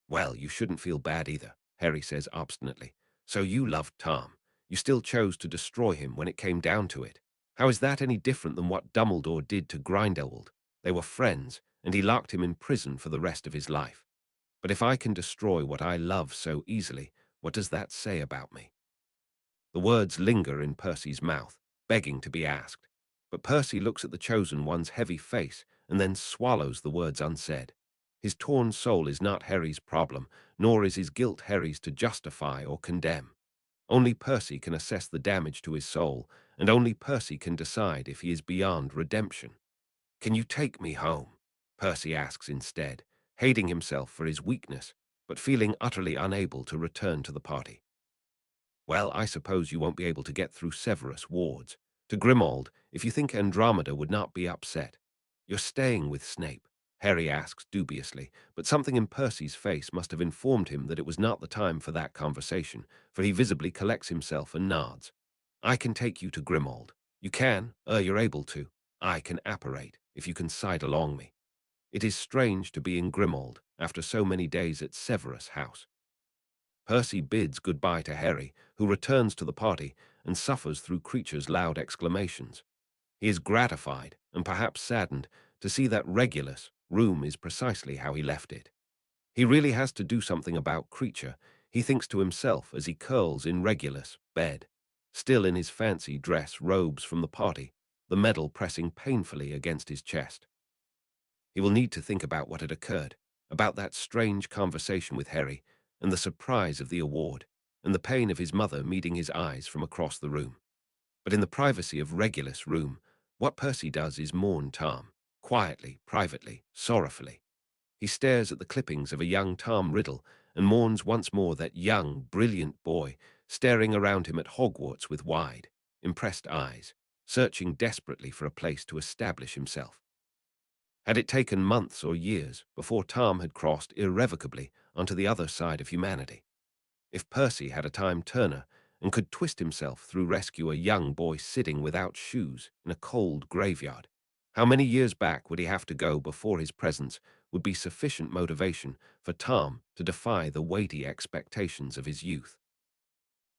Well, you shouldn't feel bad either, Harry says obstinately. So you loved Tom. You still chose to destroy him when it came down to it. How is that any different than what Dumbledore did to Grindelwald? They were friends, and he locked him in prison for the rest of his life. But if I can destroy what I love so easily, what does that say about me? The words linger in Percy's mouth, begging to be asked. But Percy looks at the chosen one's heavy face and then swallows the words unsaid. His torn soul is not Harry's problem, nor is his guilt Harry's to justify or condemn. Only Percy can assess the damage to his soul, and only Percy can decide if he is beyond redemption. Can you take me home? Percy asks instead, hating himself for his weakness, but feeling utterly unable to return to the party. Well, I suppose you won't be able to get through Severus wards to Grimmauld if you think Andromeda would not be upset. You're staying with Snape, Harry asks dubiously, but something in Percy's face must have informed him that it was not the time for that conversation, for he visibly collects himself and nods. I can take you to Grimmauld. You can, you're able to. I can apparate, if you can side along me. It is strange to be in Grimmauld after so many days at Severus' house. Percy bids goodbye to Harry, who returns to the party and suffers through Creature's loud exclamations. He is gratified, and perhaps saddened, to see that Regulus' room is precisely how he left it. He really has to do something about Creature, he thinks to himself as he curls in Regulus' bed, still in his fancy dress robes from the party, the medal pressing painfully against his chest. He will need to think about what had occurred, about that strange conversation with Harry, and the surprise of the award, and the pain of his mother meeting his eyes from across the room. But in the privacy of Regulus' room, what Percy does is mourn Tom, quietly, privately, sorrowfully. He stares at the clippings of a young Tom Riddle and mourns once more that young, brilliant boy staring around him at Hogwarts with wide, impressed eyes, searching desperately for a place to establish himself. Had it taken months or years before Tom had crossed irrevocably onto the other side of humanity? If Percy had a time turner and could twist himself through rescue a young boy sitting without shoes in a cold graveyard, how many years back would he have to go before his presence would be sufficient motivation for Tom to defy the weighty expectations of his youth?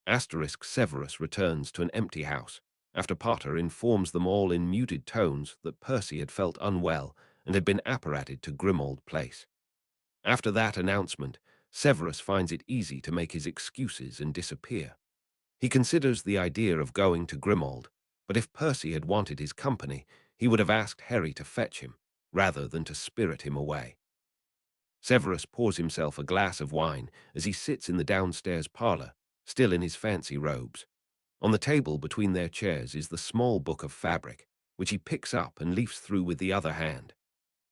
Asterisk Severus returns to an empty house after Potter informs them all in muted tones that Percy had felt unwell and had been apparated to Grimmauld Place. After that announcement, Severus finds it easy to make his excuses and disappear. He considers the idea of going to Grimmauld, but if Percy had wanted his company, he would have asked Harry to fetch him, rather than to spirit him away. Severus pours himself a glass of wine as he sits in the downstairs parlor, still in his fancy robes. On the table between their chairs is the small book of fabric, which he picks up and leafs through with the other hand.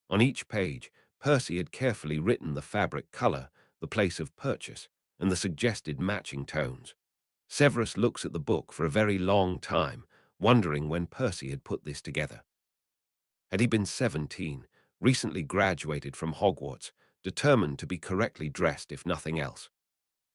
On each page, Percy had carefully written the fabric color, the place of purchase, and the suggested matching tones. Severus looks at the book for a very long time, wondering when Percy had put this together. Had he been 17, recently graduated from Hogwarts, determined to be correctly dressed if nothing else?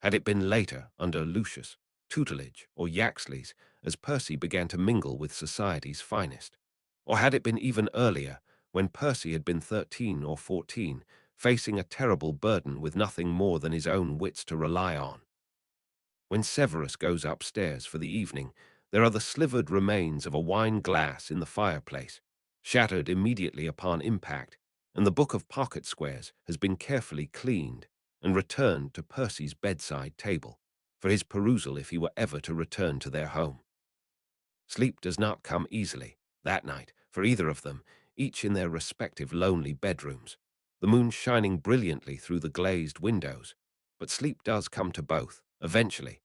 Had it been later, under Lucius, tutelage, or Yaxley's, as Percy began to mingle with society's finest? Or had it been even earlier, when Percy had been 13 or 14, facing a terrible burden with nothing more than his own wits to rely on? When Severus goes upstairs for the evening, there are the slivered remains of a wine glass in the fireplace, shattered immediately upon impact, and the book of pocket squares has been carefully cleaned and returned to Percy's bedside table, for his perusal if he were ever to return to their home. Sleep does not come easily, that night, for either of them, each in their respective lonely bedrooms, the moon shining brilliantly through the glazed windows. But sleep does come to both, eventually,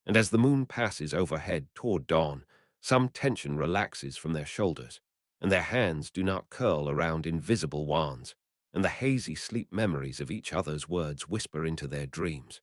and as the moon passes overhead toward dawn, some tension relaxes from their shoulders, and their hands do not curl around invisible wands, and the hazy sleep memories of each other's words whisper into their dreams.